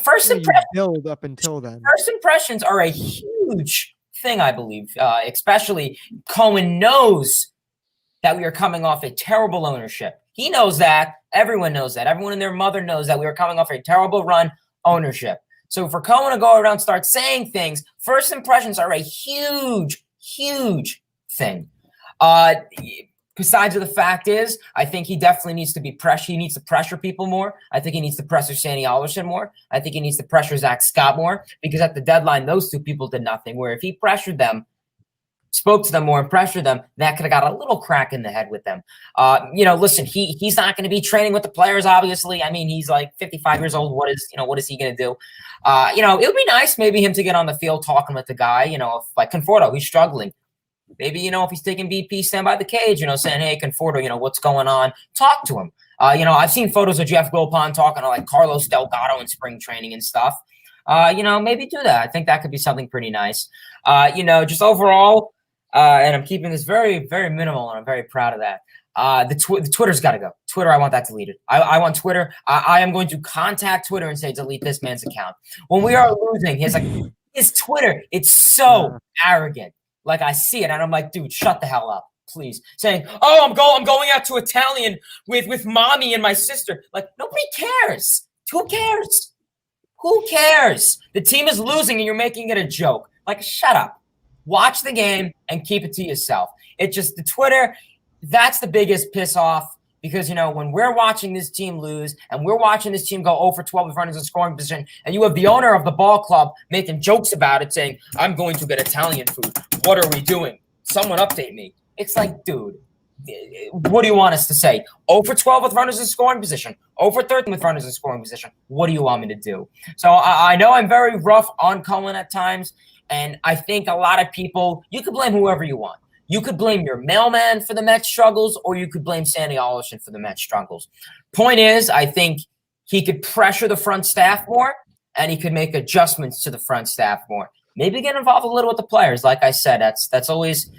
First impressions. Build up until then. First impressions are a huge thing, I believe. Especially Cohen knows that we are coming off a terrible ownership. He knows that. Everyone knows that. Everyone and their mother knows that we are coming off a terrible run ownership. So for Cohen to go around and start saying things, first impressions are a huge, huge thing. Besides the fact is, I think he definitely needs to be pressure. He needs to pressure people more. I think he needs to pressure Sandy Alderson more. I think he needs to pressure Zach Scott more, because at the deadline, those two people did nothing. Where if he pressured them, spoke to them more and pressured them, that could have got a little crack in the head with them. Listen, he's not going to be training with the players, obviously. I mean, he's like 55 years old. What is he going to do? It would be nice maybe him to get on the field talking with the guy, if like Conforto, he's struggling. Maybe, if he's taking BP, stand by the cage, saying, hey, Conforto, what's going on? Talk to him. I've seen photos of Jeff Wilpon talking to like Carlos Delgado in spring training and stuff. Maybe do that. I think that could be something pretty nice. Just overall, and I'm keeping this very, very minimal, and I'm very proud of that. The Twitter's got to go. Twitter, I want that deleted. I want Twitter. I am going to contact Twitter and say, delete this man's account. When we are losing, his Twitter, it's so arrogant. Like, I see it, and I'm like, dude, shut the hell up, please. Saying, oh, I'm going out to Italian with mommy and my sister. Like, nobody cares. Who cares? Who cares? The team is losing, and you're making it a joke. Like, shut up. Watch the game and keep it to yourself. It's just the Twitter, that's the biggest piss off, because, when we're watching this team lose and we're watching this team go 0 for 12 with runners in scoring position, and you have the owner of the ball club making jokes about it, saying, I'm going to get Italian food. What are we doing? Someone update me. It's like, dude, what do you want us to say? 0 for 12 with runners in scoring position. 0 for 13 with runners in scoring position. What do you want me to do? So I know I'm very rough on Cohen at times, And I think a lot of people, you could blame whoever you want. You could blame your mailman for the Mets struggles, or you could blame Sandy Alderson for the Mets struggles. Point is, I think he could pressure the front staff more, and he could make adjustments to the front staff more. Maybe get involved a little with the players. Like I said, that's always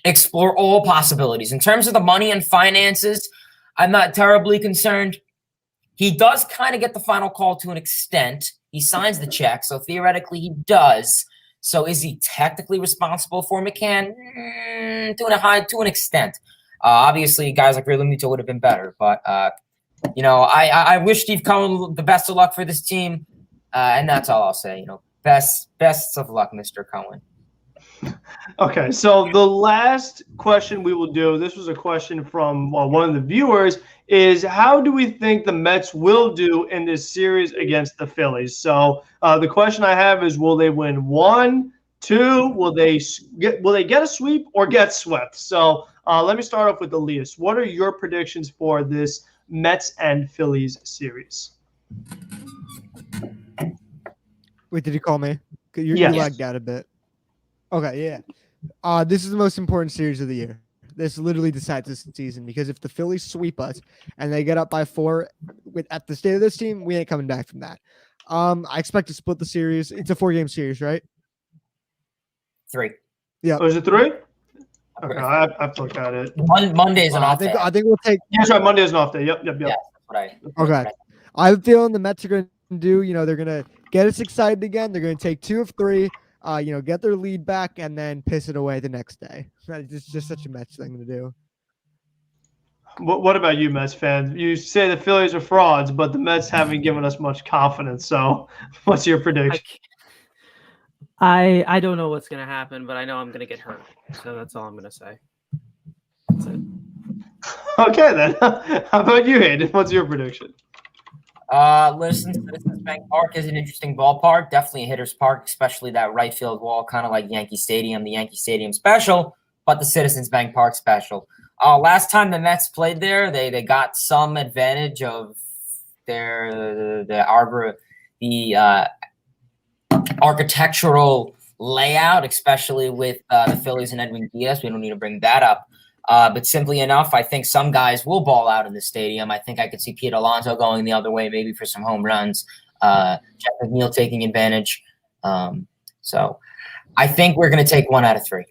explore all possibilities. In terms of the money and finances, I'm not terribly concerned. He does kind of get the final call to an extent. He signs the check, so theoretically he does. So is he technically responsible for McCann? To an extent. Obviously, guys like Realmuto would have been better. But, I wish Steve Cohen the best of luck for this team. And that's all I'll say. Best of luck, Mr. Cohen. Okay, so the last question we will do, this was a question from one of the viewers, is how do we think the Mets will do in this series against the Phillies? So the question I have is, will they win 1, 2? Will they get a sweep or get swept? So let me start off with Elias. What are your predictions for this Mets and Phillies series? Wait, did you call me? You Yes. lagged out a bit. Okay, yeah. This is the most important series of the year. This literally decides this season, because if the Phillies sweep us and they get up by 4 at the state of this team, we ain't coming back from that. I expect to split the series. It's a 4-game series, right? 3. Yeah. Oh, is it 3? Okay, I forgot it. Monday's an off day. I think we'll take. That's right. Monday's an off day. Yep. Yeah, that's what I. Okay. I'm feeling the Mets are going to do. They're going to get us excited again. They're going to take 2 of 3. Get their lead back and then piss it away the next day. It's just such a Mets thing to do. What about you, Mets fans? You say the Phillies are frauds, but the Mets haven't given us much confidence. So what's your prediction? I don't know what's going to happen, but I know I'm going to get hurt. So that's all I'm going to say. That's it. Okay, then. How about you, Hayden? What's your prediction? Listen, Citizens Bank Park is an interesting ballpark. Definitely a hitter's park, especially that right field wall, kind of like Yankee Stadium, the Yankee Stadium special, but the Citizens Bank Park special. Last time the Mets played there, they got some advantage of the architectural layout, especially with the Phillies and Edwin Diaz. We don't need to bring that up. But simply enough, I think some guys will ball out in the stadium. I think I could see Pete Alonso going the other way, maybe for some home runs. Jeff McNeil taking advantage. So I think we're going to take 1 out of 3.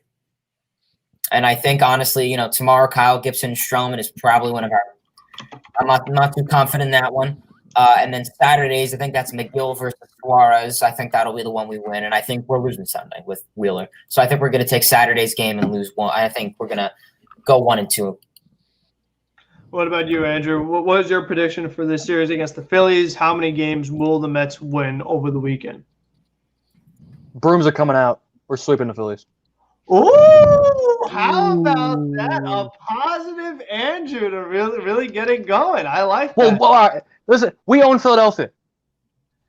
And I think, honestly, tomorrow Kyle Gibson-Stroman is probably one of our – I'm not too confident in that one. And then Saturdays, I think that's McGill versus Suarez. I think that'll be the one we win. And I think we're losing Sunday with Wheeler. So I think we're going to take Saturday's game and lose 1. I think we're going to go 1 and 2. What about you, Andrew? What was your prediction for this series against the Phillies? How many games will the Mets win over the weekend? Brooms are coming out. We're sweeping the Phillies. Ooh, how about that? A positive Andrew to really get it going. I like that. Well, all right. Listen, we own Philadelphia.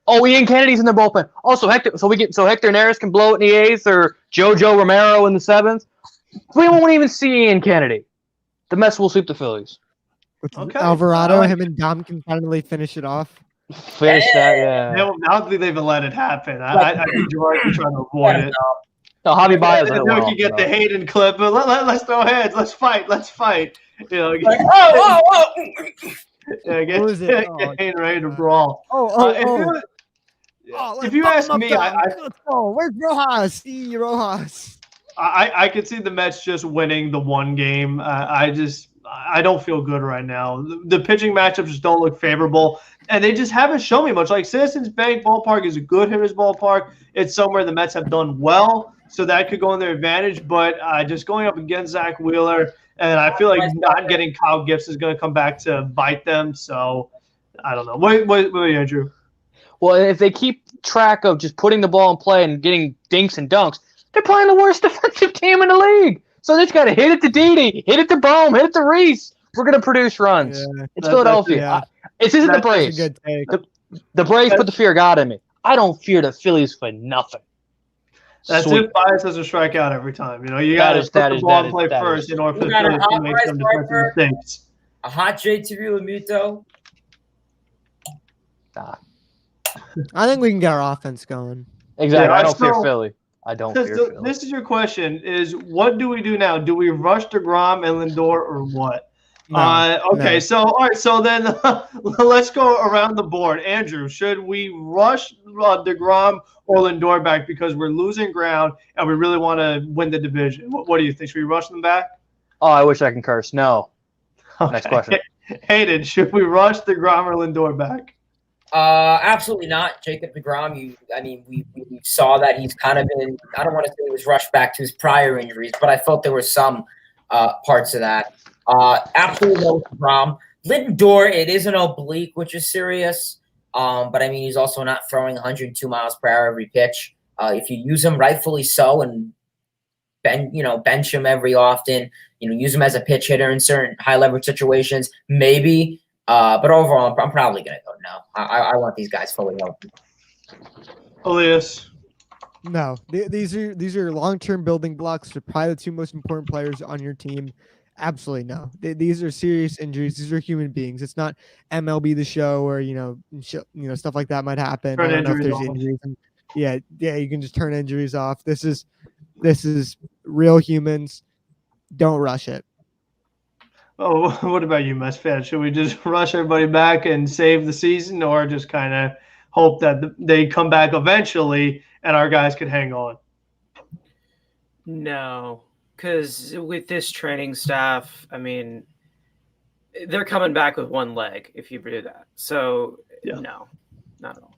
Oh, Ian Kennedy's in the bullpen. Also, Hector Neris can blow it in the 8th, or JoJo Romero in the 7th. We won't even see Ian Kennedy. The Mets will sweep the Phillies. Okay. Alvarado, him and Dom can finally finish it off. Finish that, yeah. Now that they've let it happen, I think George is trying to avoid it. No, Javi Baez. I know you get the Hayden clip, but let's throw heads. Let's fight. Whoa! Yeah, get Hayden ready to brawl. If you ask me, let's go. Where's Rojas? Rojas. I could see the Mets just winning the 1 game. I don't feel good right now. The pitching matchups just don't look favorable, and they just haven't shown me much. Like, Citizens Bank Ballpark is a good hitter's ballpark. It's somewhere the Mets have done well, so that could go in their advantage. But just going up against Zach Wheeler, and I feel like not getting Kyle Gibson is going to come back to bite them. So I don't know. What Andrew? Well, if they keep track of just putting the ball in play and getting dinks and dunks, they're playing the worst defensive team in the league. So they just got to hit it to Didi, hit it to Bohm, hit it to Reese. We're going to produce runs. Yeah, it's Philadelphia. This isn't the Braves. The Braves put the fear of God in me. I don't fear the Phillies for nothing. That's if Bias doesn't strike out every time. You got to put the ball and play first in order for the Phillies to make some defensive mistakes. A hot JT Realmuto. I think we can get our offense going. Exactly. Yeah, I don't fear so- Philly. I don't fear Philly. This is your question: is what do we do now? Do we rush Degrom and Lindor or what? Okay, no. so all right, so then let's go around the board. Andrew, should we rush Degrom or Lindor back because we're losing ground and we really want to win the division? What do you think? Should we rush them back? Oh, I wish I can curse. No. Next question. Hayden, should we rush Degrom or Lindor back? Absolutely not. Jacob Degrom, we saw that he's kind of been, I don't want to say he was rushed back to his prior injuries, but I felt there were some parts of that. Absolutely no Degrom. Lindor, it is an oblique, which is serious. But I mean, he's also not throwing 102 miles per hour every pitch. If you use him rightfully so and bench him every often, use him as a pitch hitter in certain high leverage situations, maybe. But overall, I'm probably going to go no. I want these guys fully healthy. Elias. No, these are long-term building blocks. They're probably the two most important players on your team. Absolutely no. These are serious injuries. These are human beings. It's not MLB The Show or stuff like that might happen. Turn I don't know if injuries there's off. injuries. Yeah, you can just turn injuries off. This is real humans. Don't rush it. Oh, what about you, Mets fan? Should we just rush everybody back and save the season, or just kind of hope that they come back eventually and our guys could hang on? No, because with this training staff, I mean, they're coming back with one leg if you do that. So, no, not at all.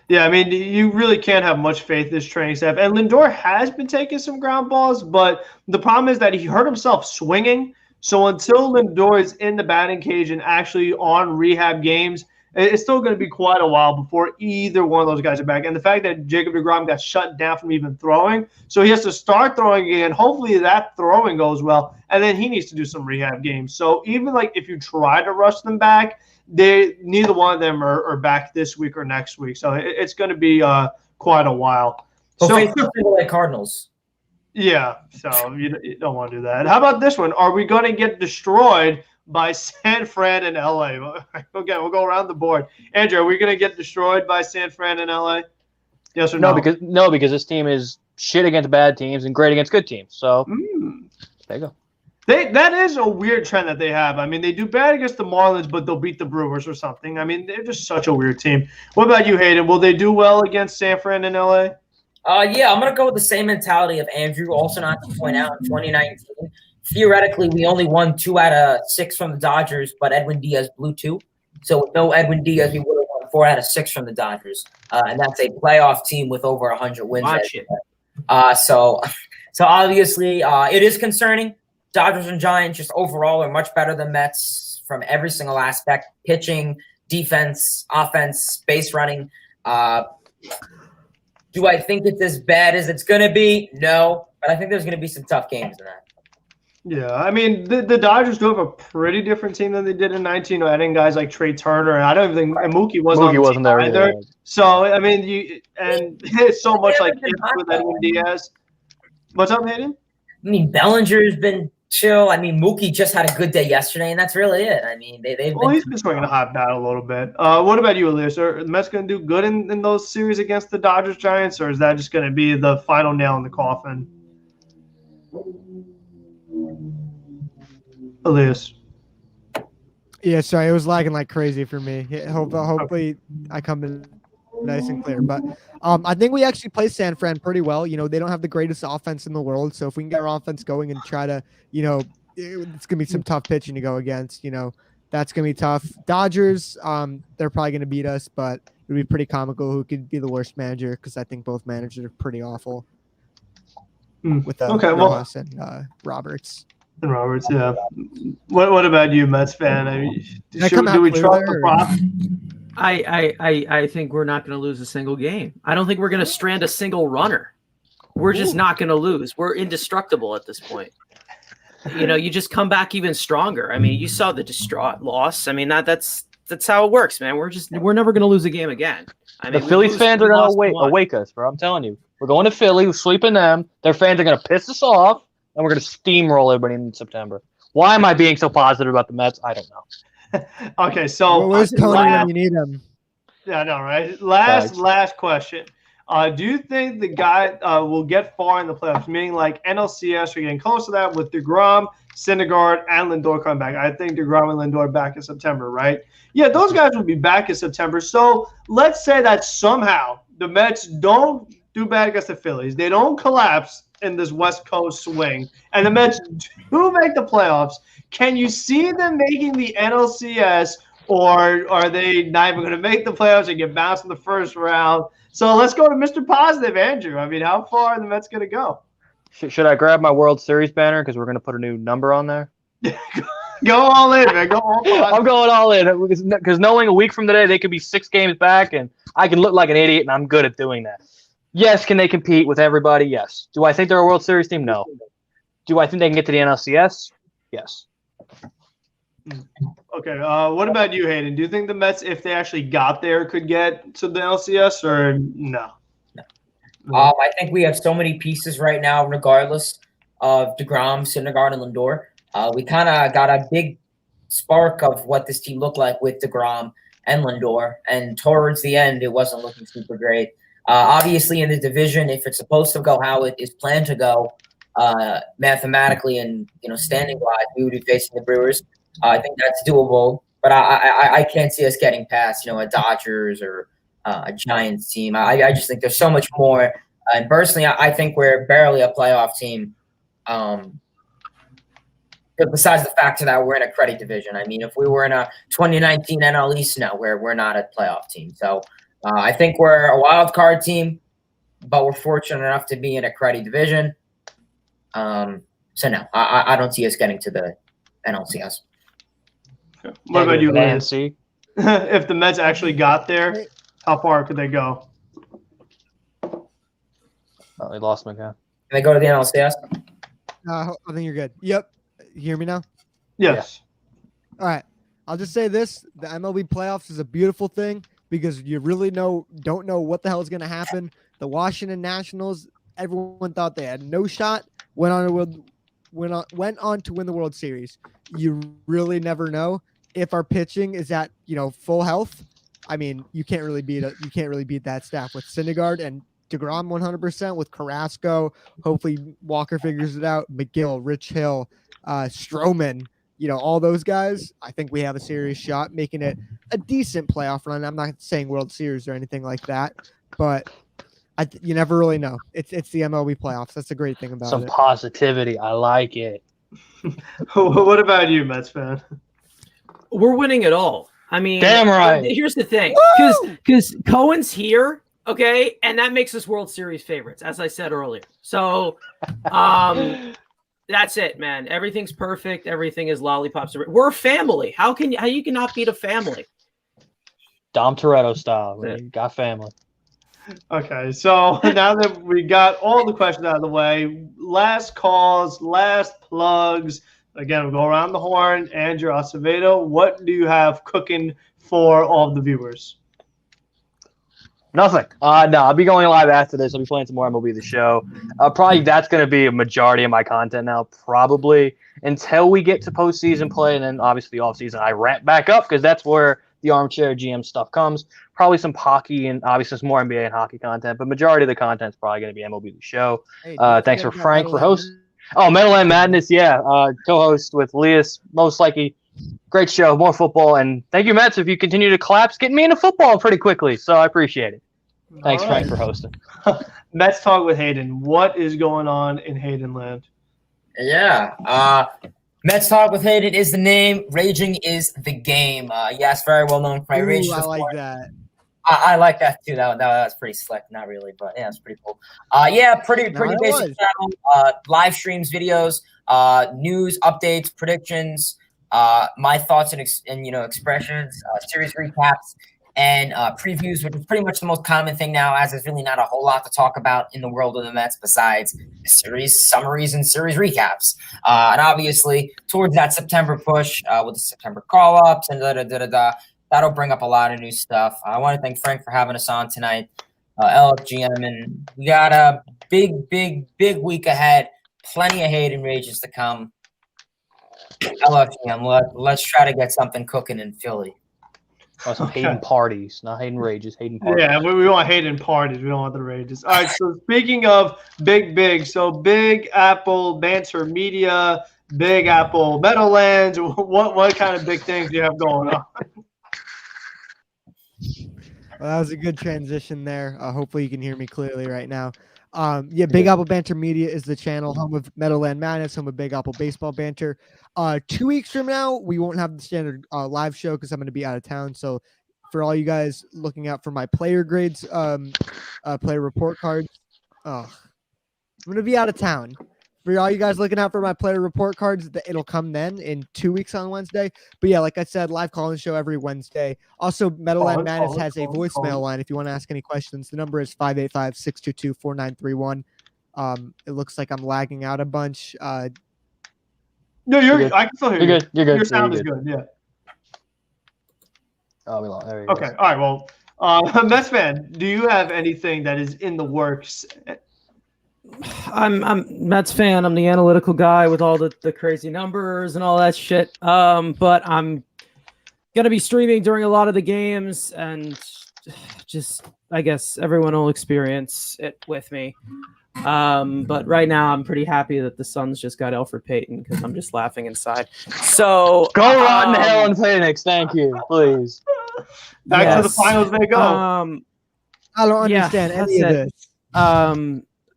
Yeah, I mean, you really can't have much faith in this training staff. And Lindor has been taking some ground balls, but the problem is that he hurt himself swinging. So until Lindor is in the batting cage and actually on rehab games, it's still going to be quite a while before either one of those guys are back. And the fact that Jacob Degrom got shut down from even throwing, so he has to start throwing again. Hopefully that throwing goes well, and then he needs to do some rehab games. So even like if you try to rush them back, neither one of them are back this week or next week. So it's going to be quite a while. So, So like Cardinals. yeah, so you don't want to do that. How about this one? Are we going to get destroyed by San Fran and LA? Okay, we'll go around the board. Andrew, are we going to get destroyed by San Fran and LA? Yes or no? Because this team is shit against bad teams and great against good teams. So there you go. That is a weird trend that they have. I mean, they do bad against the Marlins, but they'll beat the Brewers or something. I mean, they're just such a weird team. What about you, Hayden? Will they do well against San Fran and LA? Yeah, I'm going to go with the same mentality of Andrew. Also, not to point out, in 2019, theoretically, we only won 2 out of 6 from the Dodgers, but Edwin Diaz blew 2. So with no Edwin Diaz, we would have won 4 out of 6 from the Dodgers. And that's a playoff team with over 100 wins. Watch it. So obviously, it is concerning. Dodgers and Giants just overall are much better than Mets from every single aspect: pitching, defense, offense, base running. Do I think it's as bad as it's going to be? No, but I think there's going to be some tough games in that. Yeah, I mean, the Dodgers do have a pretty different team than they did in 19, adding guys like Trey Turner. And I don't even think Mookie wasn't there either. Yeah. So, I mean, it's so much like with Edwin Diaz. What's up, Hayden? I mean, Bellinger's been chill. I mean, Mookie just had a good day yesterday, and that's really it. I mean, he's been swinging a hot bat a little bit. What about you, Elias? Are the Mets going to do good in those series against the Dodgers, Giants, or is that just going to be the final nail in the coffin? Elias. Yeah, sorry, it was lagging like crazy for me. Hopefully, I come in nice and clear. But I think we actually play San Fran pretty well. They don't have the greatest offense in the world, so if we can get our offense going and try to, it's gonna be some tough pitching to go against. That's gonna be tough. Dodgers, they're probably gonna beat us, but it'd be pretty comical who could be the worst manager because I think both managers are pretty awful. With Rojas and Roberts. And Roberts, yeah. What about you, Mets fan? I mean, do we trust the prop? I think we're not going to lose a single game. I don't think we're going to strand a single runner. We're just not going to love. We're indestructible at this point. You just come back even stronger. I mean, you saw the distraught loss. I mean, that's how it works, man. We're never going to lose a game again. I mean, the Phillies fans are going to awake us, bro. I'm telling you. We're going to Philly. We're sweeping them. Their fans are going to piss us off, and we're going to steamroll everybody in September. Why am I being so positive about the Mets? I don't know. Okay, so where's Tony when you need him? Yeah, I know, right? Last question. Do you think the guy will get far in the playoffs? Meaning, like NLCS are getting close to that with Degrom, Syndergaard, and Lindor coming back. I think Degrom and Lindor back in September, right? Yeah, those guys will be back in September. So let's say that somehow the Mets don't do bad against the Phillies. They don't collapse in this West Coast swing, and the Mets do make the playoffs. Can you see them making the NLCS, or are they not even going to make the playoffs and get bounced in the first round? So let's go to Mr. Positive, Andrew. I mean, how far are the Mets going to go? Should I grab my World Series banner because we're going to put a new number on there? Go all in, man. Go all in. I'm going all in because knowing a week from today they could be 6 games back and I can look like an idiot, and I'm good at doing that. Yes, can they compete with everybody? Yes. Do I think they're a World Series team? No. Do I think they can get to the NLCS? Yes. Okay. What about you, Hayden? Do you think the Mets, if they actually got there, could get to the LCS, or no? I think we have so many pieces right now, regardless of Degrom, Syndergaard, and Lindor. We kind of got a big spark of what this team looked like with Degrom and Lindor, and towards the end, it wasn't looking super great. Obviously, in the division, if it's supposed to go how it is planned to go, mathematically and standing wise, we would be facing the Brewers. I think that's doable, but I can't see us getting past a Dodgers or a Giants team. I just think there's so much more. And personally, I think we're barely a playoff team. But besides the fact that we're in a cruddy division, I mean, if we were in a 2019 NL East, no, we're not a playoff team. So I think we're a wild card team, but we're fortunate enough to be in a cruddy division. So no, I don't see us getting to the NLCS. What about you, Lance? Nancy? If the Mets actually got there, how far could they go? Oh, they lost me again. Can they go to the NLCS? I think you're good. Yep. You hear me now? Yes. All right. I'll just say this. The MLB playoffs is a beautiful thing because you really don't know what the hell is going to happen. The Washington Nationals, everyone thought they had no shot, went on to win the World Series. You really never know if our pitching is at, full health. I mean, you can't really beat that staff with Syndergaard and Degrom 100%, with Carrasco. Hopefully Walker figures it out. McGill, Rich Hill, Stroman, all those guys. I think we have a serious shot making it a decent playoff run. I'm not saying World Series or anything like that, but you never really know. It's the MLB playoffs. That's the great thing about it. Some positivity. I like it. What about you, Mets fan? We're winning it all. I mean, damn right. Here's the thing, because Cohen's here, okay, and that makes us World Series favorites, as I said earlier. So, that's it, man. Everything's perfect. Everything is lollipops. We're a family. How you cannot beat a family? Dom Toretto style. We got family. Okay, so now that we got all the questions out of the way, last calls, last plugs. Again, we'll go around the horn. Andrew, Acevedo, what do you have cooking for all of the viewers? Nothing. No, I'll be going live after this. I'll be playing some more MLB The Show. Probably that's going to be a majority of my content now, probably, until we get to postseason play. And then, obviously, offseason, I ramp back up because that's where the Armchair GM stuff comes. Probably some hockey and, obviously, some more NBA and hockey content. But majority of the content is probably going to be MLB The Show. Hey, thanks for Frank for hosting. Oh, Meadowland Madness, yeah. Co-host with Leas, most likely. Great show, more football. And thank you, Mets, if you continue to collapse, getting me into football pretty quickly. So I appreciate it. Thanks, All right. Frank, for hosting. Mets Talk with Hayden. What is going on in Hayden land? Yeah. Mets Talk with Hayden is the name. Raging is the game. Yes, very well known for my rage. I like that. I like that too. That was pretty slick. Not really, but yeah, it's pretty cool. Pretty basic channel. Live streams, videos, news, updates, predictions, my thoughts and expressions, series recaps, and previews, which is pretty much the most common thing now, as there's really not a whole lot to talk about in the world of the Mets besides the series summaries and series recaps. And obviously, towards that September push with the September call-ups and that'll bring up a lot of new stuff. I want to thank Frank for having us on tonight, LFGM, and we got a big week ahead. Plenty of Hayden Rages to come. LFGM, let's try to get something cooking in Philly. Some Okay. Hayden parties, not Hayden rages, Hayden parties. Yeah, we want Hayden parties. We don't want the rages. All right. So speaking of big, so Big Apple Banter Media, Big Apple Meadowlands. What kind of big things do you have going on? Well, that was a good transition there. Hopefully you can hear me clearly right now. Yeah, Big Apple Banter Media is the channel, home of Meadowland Madness, home of Big Apple Baseball Banter. 2 weeks from now, we won't have the standard live show because I'm going to be out of town. So for all you guys looking out for my player grades, player report cards, I'm going to be out of town. For all you guys looking out for my player report cards, it'll come then in 2 weeks on Wednesday. But yeah, like I said, live call-in show every Wednesday. Also, Meadowland Madness has a voicemail line if you want to ask any questions. The number is 585-622-4931. It looks like I'm lagging out a bunch. No, You're good. I can still hear You're you. good. You're good. Your sound You're is good. Yeah. Oh, we lost. There he Okay. goes. All right. Well, Mets fan, do you have anything that is in the works? I'm Mets fan. I'm the analytical guy with all the crazy numbers and all that shit. But I'm gonna be streaming during a lot of the games, and just I guess everyone will experience it with me. But right now I'm pretty happy that the Suns just got Alfred Payton because I'm just laughing inside. So Go rotten hell and Phoenix. Thank you, please. Back to the Yes. finals they go. I don't understand any of this.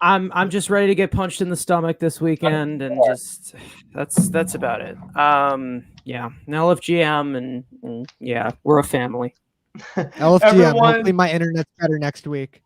I'm just ready to get punched in the stomach this weekend, and just that's about it. Yeah, LFGM, and yeah, we're a family. LFGM. Hopefully my internet's better next week.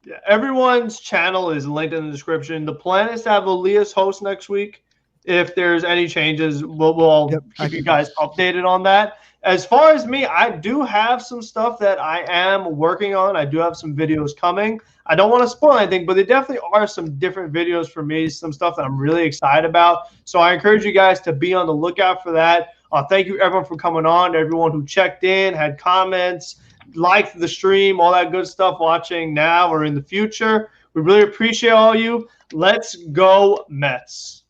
Yeah, everyone's channel is linked in the description. The plan is to have Elias host next week. If there's any changes, we'll keep you guys updated on that. As far as me, I do have some stuff that I am working on. I do have some videos coming. I don't want to spoil anything, but there definitely are some different videos for me, some stuff that I'm really excited about. So I encourage you guys to be on the lookout for that. Thank you, everyone, for coming on, everyone who checked in, had comments, liked the stream, all that good stuff, watching now or in the future. We really appreciate all you. Let's go Mets.